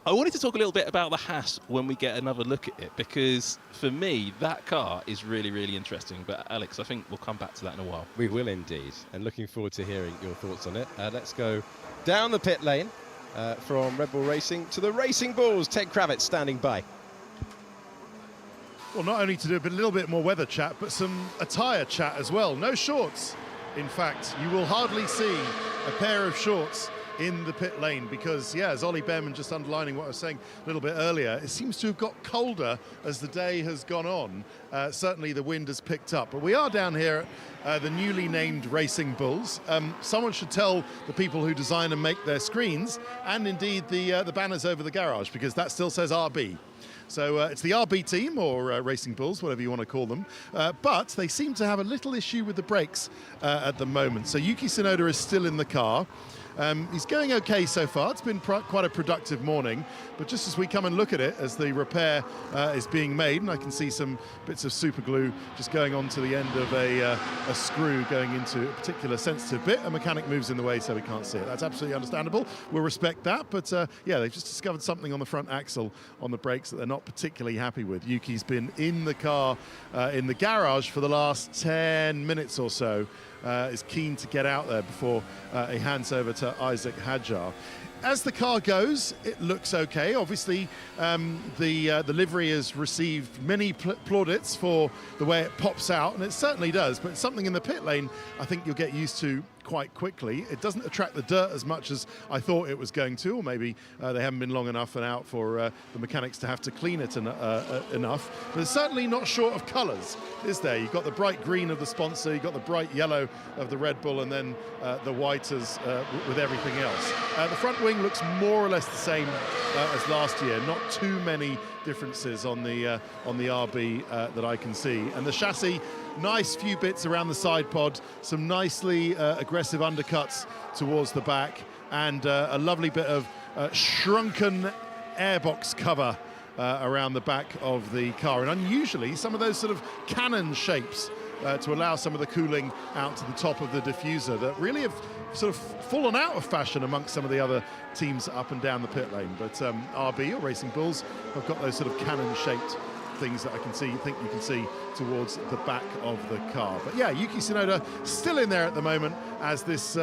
I wanted to talk a little bit about the Haas when we get another look at it, because for me, that car is really, really interesting. But Alex, I think we'll come back to that in a while. We will indeed, and looking forward to hearing your thoughts on it. Let's go down the pit lane from Red Bull Racing to the Racing Bulls. Ted Kravitz standing by. Well, not only to do a little bit more weather chat, but some attire chat as well. No shorts. In fact, you will hardly see a pair of shorts in the pit lane because, yeah, as Ollie Bearman just underlining what I was saying a little bit earlier, it seems to have got colder as the day has gone on. Certainly the wind has picked up. But we are down here at the newly named Racing Bulls. Someone should tell the people who design and make their screens and indeed the banners over the garage, because that still says RB. So it's the RB team, or Racing Bulls, whatever you want to call them. But they seem to have a little issue with the brakes at the moment. So Yuki Tsunoda is still in the car. He's going okay so far. It's been quite a productive morning, but just as we come and look at it as the repair is being made, and I can see some bits of super glue just going on to the end of a screw going into a particular sensitive bit, a mechanic moves in the way so we can't see it. That's absolutely understandable. We'll respect that, but yeah, they've just discovered something on the front axle on the brakes that they're not particularly happy with. Yuki's been in the car, in the garage for the last 10 minutes or so. Is keen to get out there before he hands over to Isaac Hadjar. As the car goes, it looks okay. Obviously, the livery has received many plaudits for the way it pops out, and it certainly does, but something in the pit lane I think you'll get used to quite quickly. It doesn't attract the dirt as much as I thought it was going to, or maybe they haven't been long enough and out for the mechanics to have to clean it enough. But it's certainly not short of colours, is there? You've got the bright green of the sponsor, you've got the bright yellow of the Red Bull, and then the white with everything else. The front wing looks more or less the same as last year. Not too many differences on the RB that I can see. And the chassis, nice few bits around the side pod, some nicely aggressive undercuts towards the back, and a lovely bit of shrunken airbox cover around the back of the car. And unusually, some of those sort of cannon shapes to allow some of the cooling out to the top of the diffuser that really have sort of fallen out of fashion amongst some of the other teams up and down the pit lane. But RB, or Racing Bulls, have got those sort of cannon-shaped things that I think you can see towards the back of the car. But yeah, Yuki Tsunoda still in there at the moment as this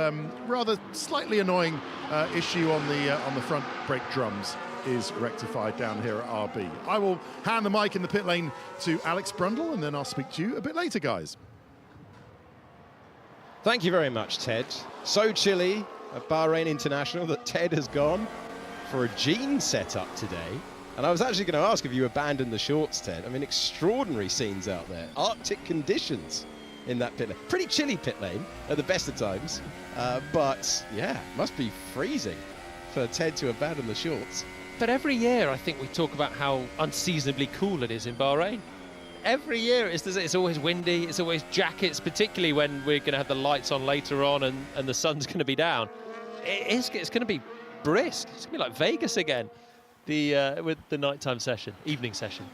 rather slightly annoying issue on the front brake drums is rectified down here at RB. I will hand the mic in the pit lane to Alex Brundle, and then I'll speak to you a bit later, guys. Thank you very much, Ted. So chilly at Bahrain International that Ted has gone for a jean setup today. And I was actually going to ask if you abandoned the shorts, Ted. I mean, extraordinary scenes out there. Arctic conditions in that pit lane. Pretty chilly pit lane at the best of times. But yeah, must be freezing for Ted to abandon the shorts. But every year I think we talk about how unseasonably cool it is in Bahrain. Every year it's always windy, it's always jackets, particularly when we're going to have the lights on later on and the sun's going to be down. It's going to be brisk. It's going to be like Vegas again, with the nighttime session, evening session.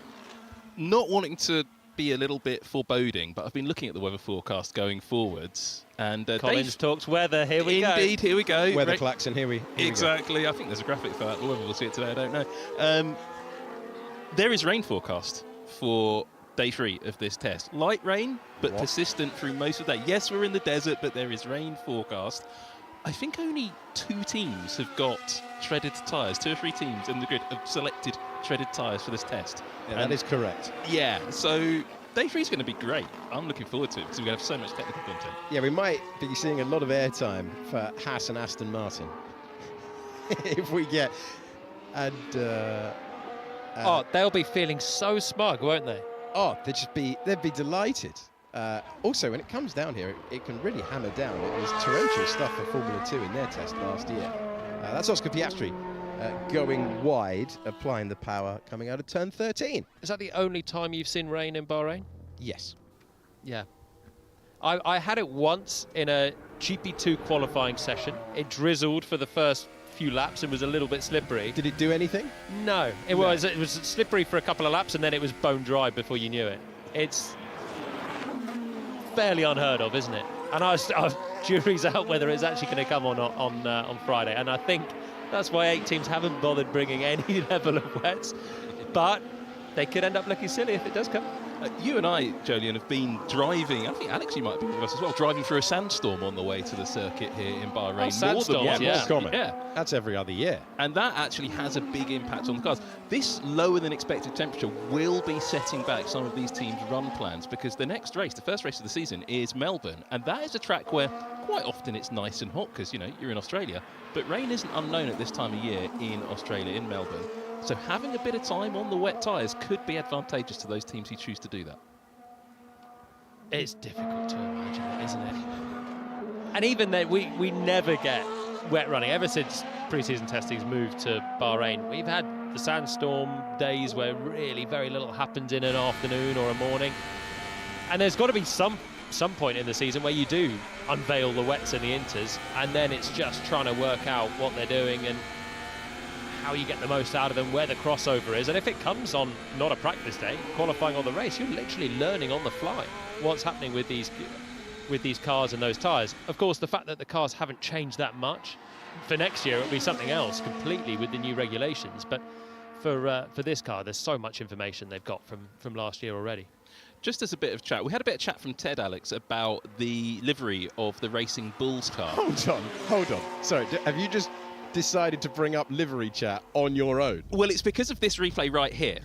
Not wanting to be a little bit foreboding, but I've been looking at the weather forecast going forwards, and Collins talks weather. Here we go. Indeed, here we go. Weather klaxon. Here we exactly. I think there's a graphic for that. Whether we'll see it today, I don't know. There is rain forecast for day 3 of this test. Light rain, but persistent through most of the day. Yes, we're in the desert, but there is rain forecast. I think only 2 teams have got treaded tyres. 2 or 3 teams in the grid have selected treaded tyres for this test. Yeah, that is correct. Yeah, so day 3 is going to be great. I'm looking forward to it because we're going to have so much technical content. Yeah, we might be seeing a lot of airtime for Haas and Aston Martin if we get. And they'll be feeling so smug, won't they? Oh, they'd be delighted. Also, when it comes down here, it can really hammer down. It was torrential stuff for Formula 2 in their test last year. That's Oscar Piastri going wide, applying the power coming out of turn 13. Is that the only time you've seen rain in Bahrain? Yes. Yeah. I had it once in a GP2 qualifying session. It drizzled for the first few laps and was a little bit slippery. Did it do anything? No. It was slippery for a couple of laps and then it was bone dry before you knew it. It's fairly unheard of, isn't it? And jury's out whether it's actually going to come or not on Friday. And I think That's why 8 teams haven't bothered bringing any level of wets. But they could end up looking silly if it does come. You and I, Jolyon, have been driving, I think Alex, you might be with us as well, driving through a sandstorm on the way to the circuit here in Bahrain. Oh, sandstorms, yeah. Common. Yeah. That's every other year. And that actually has a big impact on the cars. This lower than expected temperature will be setting back some of these teams' run plans, because the next race, the first race of the season, is Melbourne. And that is a track where quite often it's nice and hot because, you know, you're in Australia. But rain isn't unknown at this time of year in Australia, in Melbourne. So having a bit of time on the wet tyres could be advantageous to those teams who choose to do that. It's difficult to imagine it, isn't it? And even then, we never get wet running. Ever since pre-season testing's moved to Bahrain, we've had the sandstorm days where really very little happens in an afternoon or a morning. And there's got to be some point in the season where you do unveil the wets and the inters, and then it's just trying to work out what they're doing and how you get the most out of them, where the crossover is. And if it comes on not a practice day, qualifying on the race, you're literally learning on the fly what's happening with these cars and those tyres. Of course, the fact that the cars haven't changed that much, for next year it'll be something else completely with the new regulations. But for this car, there's so much information they've got from last year already. Just as a bit of chat, we had a bit of chat from Ted, Alex, about the livery of the Racing Bulls car. Hold on. Sorry, have you just decided to bring up livery chat on your own? Well, it's because of this replay right here.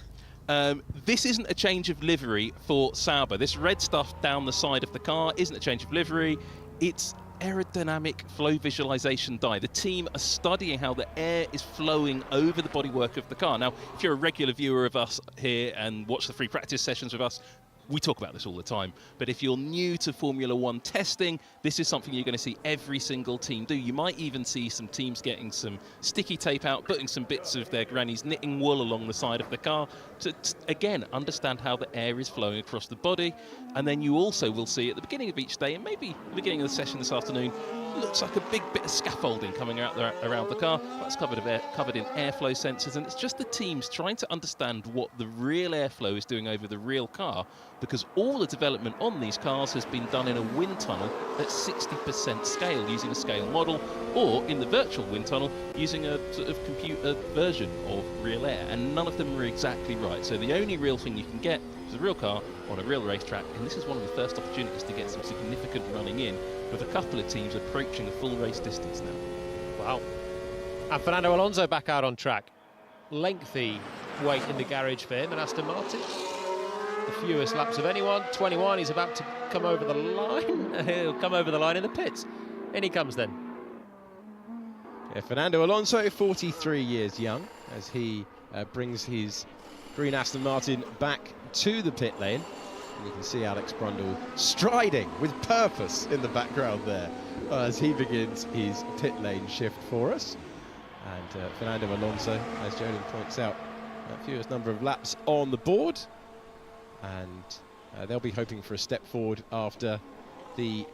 This isn't a change of livery for Sauber. This red stuff down the side of the car isn't a change of livery. It's aerodynamic flow visualization dye. The team are studying how the air is flowing over the bodywork of the car. Now, if you're a regular viewer of us here and watch the free practice sessions with us, we talk about this all the time. But if you're new to Formula One testing, this is something you're going to see every single team do. You might even see some teams getting some sticky tape out, putting some bits of their granny's knitting wool along the side of the car to again, understand how the air is flowing across the body. And then you also will see at the beginning of each day, and maybe the beginning of the session this afternoon, looks like a big bit of scaffolding coming out there around the car. That's covered in airflow sensors, and it's just the teams trying to understand what the real airflow is doing over the real car, because all the development on these cars has been done in a wind tunnel at 60% scale, using a scale model, or in the virtual wind tunnel using a sort of computer version of real air, and none of them are exactly right. So the only real thing you can get is a real car on a real racetrack, and this is one of the first opportunities to get some significant running in, with a couple of teams approaching a full race distance now. Wow. And Fernando Alonso back out on track. Lengthy wait in the garage for him and Aston Martin. The fewest laps of anyone, 21. He's about to come over the line. He'll come over the line in the pits. In he comes then. Yeah, Fernando Alonso, 43 years young, as he brings his green Aston Martin back to the pit lane. And you can see Alex Brundle striding with purpose in the background there as he begins his pit lane shift for us. And Fernando Alonso, as Jolyon points out, fewest number of laps on the board. And they'll be hoping for a step forward after the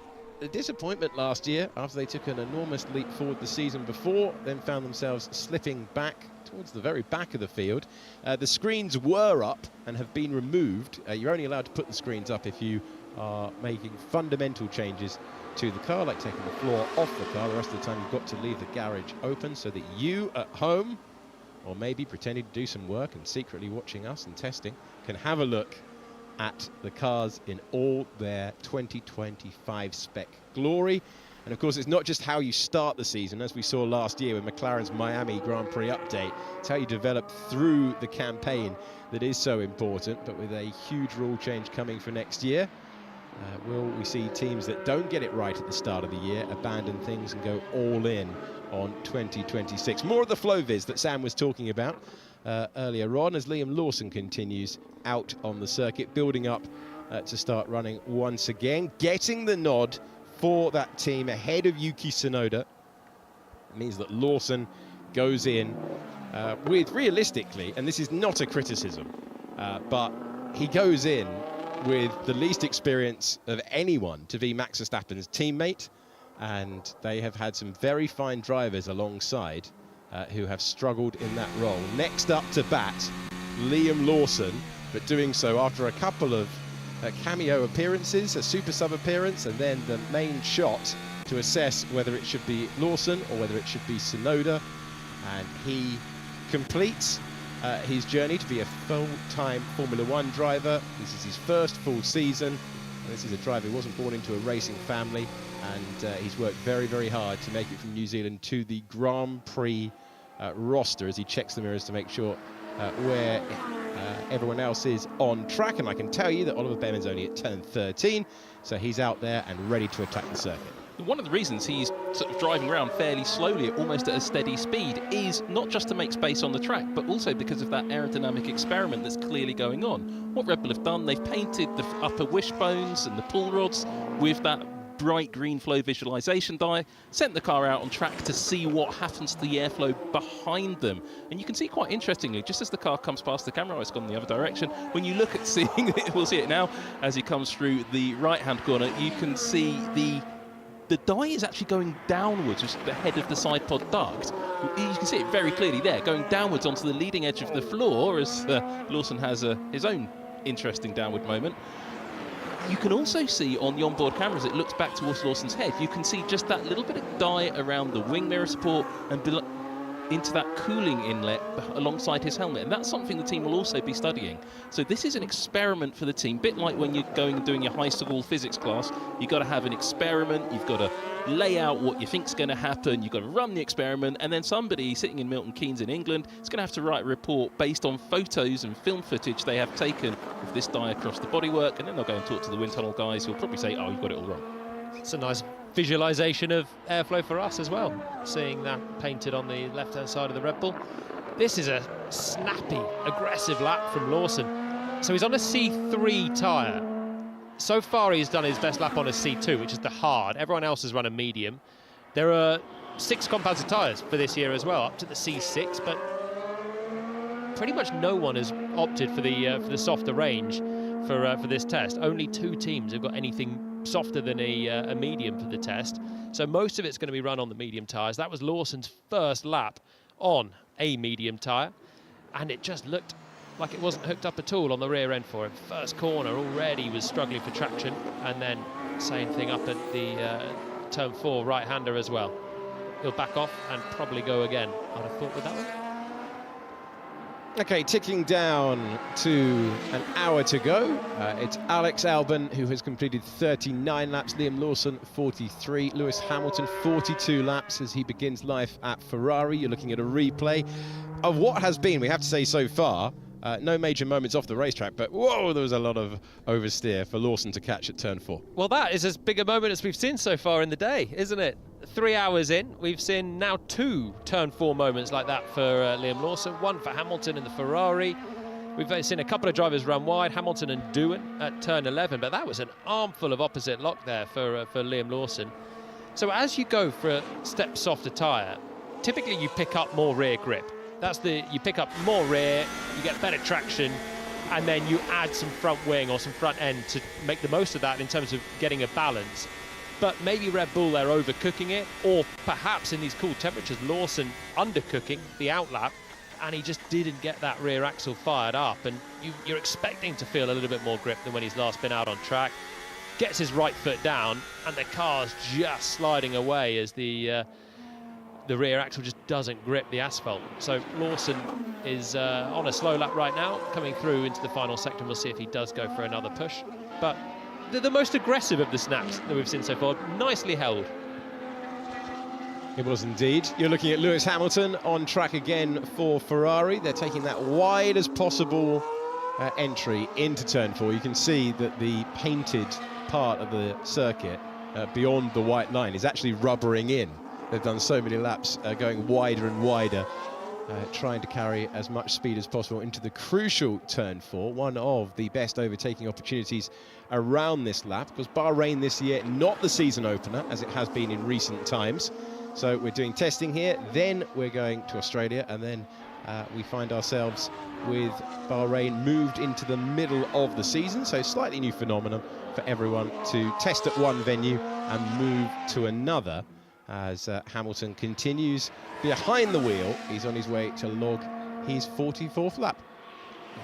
disappointment last year, after they took an enormous leap forward the season before, then found themselves slipping back towards the very back of the field. The screens were up and have been removed. You're only allowed to put the screens up if you are making fundamental changes to the car, like taking the floor off the car. The rest of the time you've got to leave the garage open so that you at home, or maybe pretending to do some work and secretly watching us and testing, can have a look at the cars in all their 2025 spec glory. And of course, it's not just how you start the season, as we saw last year with McLaren's Miami Grand Prix update. It's how you develop through the campaign that is so important. But with a huge rule change coming for next year, will we see teams that don't get it right at the start of the year abandon things and go all in on 2026? More of the flow viz that Sam was talking about earlier on, as Liam Lawson continues out on the circuit, building up to start running once again, getting the nod for that team ahead of Yuki Tsunoda. It means that Lawson goes in with, realistically, and this is not a criticism, but he goes in with the least experience of anyone to be Max Verstappen's teammate, and they have had some very fine drivers alongside who have struggled in that role. Next up to bat, Liam Lawson, but doing so after a couple of cameo appearances, a super sub appearance, and then the main shot to assess whether it should be Lawson or whether it should be Tsunoda. and he completes his journey to be a full-time Formula One driver. This is his first full season. This is a driver who wasn't born into a racing family, and he's worked very, very hard to make it from New Zealand to the Grand Prix roster as he checks the mirrors to make sure where everyone else is on track. And I can tell you that Ollie Bearman's only at turn 13, so he's out there and ready to attack the circuit. One of the reasons he's sort of driving around fairly slowly, almost at a steady speed, is not just to make space on the track, but also because of that aerodynamic experiment that's clearly going on. What Red Bull have done, they've painted the upper wishbones and the pull rods with that bright green flow visualization dye, sent the car out on track to see what happens to the airflow behind them. And you can see quite interestingly, just as the car comes past the camera, it's gone the other direction, when you look at seeing it, we'll see it now, as he comes through the right-hand corner, you can see the dye is actually going downwards, just the head of the side pod duct. You can see it very clearly there, going downwards onto the leading edge of the floor, as Lawson has his own interesting downward moment. You can also see on the onboard cameras, it looks back towards Lawson's head, you can see just that little bit of dye around the wing mirror support and into that cooling inlet alongside his helmet, and that's something the team will also be studying. So this is an experiment for the team, bit like when you're going and doing your high school physics class. You've got to have an experiment, you've got to lay out what you think's going to happen, you've got to run the experiment, and then somebody sitting in Milton Keynes in England is going to have to write a report based on photos and film footage they have taken of this dye across the bodywork, and then they'll go and talk to the wind tunnel guys who'll probably say, oh, you've got it all wrong. It's a nice visualization of airflow for us as well, seeing that painted on the left-hand side of the Red Bull. This is a snappy, aggressive lap from Lawson. So he's on a C3 tyre. So far he's done his best lap on a C2, which is the hard. Everyone else has run a medium. There are 6 composite tyres for this year as well, up to the C6, but pretty much no one has opted for the softer range for this test. Only 2 teams have got anything softer than a medium for the test. So most of it's going to be run on the medium tyres. That was Lawson's first lap on a medium tyre, and it just looked like it wasn't hooked up at all on the rear end for him. First corner already was struggling for traction, and then same thing up at the turn 4 right-hander as well. He'll back off and probably go again, I'd have thought, with that one. Okay, ticking down to an hour to go. It's Alex Albon who has completed 39 laps, Liam Lawson 43, Lewis Hamilton 42 laps as he begins life at Ferrari. You're looking at a replay of what has been, we have to say so far, no major moments off the racetrack, but whoa, there was a lot of oversteer for Lawson to catch at turn 4. Well, that is as big a moment as we've seen so far in the day, isn't it? 3 hours in, we've seen now 2 turn 4 moments like that for Liam Lawson, 1 for Hamilton in the Ferrari. We've seen a couple of drivers run wide, Hamilton and Doohan at turn 11, but that was an armful of opposite lock there for Liam Lawson. So as you go for a step softer tyre, typically you pick up more rear grip. You pick up more rear, you get better traction, and then you add some front wing or some front end to make the most of that in terms of getting a balance. But maybe Red Bull, they're overcooking it, or perhaps in these cool temperatures, Lawson undercooking the outlap, and he just didn't get that rear axle fired up. And you're expecting to feel a little bit more grip than when he's last been out on track. Gets his right foot down, and the car's just sliding away as the rear axle just doesn't grip the asphalt. So Lawson is on a slow lap right now, coming through into the final sector, and we'll see if he does go for another push. But the most aggressive of the snaps that we've seen so far, nicely held. It was indeed. You're looking at Lewis Hamilton on track again for Ferrari. They're taking that wide as possible entry into turn 4. You can see that the painted part of the circuit beyond the white line is actually rubbering in. They've done so many laps going wider and wider, trying to carry as much speed as possible into the crucial turn 4, one of the best overtaking opportunities around this lap, because Bahrain this year, not the season opener as it has been in recent times. So we're doing testing here, then we're going to Australia, and then we find ourselves with Bahrain moved into the middle of the season. So slightly new phenomenon for everyone to test at one venue and move to another, as Hamilton continues behind the wheel. He's on his way to log his 44th lap.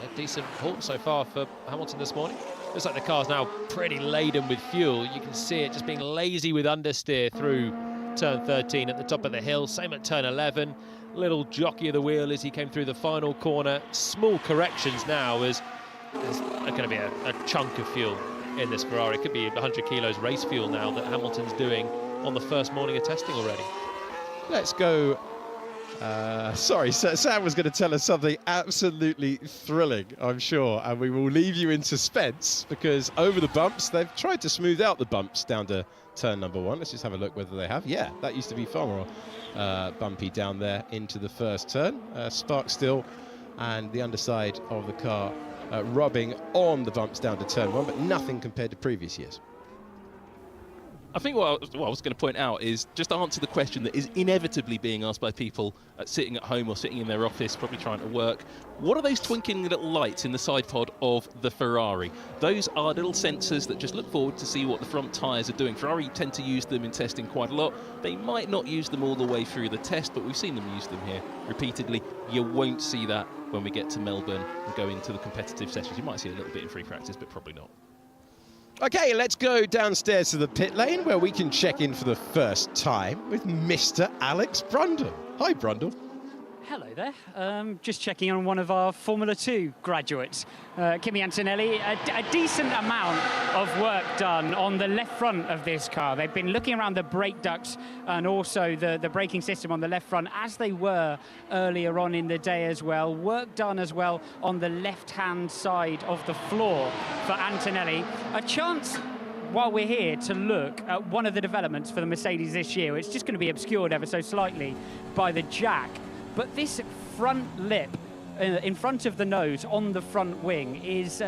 A decent halt so far for Hamilton this morning. Looks like the car's now pretty laden with fuel. You can see it just being lazy with understeer through turn 13 at the top of the hill. Same at turn 11. little jockey of the wheel as he came through the final corner. Small corrections now as there's going to be a chunk of fuel in this Ferrari. It could be 100 kilos race fuel now that Hamilton's doing on the first morning of testing already. Let's go. Sorry, Sam was going to tell us something absolutely thrilling, I'm sure, and we will leave you in suspense because over the bumps, they've tried to smooth out the bumps down to turn number 1. Let's just have a look whether they have. Yeah, that used to be far more bumpy down there into the first turn. Spark still, and the underside of the car rubbing on the bumps down to turn 1, but nothing compared to previous years. I think what I was going to point out is just answer the question that is inevitably being asked by people sitting at home or sitting in their office, probably trying to work. What are those twinkling little lights in the side pod of the Ferrari? Those are little sensors that just look forward to see what the front tyres are doing. Ferrari tend to use them in testing quite a lot. They might not use them all the way through the test, but we've seen them use them here repeatedly. You won't see that when we get to Melbourne and go into the competitive sessions. You might see a little bit in free practice, but probably not. Okay, let's go downstairs to the pit lane where we can check in for the first time with Mr. Alex Brundle. Hi, Brundle. Hello there. Just checking on one of our Formula 2 graduates, Kimi Antonelli. A decent amount of work done on the left front of this car. They've been looking around the brake ducts and also the braking system on the left front, as they were earlier on in the day as well. Work done as well on the left-hand side of the floor for Antonelli. A chance, while we're here, to look at one of the developments for the Mercedes this year. It's just going to be obscured ever so slightly by the jack. But this front lip in front of the nose on the front wing is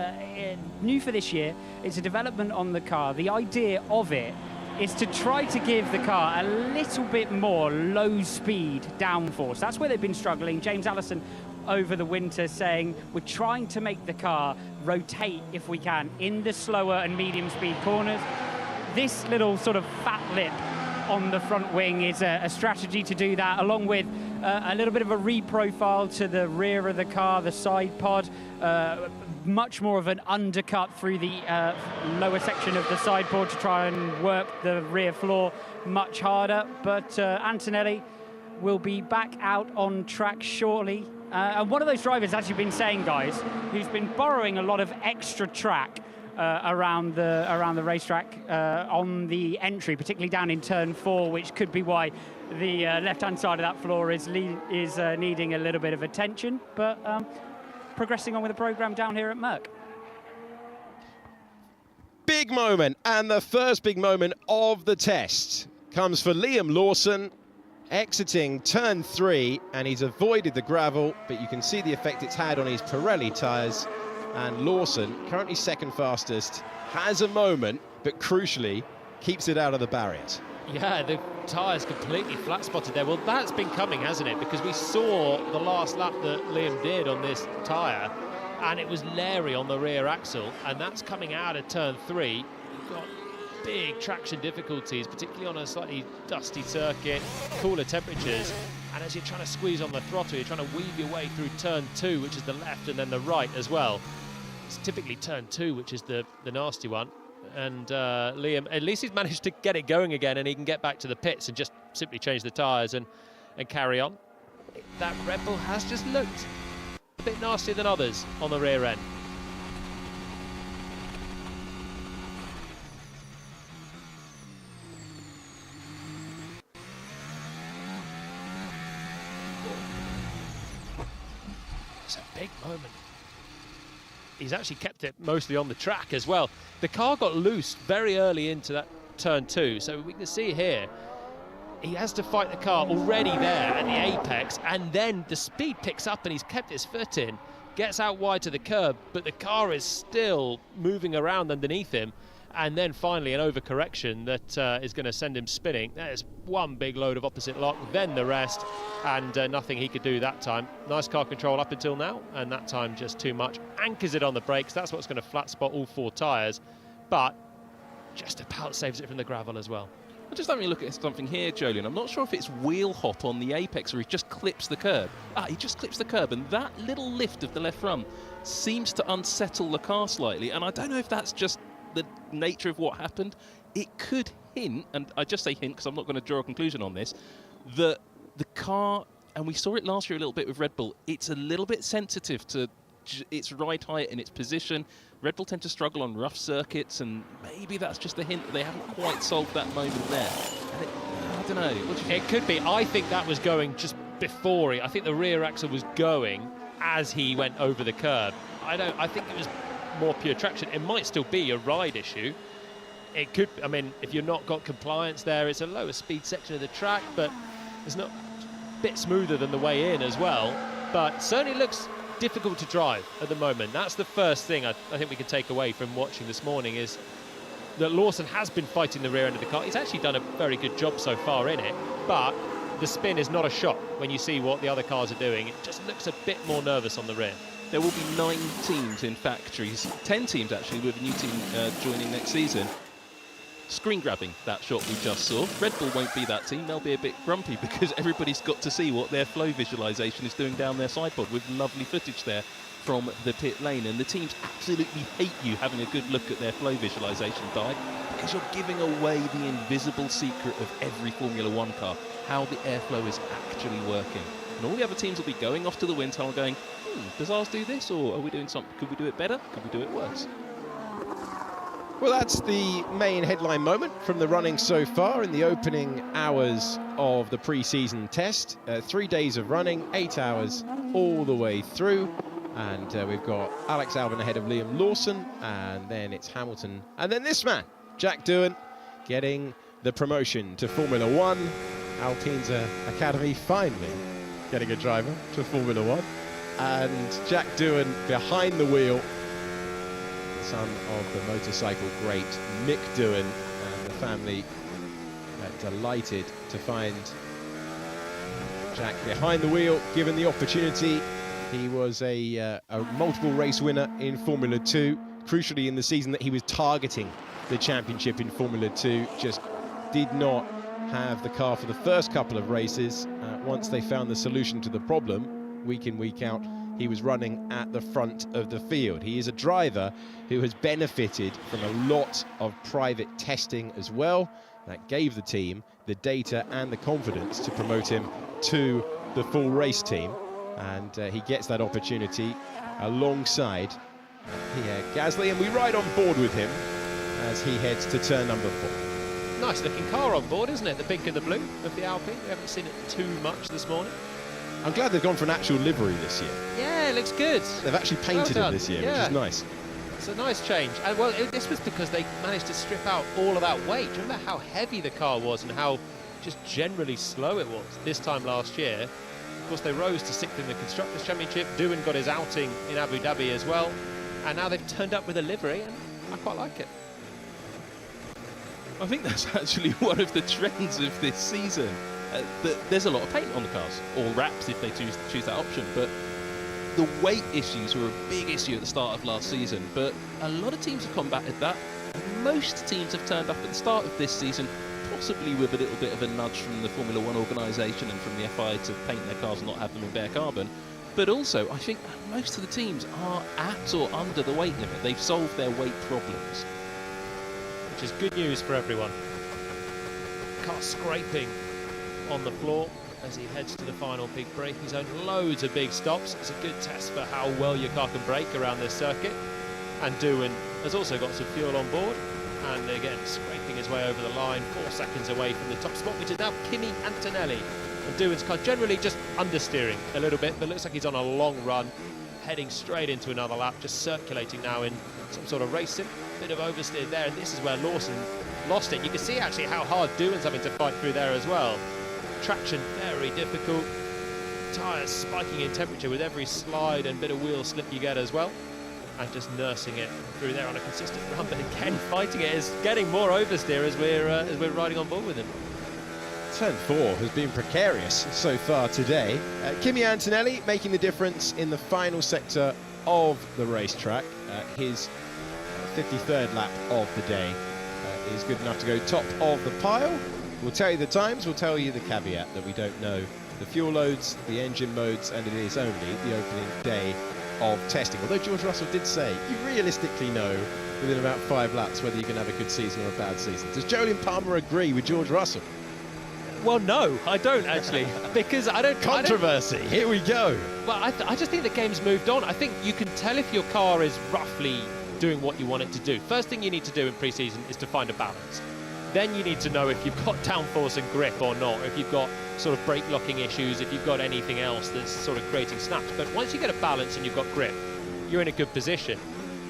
new for this year. It's a development on the car. The idea of it is to try to give the car a little bit more low-speed downforce. That's where they've been struggling. James Allison over the winter saying we're trying to make the car rotate, if we can, in the slower and medium-speed corners. This little sort of fat lip on the front wing is a strategy to do that, along with a little bit of a reprofile to the rear of the car, the side pod, much more of an undercut through the lower section of the side pod to try and work the rear floor much harder. But Antonelli will be back out on track shortly. And one of those drivers, as you've been saying, guys, who's been borrowing a lot of extra track around the racetrack on the entry, particularly down in turn 4, which could be why the left-hand side of that floor is needing a little bit of attention. But progressing on with the program down here at Merck. Big moment, and the first big moment of the test comes for Liam Lawson, exiting turn 3, and he's avoided the gravel, but you can see the effect it's had on his Pirelli tyres. And Lawson, currently second fastest, has a moment, but crucially keeps it out of the barriers. Yeah, the tyre's completely flat-spotted there. Well, that's been coming, hasn't it? Because we saw the last lap that Liam did on this tyre, and it was Larry on the rear axle, and that's coming out of turn 3. You've got big traction difficulties, particularly on a slightly dusty circuit, cooler temperatures, and as you're trying to squeeze on the throttle, you're trying to weave your way through turn 2, which is the left, and then the right as well. It's typically turn 2, which is the nasty one. And Liam, at least he's managed to get it going again, and he can get back to the pits and just simply change the tyres and carry on. That Red Bull has just looked a bit nastier than others on the rear end. It's a big moment. He's actually kept it mostly on the track as well. The car got loose very early into that turn 2, so we can see here he has to fight the car already there at the apex, and then the speed picks up and he's kept his foot in, gets out wide to the curb, but the car is still moving around underneath him, and then finally an overcorrection that is going to send him spinning. There's one big load of opposite lock, then the rest, and nothing he could do that time. Nice car control up until now, and that time just too much. Anchors it on the brakes, that's what's going to flat spot all 4 tyres, but just about saves it from the gravel as well. I'm just having a look at something here, Jolien. I'm not sure if it's wheel hop on the apex or he just clips the curb. He just clips the curb, and that little lift of the left front seems to unsettle the car slightly, and I don't know if that's just the nature of what happened. It could hint, and I just say hint because I'm not going to draw a conclusion on this, that the car and we saw it last year a little bit with Red Bull, it's a little bit sensitive to its ride height and its position. Red Bull tend to struggle on rough circuits, and maybe that's just a hint that they haven't quite solved that moment there. And I don't know. What do you think? It could be. I think that was going just before I think the rear axle was going as he went over the curb. I think it was more pure traction. It might still be a ride issue. It could, I mean, if you've not got compliance there, it's a lower speed section of the track, but it's not a bit smoother than the way in as well. But certainly looks difficult to drive at the moment. That's the first thing I think we can take away from watching this morning, is that Lawson has been fighting the rear end of the car. He's actually done a very good job so far in it, but the spin is not a shock when you see what the other cars are doing. It just looks a bit more nervous on the rear. There will be 9 teams in factories, 10 teams actually, with a new team joining next season. Screen grabbing, that shot we just saw. Red Bull won't be that team. They'll be a bit grumpy because everybody's got to see what their flow visualization is doing down their side pod, with lovely footage there from the pit lane. And the teams absolutely hate you having a good look at their flow visualization, Di, because you're giving away the invisible secret of every Formula One car, how the airflow is actually working. And all the other teams will be going off to the wind tunnel going, does ours do this, or are we doing something? Could we do it better? Could we do it worse? Well, that's the main headline moment from the running so far in the opening hours of the pre-season test. 3 days of running, 8 hours all the way through. And we've got Alex Albon ahead of Liam Lawson, and then it's Hamilton. And then this man, Jack Doohan, getting the promotion to Formula One. Alpine's Academy finally getting a driver to Formula One. And Jack Doohan behind the wheel, son of the motorcycle great Mick Doohan, and the family delighted to find Jack behind the wheel, given the opportunity. He was a multiple race winner in Formula 2, crucially in the season that he was targeting the championship in Formula 2, just did not have the car for the first couple of races. Once they found the solution to the problem, week in, week out, he was running at the front of the field. He is a driver who has benefited from a lot of private testing as well. That gave the team the data and the confidence to promote him to the full race team. And he gets that opportunity alongside Pierre Gasly. And we ride on board with him as he heads to turn number 4. Nice looking car on board, isn't it? The pink and the blue of the Alpine. We haven't seen it too much this morning. I'm glad they've gone for an actual livery this year. Yeah, it looks good. They've actually painted it this year, which is nice. It's a nice change. And well, this was because they managed to strip out all of that weight. Do you remember how heavy the car was and how just generally slow it was this time last year? Of course, they rose to 6th in the Constructors' Championship. Doohan got his outing in Abu Dhabi as well. And now they've turned up with a livery, and I quite like it. I think that's actually one of the trends of this season. There's a lot of paint on the cars, or wraps if they choose that option, but the weight issues were a big issue at the start of last season, but a lot of teams have combated that. Most teams have turned up at the start of this season, possibly with a little bit of a nudge from the Formula One organisation and from the FIA to paint their cars and not have them in bare carbon. But also, I think most of the teams are at or under the weight limit. They've solved their weight problems. Which is good news for everyone. Car scraping on the floor as he heads to the final big break. He's owned loads of big stops. It's a good test for how well your car can brake around this circuit. And Doohan has also got some fuel on board, and again scraping his way over the line, 4 seconds away from the top spot, which is now Kimi Antonelli. And Doohan's car generally just understeering a little bit, but looks like he's on a long run, heading straight into another lap, just circulating now in some sort of racing. Bit of oversteer there, and this is where Lawson lost it. You can see actually how hard Doohan's having to fight through there as well. Traction very difficult, tyres spiking in temperature with every slide and bit of wheel slip you get as well, and just nursing it through there on a consistent run. But again, fighting it is getting more oversteer as we're riding on board with him. Turn 4 has been precarious so far today. Kimi Antonelli making the difference in the final sector of the racetrack. His 53rd lap of the day is good enough to go top of the pile. We'll tell you the times, we'll tell you the caveat that we don't know the fuel loads, the engine modes, and it is only the opening day of testing. Although George Russell did say you realistically know within about 5 laps whether you can have a good season or a bad season. Does Jolyon Palmer agree with George Russell? Well, no, I don't actually, because I don't... Controversy, here we go. Well, I just think the game's moved on. I think you can tell if your car is roughly doing what you want it to do. First thing you need to do in pre-season is to find a balance. Then you need to know if you've got downforce and grip or not, if you've got sort of brake locking issues, if you've got anything else that's sort of creating snaps. But once you get a balance and you've got grip, you're in a good position.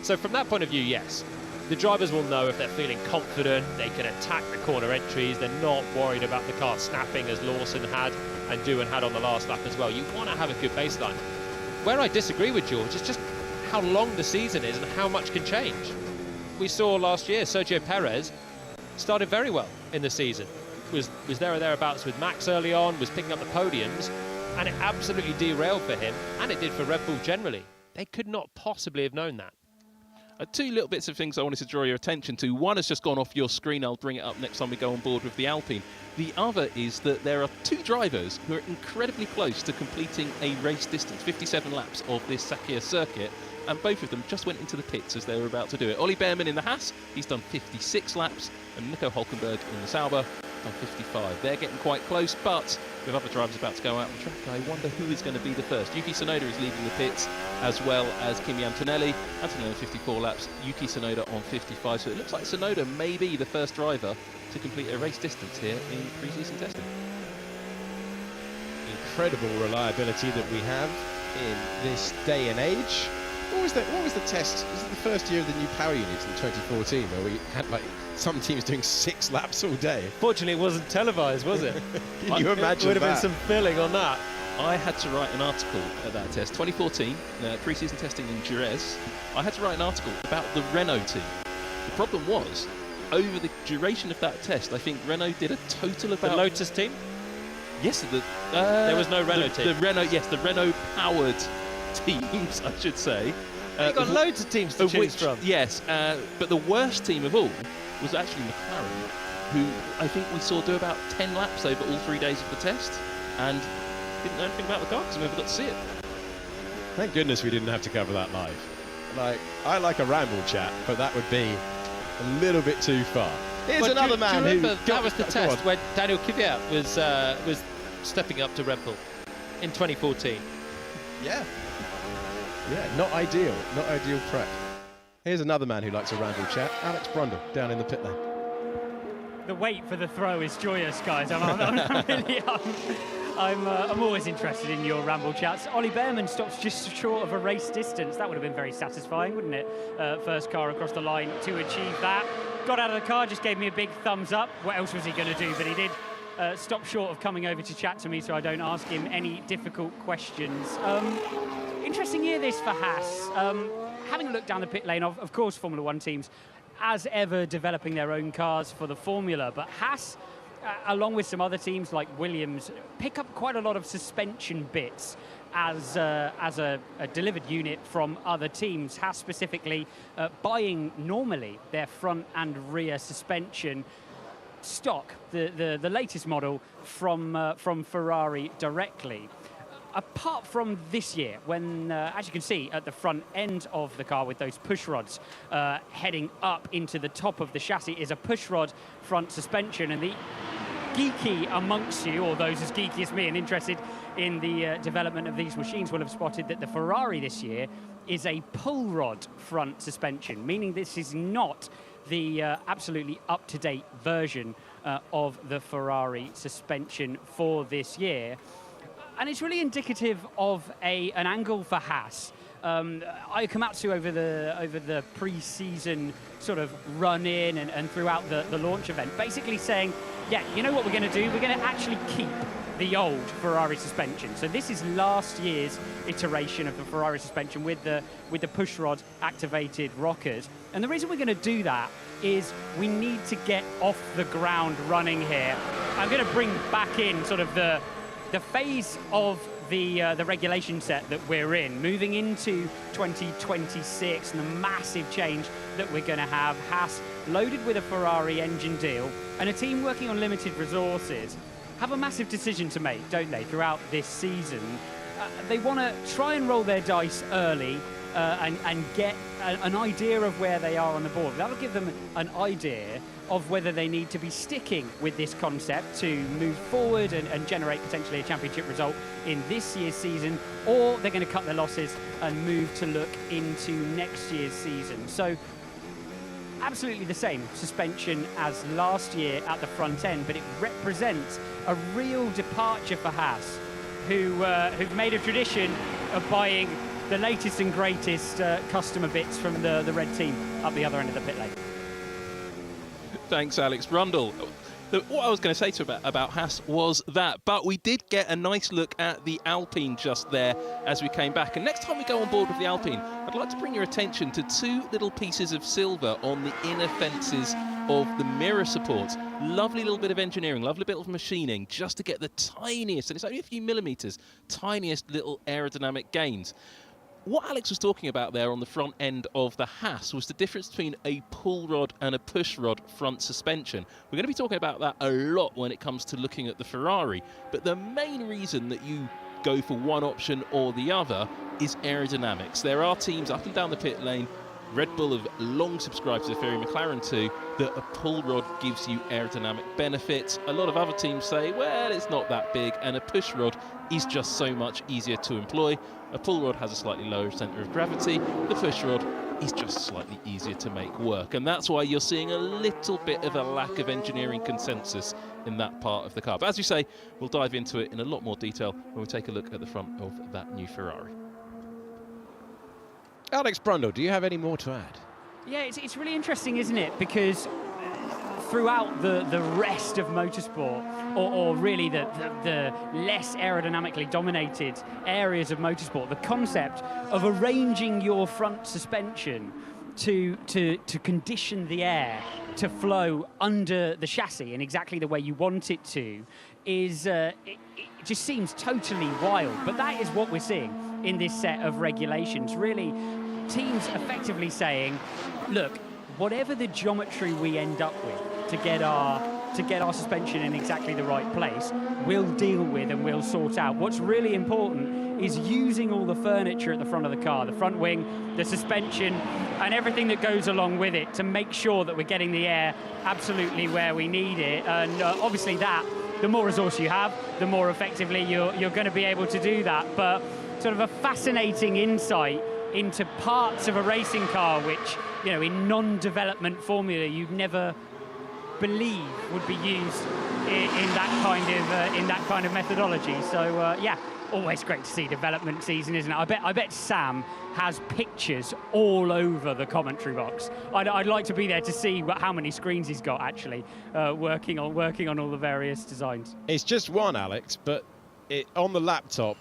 So from that point of view, yes, the drivers will know if they're feeling confident, they can attack the corner entries, they're not worried about the car snapping as Lawson had and Doohan had on the last lap as well. You want to have a good baseline. Where I disagree with George is just how long the season is and how much can change. We saw last year Sergio Perez started very well in the season, was there or thereabouts with Max early on, was picking up the podiums, and it absolutely derailed for him, and it did for Red Bull generally. They could not possibly have known that. Two little bits of things I wanted to draw your attention to. One has just gone off your screen. I'll bring it up next time we go on board with the Alpine. The other is that there are two drivers who are incredibly close to completing a race distance, 57 laps of this Shanghai circuit, and both of them just went into the pits as they were about to do it. Ollie Bearman in the Haas, he's done 56 laps, and Nico Hülkenberg in the Sauber done 55. They're getting quite close, but with other drivers about to go out on track, I wonder who is going to be the first. Yuki Tsunoda is leaving the pits, as well as Kimi Antonelli. Antonelli 54 laps, Yuki Tsunoda on 55. So it looks like Tsunoda may be the first driver to complete a race distance here in pre-season testing. Incredible reliability that we have in this day and age. What was the test? Was it the first year of the new power units in 2014, where we had like some teams doing 6 laps all day? Fortunately, it wasn't televised, was it? Can you imagine Would have that? been some filling on that. I had to write an article at that test, 2014, pre-season testing in Jerez. I had to write an article about the Renault team. The problem was, over the duration of that test, I think Renault did a total about... The Lotus team? Yes, there was no Renault team. The Renault-powered teams, I should say. You've got loads of teams to choose from. Yes, but the worst team of all was actually McLaren, who I think we saw do about 10 laps over all 3 days of the test, and didn't know anything about the car because we never got to see it. Thank goodness we didn't have to cover that live. Like, I like a ramble chat, but that would be a little bit too far. Here's another man do you who... remember that was the test when Daniel Kvyat was stepping up to Red Bull in 2014. Yeah. Yeah, not ideal prep. Here's another man who likes a ramble chat, Alex Brundle, down in the pit lane. The wait for the throw is joyous, guys. I'm always interested in your ramble chats. Ollie Bearman stops just short of a race distance. That would have been very satisfying, wouldn't it? First car across the line to achieve that. Got out of the car, just gave me a big thumbs up. What else was he going to do? But he did stop short of coming over to chat to me, so I don't ask him any difficult questions. Interesting year this for Haas. Having a look down the pit lane, of course, Formula One teams, as ever, developing their own cars for the Formula. But Haas, along with some other teams like Williams, pick up quite a lot of suspension bits as a delivered unit from other teams. Haas specifically buying normally their front and rear suspension stock, the latest model from Ferrari directly. Apart from this year, when, as you can see, at the front end of the car with those push rods heading up into the top of the chassis is a push rod front suspension, and the geeky amongst you, or those as geeky as me and interested in the development of these machines, will have spotted that the Ferrari this year is a pull rod front suspension, meaning this is not the absolutely up-to-date version of the Ferrari suspension for this year. And it's really indicative of an angle for Haas. Komatsu over the pre-season sort of run-in and throughout the launch event, basically saying, yeah, you know what we're going to do? We're going to actually keep the old Ferrari suspension. So this is last year's iteration of the Ferrari suspension with the push rod activated rockers. And the reason we're going to do that is we need to get off the ground running here. I'm going to bring back in sort of the phase of the regulation set that we're in, moving into 2026, and the massive change that we're going to have. Haas loaded with a Ferrari engine deal, and a team working on limited resources have a massive decision to make, don't they, throughout this season? They want to try and roll their dice early and get an idea of where they are on the board. That'll give them an idea of whether they need to be sticking with this concept to move forward and generate potentially a championship result in this year's season, or they're going to cut their losses and move to look into next year's season. So absolutely the same suspension as last year at the front end, but it represents a real departure for Haas, who've made a tradition of buying the latest and greatest customer bits from the red team up the other end of the pit lane. Thanks, Alex Brundle. What I was going to say about Haas was that, but we did get a nice look at the Alpine just there as we came back. And next time we go on board with the Alpine, I'd like to bring your attention to two little pieces of silver on the inner fences of the mirror supports. Lovely little bit of engineering, lovely bit of machining, just to get the tiniest, and it's only a few millimetres, tiniest little aerodynamic gains. What Alex was talking about there on the front end of the Haas was the difference between a pull rod and a push rod front suspension. We're going to be talking about that a lot when it comes to looking at the Ferrari, but the main reason that you go for one option or the other is aerodynamics. There are teams up and down the pit lane, Red Bull have long subscribed to the theory, McLaren too, that a pull rod gives you aerodynamic benefits. A lot of other teams say, well, it's not that big, and a push rod is just so much easier to employ. A pull rod has a slightly lower centre of gravity. The push rod is just slightly easier to make work. And that's why you're seeing a little bit of a lack of engineering consensus in that part of the car. But as you say, we'll dive into it in a lot more detail when we take a look at the front of that new Ferrari. Alex Brundle, do you have any more to add? Yeah, it's really interesting, isn't it? Because throughout the rest of motorsport, or really the less aerodynamically dominated areas of motorsport, the concept of arranging your front suspension to condition the air to flow under the chassis in exactly the way you want it to is it just seems totally wild. But that is what we're seeing in this set of regulations. Really, teams effectively saying, look, whatever the geometry we end up with to get our suspension in exactly the right place, we'll deal with and we'll sort out. What's really important is using all the furniture at the front of the car, the front wing, the suspension, and everything that goes along with it to make sure that we're getting the air absolutely where we need it. And obviously that, the more resource you have, the more effectively you're going to be able to do that. But sort of a fascinating insight into parts of a racing car which, you know, in non-development formula you'd never believe would be used in that kind of methodology. So yeah, always great to see development season, isn't it? I bet Sam has pictures all over the commentary box. I'd like to be there to see how many screens he's got actually working on all the various designs. It's just one, Alex, but on the laptop,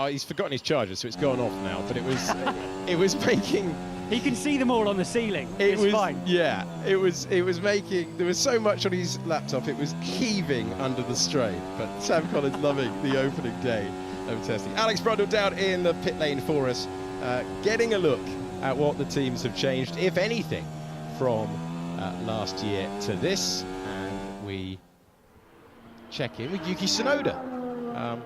he's forgotten his charger, so it's gone off now. But it was making. He can see them all on the ceiling. It's fine. Yeah, it was making. There was so much on his laptop, it was heaving under the strain. But Sam Collins loving the opening day of testing. Alex Brundle down in the pit lane for us, getting a look at what the teams have changed, if anything, from last year to this. And we check in with Yuki Tsunoda.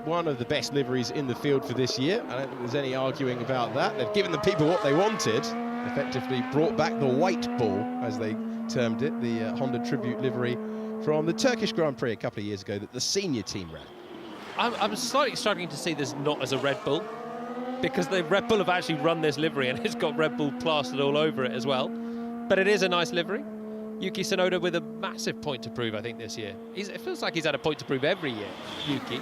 One of the best liveries in the field for this year. I don't think there's any arguing about that. They've given the people what they wanted, effectively brought back the white ball, as they termed it, the Honda tribute livery from the Turkish Grand Prix a couple of years ago that the senior team ran. I'm slightly struggling to see this not as a Red Bull, because the Red Bull have actually run this livery and it's got Red Bull plastered all over it as well. But it is a nice livery. Yuki Tsunoda with a massive point to prove, I think, this year. It feels like he's had a point to prove every year, Yuki.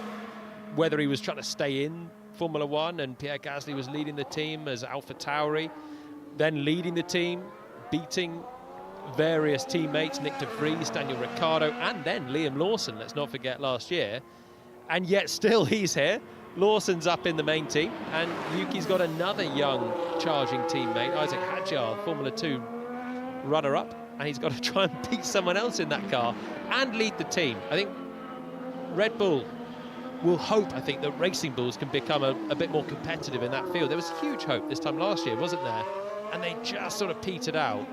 Whether he was trying to stay in Formula One and Pierre Gasly was leading the team as AlphaTauri, then leading the team, beating various teammates, Nick de Vries, Daniel Ricciardo, and then Liam Lawson, let's not forget, last year. And yet still he's here. Lawson's up in the main team, and Yuki's got another young charging teammate, Isaac Hadjar, Formula 2 runner-up, and he's got to try and beat someone else in that car and lead the team. I think Red Bull will hope, I think, that Racing Bulls can become a bit more competitive in that field. There was huge hope this time last year, wasn't there? And they just sort of petered out.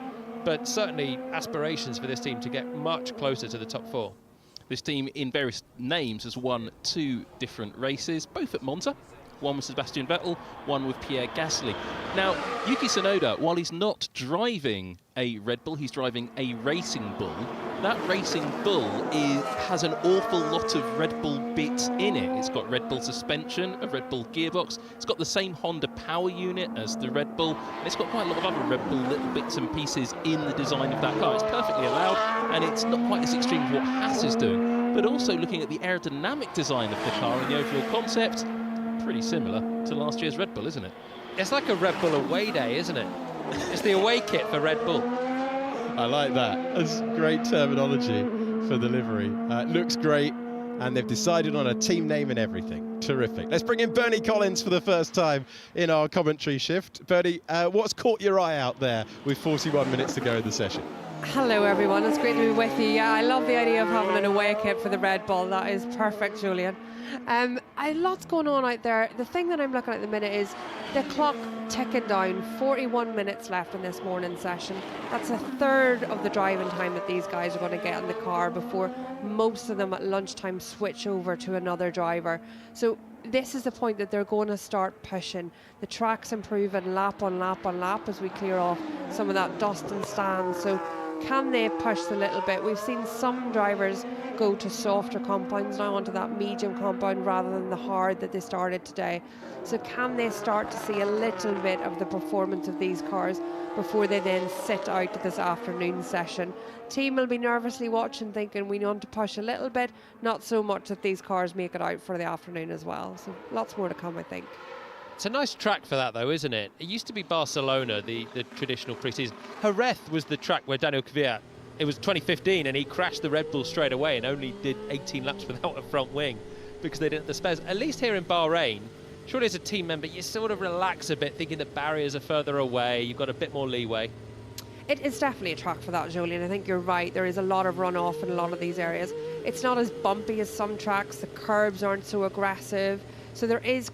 But certainly aspirations for this team to get much closer to the top four. This team, in various names, has won 2 different races, both at Monza, one with Sebastian Vettel, one with Pierre Gasly. Now, Yuki Tsunoda, while he's not driving a Red Bull, he's driving a Racing Bull. That Racing Bull has an awful lot of Red Bull bits in it. It's got Red Bull suspension, a Red Bull gearbox, it's got the same Honda power unit as the Red Bull, and it's got quite a lot of other Red Bull little bits and pieces in the design of that car. It's perfectly allowed, and it's not quite as extreme as what Haas is doing, but also looking at the aerodynamic design of the car and the overall concept, pretty similar to last year's Red Bull, isn't it? It's like a Red Bull away day, isn't it? It's the away kit for Red Bull. I like that. That's great terminology for the livery. It looks great, and they've decided on a team name and everything. Terrific. Let's bring in Bernie Collins for the first time in our commentary shift. Bernie, what's caught your eye out there with 41 minutes to go in the session? Hello everyone, it's great to be with you. Yeah, I love the idea of having an away kit for the Red Bull. That is perfect, Julian. Lots going on out there. The thing that I'm looking at the minute is the clock ticking down. 41 minutes left in this morning session. That's a third of the driving time that these guys are going to get in the car before most of them at lunchtime switch over to another driver. So this is the point that they're going to start pushing. The track's improving lap on lap on lap as we clear off some of that dust and stands. So can they push a little bit? We've seen some drivers go to softer compounds now, onto that medium compound rather than the hard that they started today. So can they start to see a little bit of the performance of these cars before they then sit out to this afternoon session? Team will be nervously watching, thinking we want to push a little bit, not so much that these cars make it out for the afternoon as well. So lots more to come, I think. It's a nice track for that, though, isn't it? It used to be Barcelona, the traditional pre-season. Jerez was the track where Daniel Kvyat, it was 2015, and he crashed the Red Bull straight away and only did 18 laps without a front wing because they didn't have the spares. At least here in Bahrain, surely as a team member, you sort of relax a bit, thinking the barriers are further away, you've got a bit more leeway. It is definitely a track for that, Julian. I think you're right. There is a lot of runoff in a lot of these areas. It's not as bumpy as some tracks. The curbs aren't so aggressive. So there is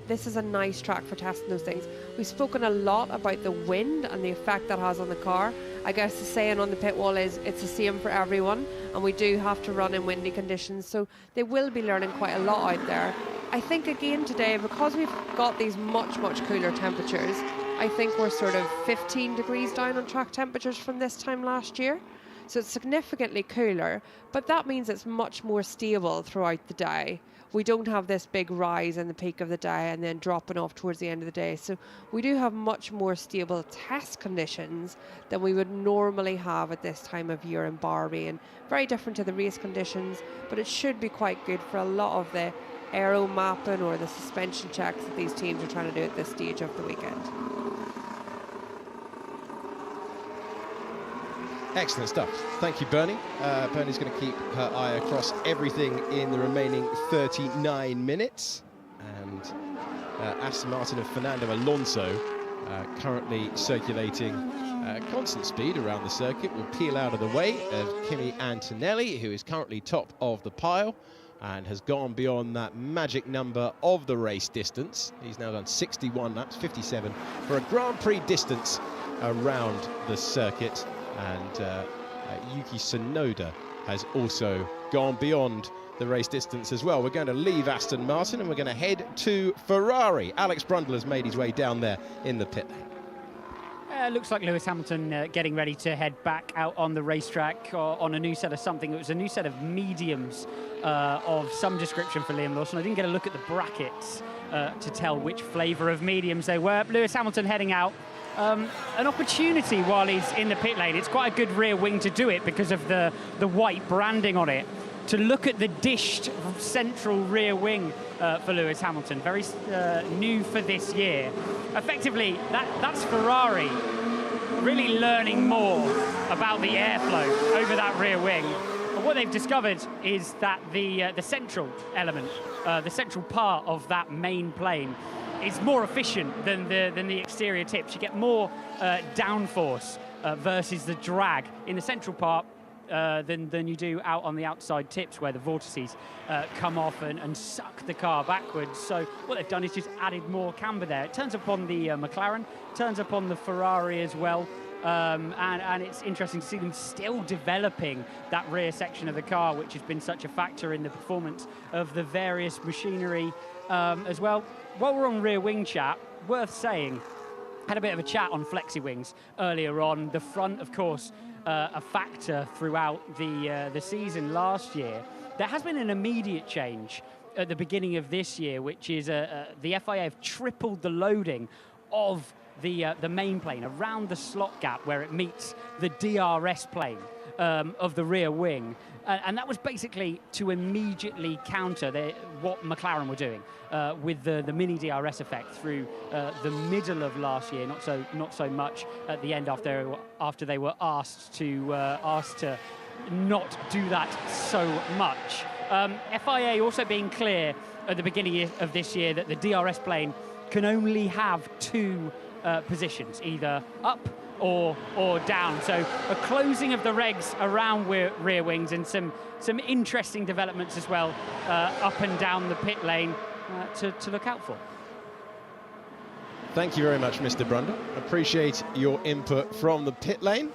this is a nice track for testing those things. We've spoken a lot about the wind and the effect that has on the car. I guess the saying on the pit wall is it's the same for everyone, and we do have to run in windy conditions. So they will be learning quite a lot out there. I think again today, because we've got these much, much cooler temperatures, I think we're sort of 15 degrees down on track temperatures from this time last year. So it's significantly cooler, but that means it's much more stable throughout the day. We don't have this big rise in the peak of the day and then dropping off towards the end of the day. So we do have much more stable test conditions than we would normally have at this time of year in Bahrain. Very different to the race conditions, but it should be quite good for a lot of the aero mapping or the suspension checks that these teams are trying to do at this stage of the weekend. Excellent stuff. Thank you, Bernie. Bernie's going to keep her eye across everything in the remaining 39 minutes. And Aston Martin and Fernando Alonso currently circulating constant speed around the circuit, will peel out of the way of Kimi Antonelli, who is currently top of the pile and has gone beyond that magic number of the race distance. He's now done 61 laps, 57 for a Grand Prix distance around the circuit. And Yuki Tsunoda has also gone beyond the race distance as well. We're going to leave Aston Martin and we're going to head to Ferrari. Alex Brundle has made his way down there in the pit lane. Looks like Lewis Hamilton getting ready to head back out on the racetrack on a new set of something. It was a new set of mediums of some description for Liam Lawson. I didn't get a look at the brackets to tell which flavour of mediums they were. Lewis Hamilton heading out. An opportunity while he's in the pit lane. It's quite a good rear wing to do it because of the white branding on it. To look at the dished central rear wing for Lewis Hamilton, very new for this year. Effectively, that's Ferrari really learning more about the airflow over that rear wing. And what they've discovered is that the central element, the central part of that main plane, is more efficient than the exterior tips. You get more downforce versus the drag in the central part than you do out on the outside tips where the vortices come off and suck the car backwards. So what they've done is just added more camber there. It turns upon the McLaren, turns upon the Ferrari as well. And it's interesting to see them still developing that rear section of the car, which has been such a factor in the performance of the various machinery as well. while we're on rear wing chat, worth saying, had a bit of a chat on flexi wings earlier on. The front, of course, a factor throughout the season last year. There has been an immediate change at the beginning of this year, which is the FIA have tripled the loading of the main plane around the slot gap where it meets the DRS plane of the rear wing. And that was basically to immediately counter what McLaren were doing with the mini DRS effect through the middle of last year. Not so much at the end after they were asked to not do that so much. FIA also being clear at the beginning of this year that the DRS plane can only have two positions, either up or down. So a closing of the regs around rear wings and some interesting developments as well up and down the pit lane to look out for. Thank you very much, Mr. Brundle. Appreciate your input from the pit lane.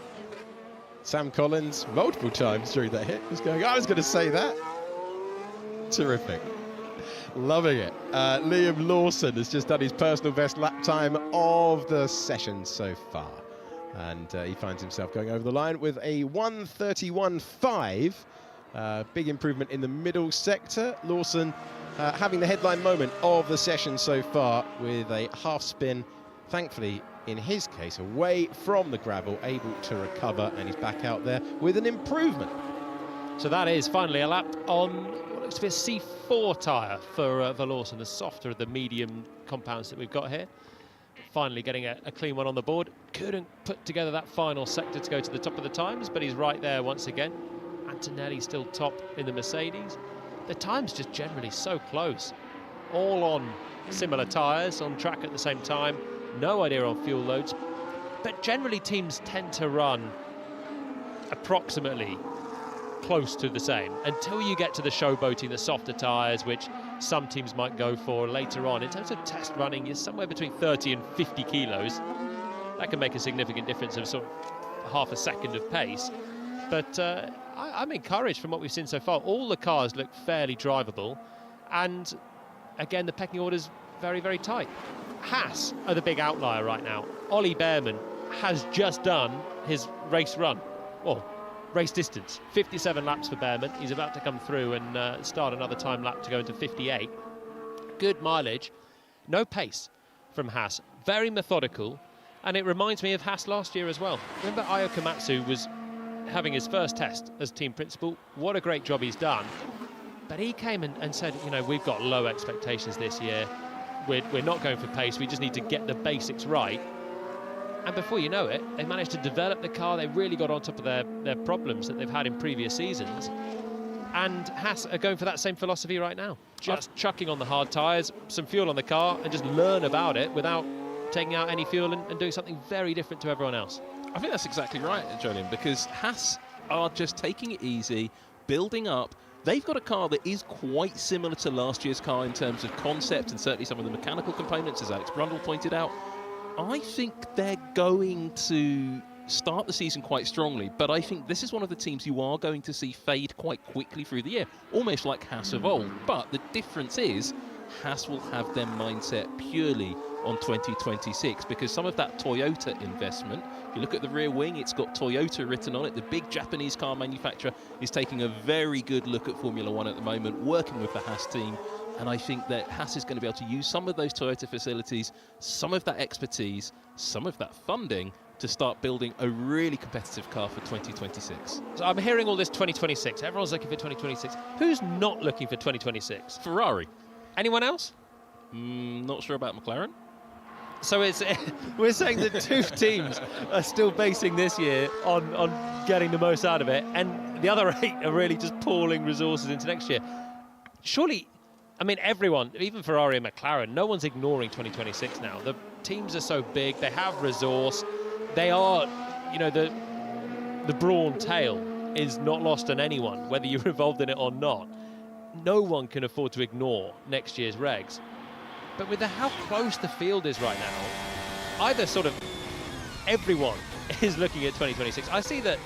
Sam Collins, multiple times during that hit, was going, I was going to say that. Terrific. Loving it. Liam Lawson has just done his personal best lap time of the session so far. And he finds himself going over the line with a 1:31.5. Big improvement in the middle sector. Lawson having the headline moment of the session so far with a half spin, thankfully in his case away from the gravel, able to recover, and he's back out there with an improvement. So that is finally a lap on what looks to be a C4 tyre for Lawson, the softer of the medium compounds that we've got here. Finally getting a clean one on the board. Couldn't put together that final sector to go to the top of the times, but he's right there once again. Antonelli still top in the Mercedes. The times just generally so close. All on similar tyres, on track at the same time. No idea on fuel loads. But generally teams tend to run approximately close to the same until you get to the showboating, the softer tyres, which some teams might go for later on. In terms of test running, you're somewhere between 30 and 50 kilos. That can make a significant difference of sort of half a second of pace. But I'm encouraged from what we've seen so far. All the cars look fairly drivable. And again, the pecking order's very, very tight. Haas are the big outlier right now. Ollie Bearman has just done his race run. Well, race distance, 57 laps for Bearman. He's about to come through and start another time lap to go into 58. Good mileage, no pace from Haas. Very methodical, and it reminds me of Haas last year as well. Remember Ayo Komatsu was having his first test as team principal. What a great job he's done. But he came and said, you know, we've got low expectations this year. We're not going for pace. We just need to get the basics right. And before you know it, they managed to develop the car. They really got on top of their problems that they've had in previous seasons. And Haas are going for that same philosophy right now. Just chucking on the hard tyres, some fuel on the car, and just learn about it without taking out any fuel and doing something very different to everyone else. I think that's exactly right, Julian, because Haas are just taking it easy, building up. They've got a car that is quite similar to last year's car in terms of concept and certainly some of the mechanical components, as Alex Brundle pointed out. I think they're going to start the season quite strongly, but I think this is one of the teams you are going to see fade quite quickly through the year, almost like Haas of old. But the difference is Haas will have their mindset purely on 2026, because some of that Toyota investment, if you look at the rear wing, it's got Toyota written on it. The big Japanese car manufacturer is taking a very good look at Formula One at the moment, working with the Haas team. And I think that Haas is going to be able to use some of those Toyota facilities, some of that expertise, some of that funding to start building a really competitive car for 2026. So I'm hearing all this 2026. Everyone's looking for 2026. Who's not looking for 2026? Ferrari. Anyone else? Not sure about McLaren. So we're saying that two teams are still basing this year on getting the most out of it, and the other 8 are really just pooling resources into next year. Surely, I mean, everyone, even Ferrari and McLaren, no one's ignoring 2026 now. The teams are so big, they have resource, they are, you know, the brawn tail is not lost on anyone, whether you're involved in it or not. No one can afford to ignore next year's regs. But with how close the field is right now, either sort of everyone is looking at 2026. I see that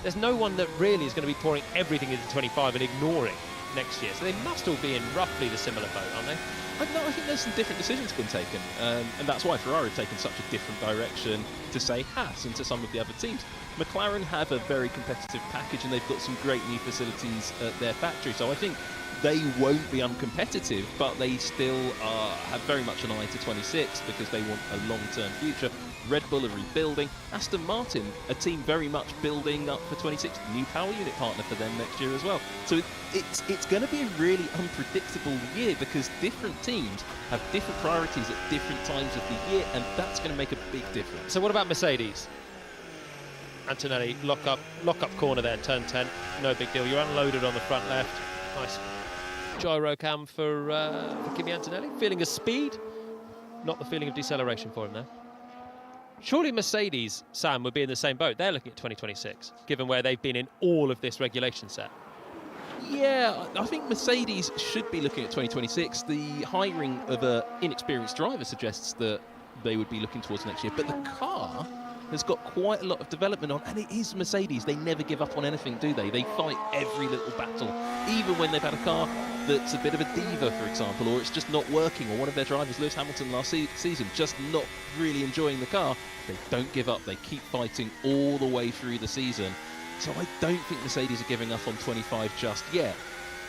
there's no one that really is going to be pouring everything into 25 and ignoring next year. So they must all be in roughly the similar boat, aren't they? No, I think there's some different decisions been taken, and that's why Ferrari have taken such a different direction to, say, Haas and to some of the other teams. McLaren have a very competitive package, and they've got some great new facilities at their factory, so I think they won't be uncompetitive, but they still have very much an eye to 26 because they want a long-term future. Red Bull are rebuilding. Aston Martin, a team very much building up for 26. New power unit partner for them next year as well. So it's going to be a really unpredictable year because different teams have different priorities at different times of the year, and that's going to make a big difference. So what about Mercedes? Antonelli, lock up corner there, turn 10. No big deal. You're unloaded on the front left. Nice gyro cam for Kimi Antonelli. Feeling of speed, not the feeling of deceleration for him there. Surely Mercedes, Sam, would be in the same boat. They're looking at 2026, given where they've been in all of this regulation set. Yeah, I think Mercedes should be looking at 2026. The hiring of an inexperienced driver suggests that they would be looking towards next year. But the car has got quite a lot of development on, and it is Mercedes. They never give up on anything, do they? They fight every little battle, even when they've had a car that's a bit of a diva, for example, or it's just not working, or one of their drivers, Lewis Hamilton last season, just not really enjoying the car. They don't give up. They keep fighting all the way through the season. So I don't think Mercedes are giving up on 25 just yet.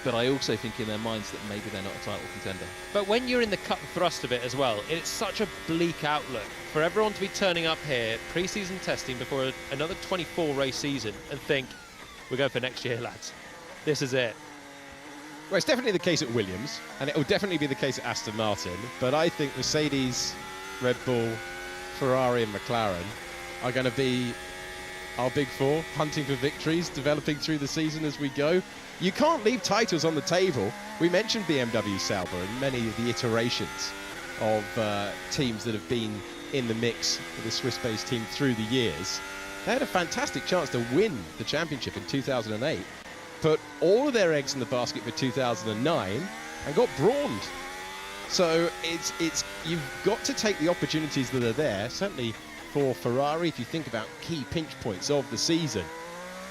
But I also think in their minds that maybe they're not a title contender. But when you're in the cut and thrust of it as well, it's such a bleak outlook for everyone to be turning up here, pre-season testing before another 24 race season, and think, we're going for next year, lads. This is it. Well, it's definitely the case at Williams, and it will definitely be the case at Aston Martin. But I think Mercedes, Red Bull, Ferrari and McLaren are going to be our big four, hunting for victories, developing through the season as we go. You can't leave titles on the table. We mentioned BMW Sauber and many of the iterations of teams that have been in the mix for the Swiss-based team through the years. They had a fantastic chance to win the championship in 2008, put all of their eggs in the basket for 2009 and got brawned. So it's you've got to take the opportunities that are there, certainly for Ferrari. If you think about key pinch points of the season,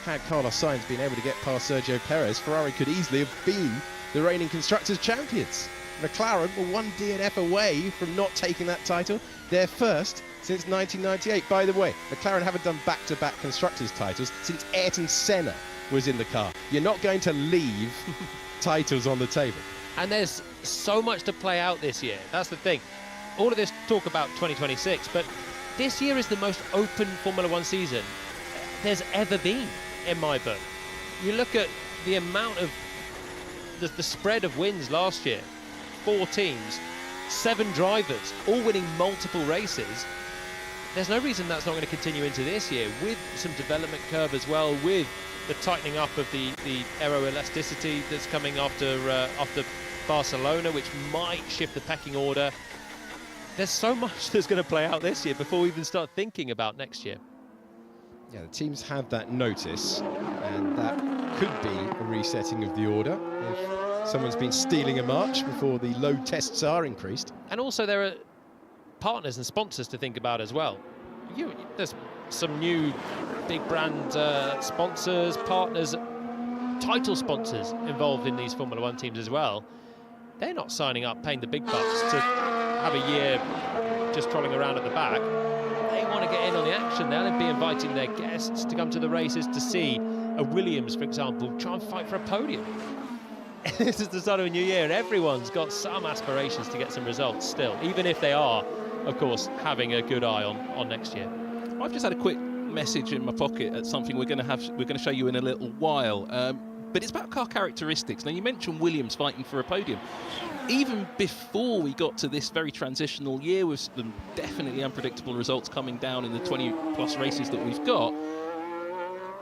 had Carlos Sainz been able to get past Sergio Perez, Ferrari could easily have been the reigning Constructors' champions. McLaren were one DNF away from not taking that title. They're first since 1998. By the way, McLaren haven't done back-to-back Constructors' titles since Ayrton Senna was in the car. You're not going to leave titles on the table. And there's so much to play out this year. That's the thing. All of this talk about 2026, but this year is the most open Formula One season there's ever been, in my book. You look at the amount of the spread of wins last year, 4 teams, 7 drivers, all winning multiple races. There's no reason that's not going to continue into this year, with some development curve as well, with the tightening up of the aeroelasticity that's coming after Barcelona, which might shift the pecking order. There's so much that's going to play out this year before we even start thinking about next year. Yeah, the teams have that notice, and that could be a resetting of the order if someone's been stealing a march before the load tests are increased. And also there are partners and sponsors to think about as well. There's some new big brand sponsors, partners, title sponsors involved in these Formula One teams as well. They're not signing up, paying the big bucks to have a year just trolling around at the back. They want to get in on the action now. They'll be inviting their guests to come to the races to see a Williams, for example, try and fight for a podium. This is the start of a new year, and everyone's got some aspirations to get some results still, even if they are, of course, having a good eye on next year. I've just had a quick message in my pocket at something we're going to show you in a little while. But it's about car characteristics. Now, you mentioned Williams fighting for a podium. Even before we got to this very transitional year with some definitely unpredictable results coming down in the 20-plus races that we've got,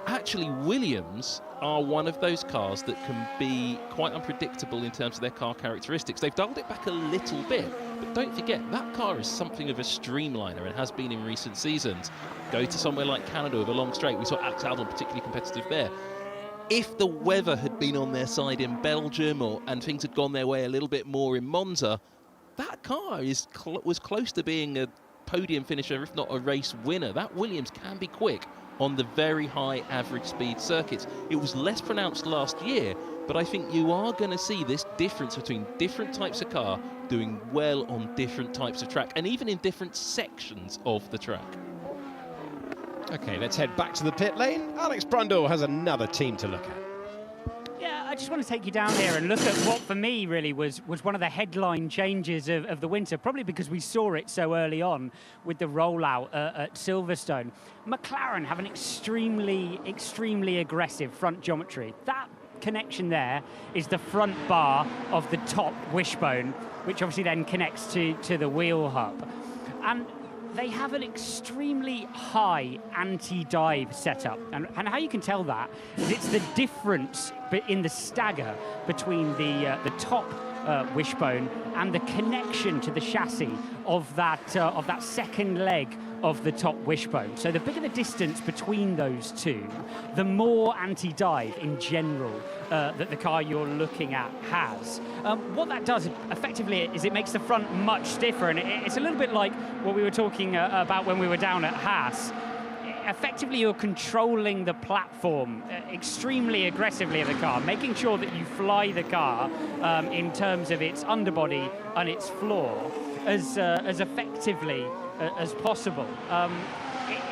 actually Williams are one of those cars that can be quite unpredictable in terms of their car characteristics. They've dialed it back a little bit, but don't forget, that car is something of a streamliner and has been in recent seasons. Go to somewhere like Canada with a long straight. We saw Alex Albon particularly competitive there. If the weather had been on their side in Belgium and things had gone their way a little bit more in Monza, that car was close to being a podium finisher, if not a race winner. That Williams can be quick on the very high average speed circuits. It was less pronounced last year, but I think you are going to see this difference between different types of car doing well on different types of track, and even in different sections of the track. Okay, let's head back to the pit lane. Alex Brundle has another team to look at. Yeah, I just want to take you down here and look at what for me really was one of the headline changes of the winter, probably because we saw it so early on with the rollout at Silverstone. McLaren have an extremely aggressive front geometry. That connection there is the front bar of the top wishbone, which obviously then connects to the wheel hub. And they have an extremely high anti-dive setup, and how you can tell that is it's the difference in the stagger between the top wishbone and the connection to the chassis of that second leg of the top wishbone. So the bigger the distance between those two, the more anti-dive in general that the car you're looking at has. What that does effectively is it makes the front much stiffer, and it's a little bit like what we were talking about when we were down at Haas. Effectively, you're controlling the platform extremely aggressively of the car, making sure that you fly the car in terms of its underbody and its floor as effectively as possible.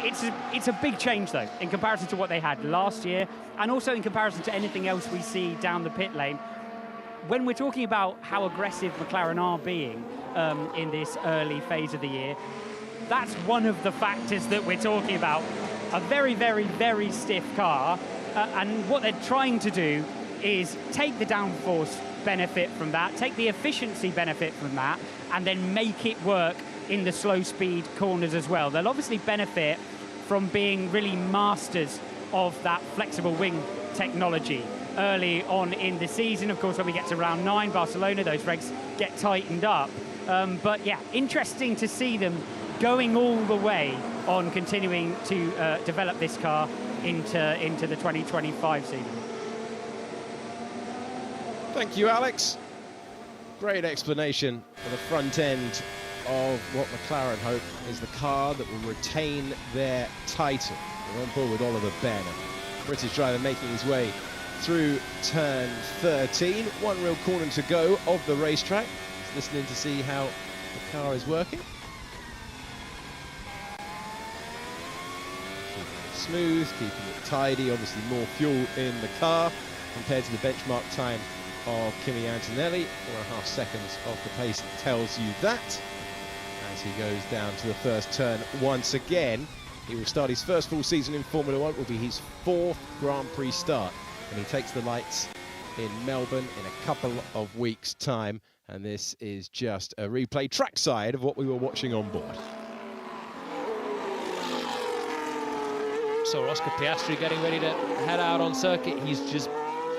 It's a big change, though, in comparison to what they had last year, and also in comparison to anything else we see down the pit lane. When we're talking about how aggressive McLaren are being in this early phase of the year, that's one of the factors that we're talking about. A very stiff car, and what they're trying to do is take the downforce benefit from that, take the efficiency benefit from that, and then make it work in the slow speed corners as well. They'll obviously benefit from being really masters of that flexible wing technology early on in the season. Of course, when we get to round 9, Barcelona, those regs get tightened up. But yeah, interesting to see them going all the way on continuing to develop this car into the 2025 season. Thank you, Alex. Great explanation for the front end of what McLaren hope is the car that will retain their title. We're on board with Ollie Bearman, British driver, making his way through turn 13. One real corner to go of the racetrack. Just listening to see how the car is working. Keeping it smooth, keeping it tidy. Obviously more fuel in the car compared to the benchmark time of Kimi Antonelli. 4.5 seconds off the pace tells you that. As he goes down to the first turn once again, he will start his first full season in Formula 1. It will be his 4th Grand Prix start, and he takes the lights in Melbourne in a couple of weeks' time. And this is just a replay trackside of what we were watching on board. So Oscar Piastri getting ready to head out on circuit. He's just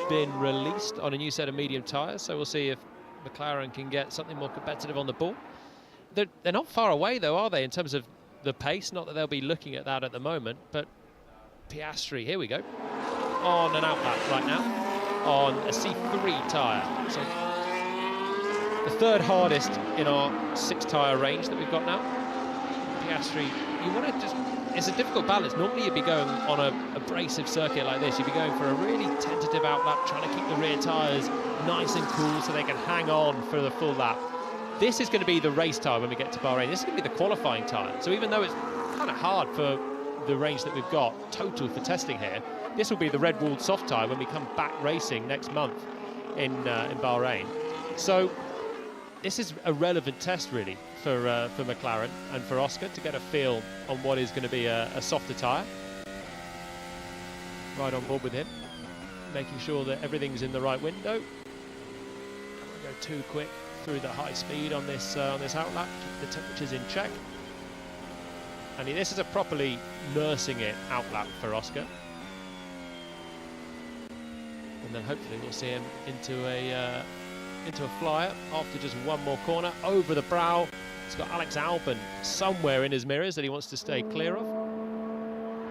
been released on a new set of medium tyres, so we'll see if McLaren can get something more competitive on the ball. They're not far away, though, are they, in terms of the pace? Not that they'll be looking at that at the moment, but Piastri, here we go, on an outlap right now, on a C3 tyre. So the 3rd hardest in our 6-tyre range that we've got now. Piastri, you want to just... It's a difficult balance. Normally you'd be going on a abrasive circuit like this. You'd be going for a really tentative outlap, trying to keep the rear tyres nice and cool so they can hang on for the full lap. This is going to be the race time when we get to Bahrain. This is going to be the qualifying time. So even though it's kind of hard for the range that we've got total for testing here, this will be the red walled soft tyre when we come back racing next month in Bahrain. So this is a relevant test really for McLaren and for Oscar to get a feel on what is going to be a softer tyre. Right on board with him, making sure that everything's in the right window. Don't go too quick through the high speed on this outlap. Keep the temperatures in check. And this is a properly nursing it outlap for Oscar. And then hopefully we'll see him into a flyer after just one more corner over the brow. He's got Alex Albon somewhere in his mirrors that he wants to stay clear of.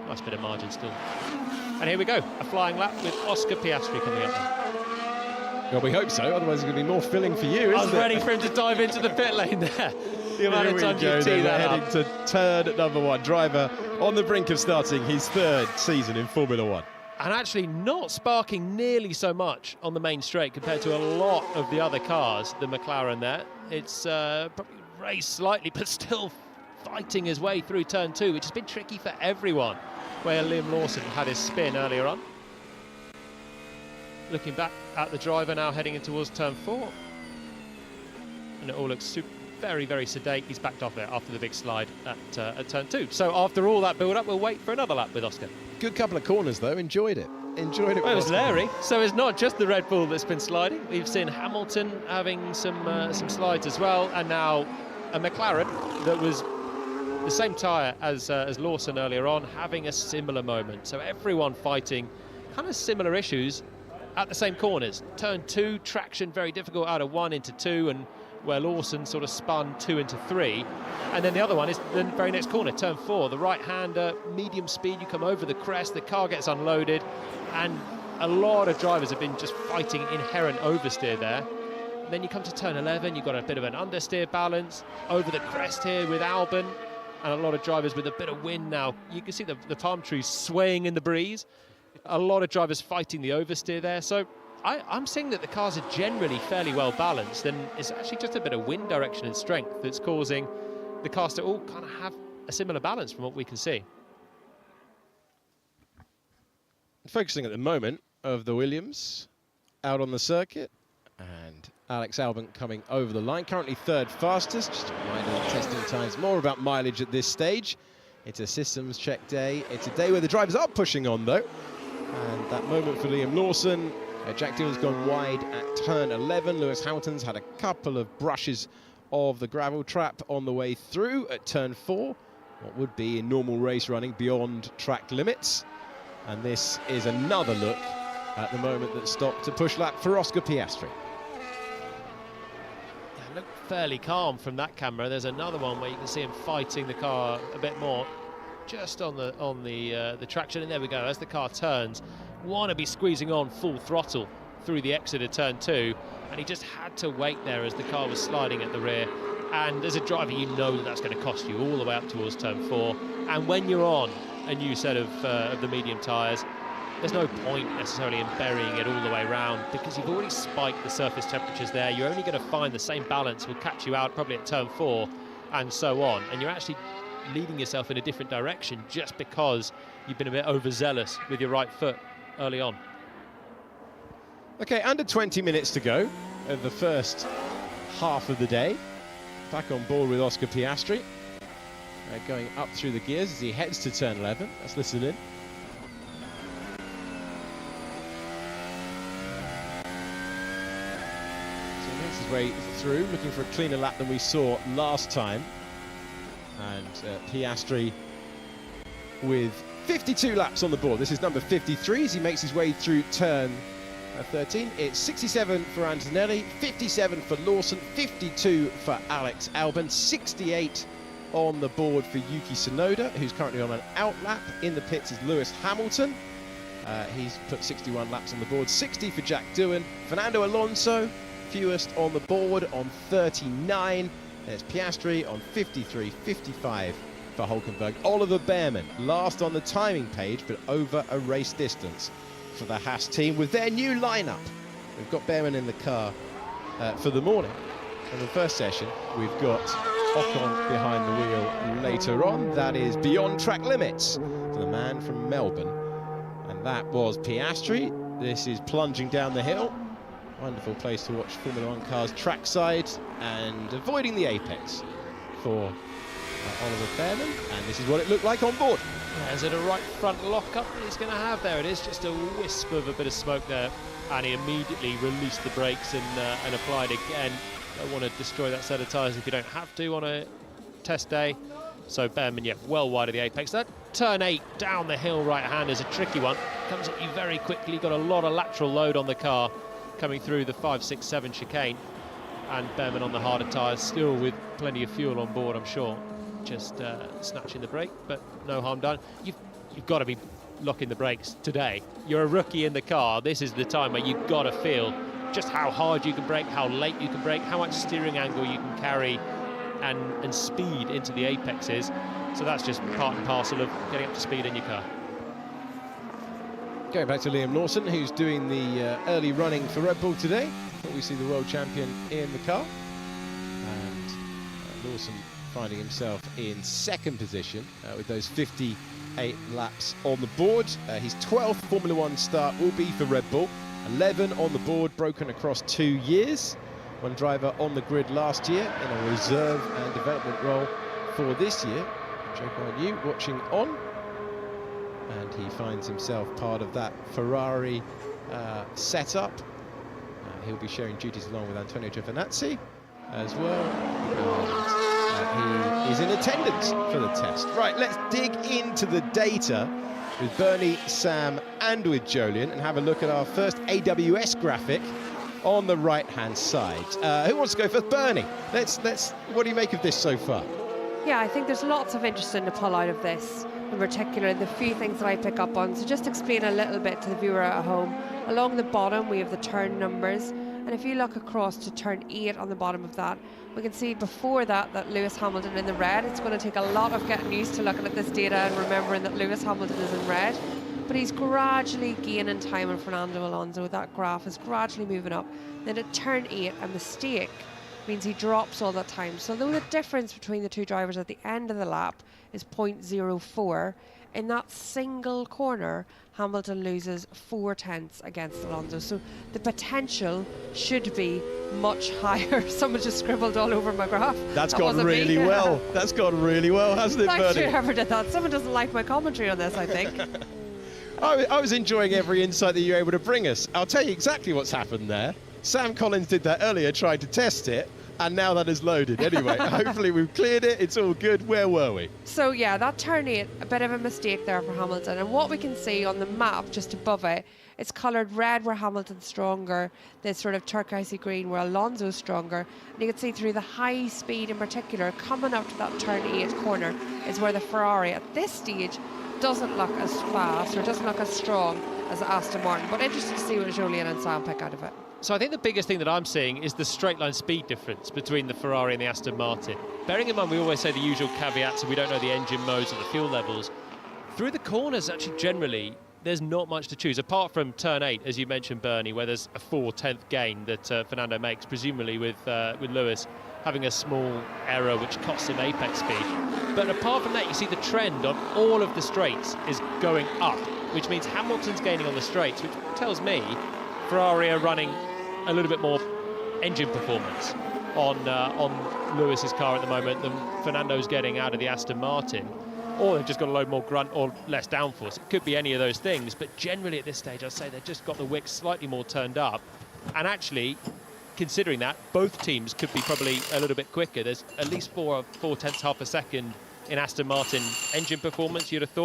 Nice bit of margin still. And here we go, a flying lap with Oscar Piastri coming up now. Well, we hope so, otherwise it's going to be more filling for you, isn't it? I was ready for him to dive into the pit lane there. The amount of time you tee that up. Heading to turn number 1. Driver on the brink of starting his 3rd season in Formula 1. and actually not sparking nearly so much on the main straight compared to a lot of the other cars, the McLaren there. It's probably raised slightly, but still fighting his way through turn 2, which has been tricky for everyone, where Liam Lawson had his spin earlier on. Looking back at the driver now, heading in towards turn 4. And it all looks very, very sedate. He's backed off there after the big slide at turn 2. So after all that build-up, we'll wait for another lap with Oscar. Good couple of corners, though. Enjoyed it. Enjoyed it. Well, it was Larry. So it's not just the Red Bull that's been sliding. We've seen Hamilton having some slides as well, and now a McLaren that was the same tyre as Lawson earlier on, having a similar moment. So everyone fighting kind of similar issues at the same corners. Turn 2, traction very difficult out of 1 into 2, and where Lawson sort of spun 2 into 3. And then the other one is the very next corner, turn 4. The right-hander, medium speed, you come over the crest, the car gets unloaded, and a lot of drivers have been just fighting inherent oversteer there. And then you come to turn 11, you've got a bit of an understeer balance, over the crest here with Albon, and a lot of drivers with a bit of wind now. You can see the palm trees swaying in the breeze. A lot of drivers fighting the oversteer there. So I'm seeing that the cars are generally fairly well balanced, and it's actually just a bit of wind direction and strength that's causing the cars to all kind of have a similar balance from what we can see. Focusing at the moment of the Williams out on the circuit, and Alex Albon coming over the line, currently third fastest. Just a reminder that testing times more about mileage at this stage. It's a systems check day. It's a day where the drivers are pushing on, though. And that moment for Liam Lawson. Jack Doohan's gone wide at turn 11. Lewis Hamilton's had a couple of brushes of the gravel trap on the way through at turn 4. What would be in normal race running beyond track limits. And this is another look at the moment that stopped a push lap for Oscar Piastri. Yeah, look fairly calm from that camera. There's another one where you can see him fighting the car a bit more, just on the traction. And there we go. As the car turns, want to be squeezing on full throttle through the exit of turn 2, and he just had to wait there as the car was sliding at the rear. And as a driver, you know that that's going to cost you all the way up towards turn 4. And when you're on a new set of the medium tyres, there's no point necessarily in burying it all the way around, because you've already spiked the surface temperatures there. You're only going to find the same balance will catch you out probably at turn 4 and so on, and you're actually leading yourself in a different direction just because you've been a bit overzealous with your right foot early on. Okay, under 20 minutes to go of the first half of the day. Back on board with Oscar Piastri. Going up through the gears as he heads to turn 11. Let's listen in. So he makes his way through, looking for a cleaner lap than we saw last time. And Piastri with 52 laps on the board. This is number 53 as he makes his way through turn 13. It's 67 for Antonelli, 57 for Lawson, 52 for Alex Albon, 68 on the board for Yuki Tsunoda, who's currently on an out lap. In the pits is Lewis Hamilton. He's put 61 laps on the board, 60 for Jack Doohan. Fernando Alonso, fewest on the board on 39. There's Piastri on 53, 55 for Hulkenberg. Ollie Bearman, last on the timing page, but over a race distance for the Haas team with their new lineup. We've got Bearman in the car for the morning. In the first session, we've got Ocon behind the wheel later on. That is beyond track limits for the man from Melbourne. And that was Piastri. This is plunging down the hill. Wonderful place to watch Formula 1 cars trackside, and avoiding the apex for Ollie Bearman. And this is what it looked like on board. Yeah, is it a right front lockup that he's going to have there? It is just a wisp of a bit of smoke there, and he immediately released the brakes and applied again. Don't want to destroy that set of tyres if you don't have to on a test day. So Bearman, yeah, well wide of the apex. That turn 8 down the hill right hand is a tricky one. Comes at you very quickly, got a lot of lateral load on the car coming through the 5, 6, 7 chicane. And Bearman on the harder tyres, still with plenty of fuel on board, I'm sure. Just snatching the brake, but no harm done. You've got to be locking the brakes today. You're a rookie in the car. This is the time where you've got to feel just how hard you can brake, how late you can brake, how much steering angle you can carry, and speed into the apexes. So that's just part and parcel of getting up to speed in your car. Going back to Liam Lawson, who's doing the early running for Red Bull today. We see the world champion in the car. And Lawson finding himself in second position with those 58 laps on the board. His 12th Formula One start will be for Red Bull. 11 on the board, broken across 2 years. One driver on the grid last year in a reserve and development role for this year. Joe Guan Yu watching on. And he finds himself part of that Ferrari setup. He'll be sharing duties along with Antonio Giovinazzi as well. And he is in attendance for the test. Right, let's dig into the data with Bernie, Sam and with Jolyon and have a look at our first AWS graphic on the right-hand side. Who wants to go first? Bernie, what do you make of this so far? Yeah, I think there's lots of interesting to pull out of this. In particular, the few things that I pick up on. So just explain a little bit to the viewer at home. Along the bottom, we have the turn numbers. And if you look across to turn 8 on the bottom of that, we can see before that Lewis Hamilton in the red. It's going to take a lot of getting used to looking at this data and remembering that Lewis Hamilton is in red. But he's gradually gaining time on Fernando Alonso. That graph is gradually moving up. Then at turn 8, a mistake means he drops all that time. So though the difference between the two drivers at the end of the lap is 0.04, in that single corner Hamilton loses 0.4 against Alonso. So the potential should be much higher. Someone just scribbled all over my graph. That's gone really well. That's gone really well, hasn't it, Thanks Bernie? to whoever did that. Someone doesn't like my commentary on this, I think. I was enjoying every insight that you were able to bring us. I'll tell you exactly what's happened there. Sam Collins did that earlier, tried to test it, and now that is loaded. Anyway, hopefully we've cleared it. It's all good. Where were we? So yeah, that turn 8, a bit of a mistake there for Hamilton. And what we can see on the map just above it, it's coloured red where Hamilton's stronger, the sort of turquoisey green where Alonso's stronger. And you can see through the high speed in particular, coming up to that turn 8 corner is where the Ferrari at this stage doesn't look as fast or doesn't look as strong as the Aston Martin. But interesting to see what Jolyon and Sam pick out of it. So I think the biggest thing that I'm seeing is the straight line speed difference between the Ferrari and the Aston Martin. Bearing in mind, we always say the usual caveats, so we don't know the engine modes or the fuel levels. Through the corners, actually, generally, there's not much to choose, apart from turn 8, as you mentioned, Bernie, where there's a 4/10 gain that Fernando makes, presumably with Lewis having a small error which costs him apex speed. But apart from that, you see the trend on all of the straights is going up, which means Hamilton's gaining on the straights, which tells me Ferrari are running a little bit more engine performance on Lewis's car at the moment than Fernando's getting out of the Aston Martin, or they've just got a load more grunt or less downforce. It could be any of those things, but generally at this stage I'd say they've just got the wicks slightly more turned up, and actually considering that both teams could be probably a little bit quicker. There's at least 4/10 half a second in Aston Martin engine performance, you'd have thought.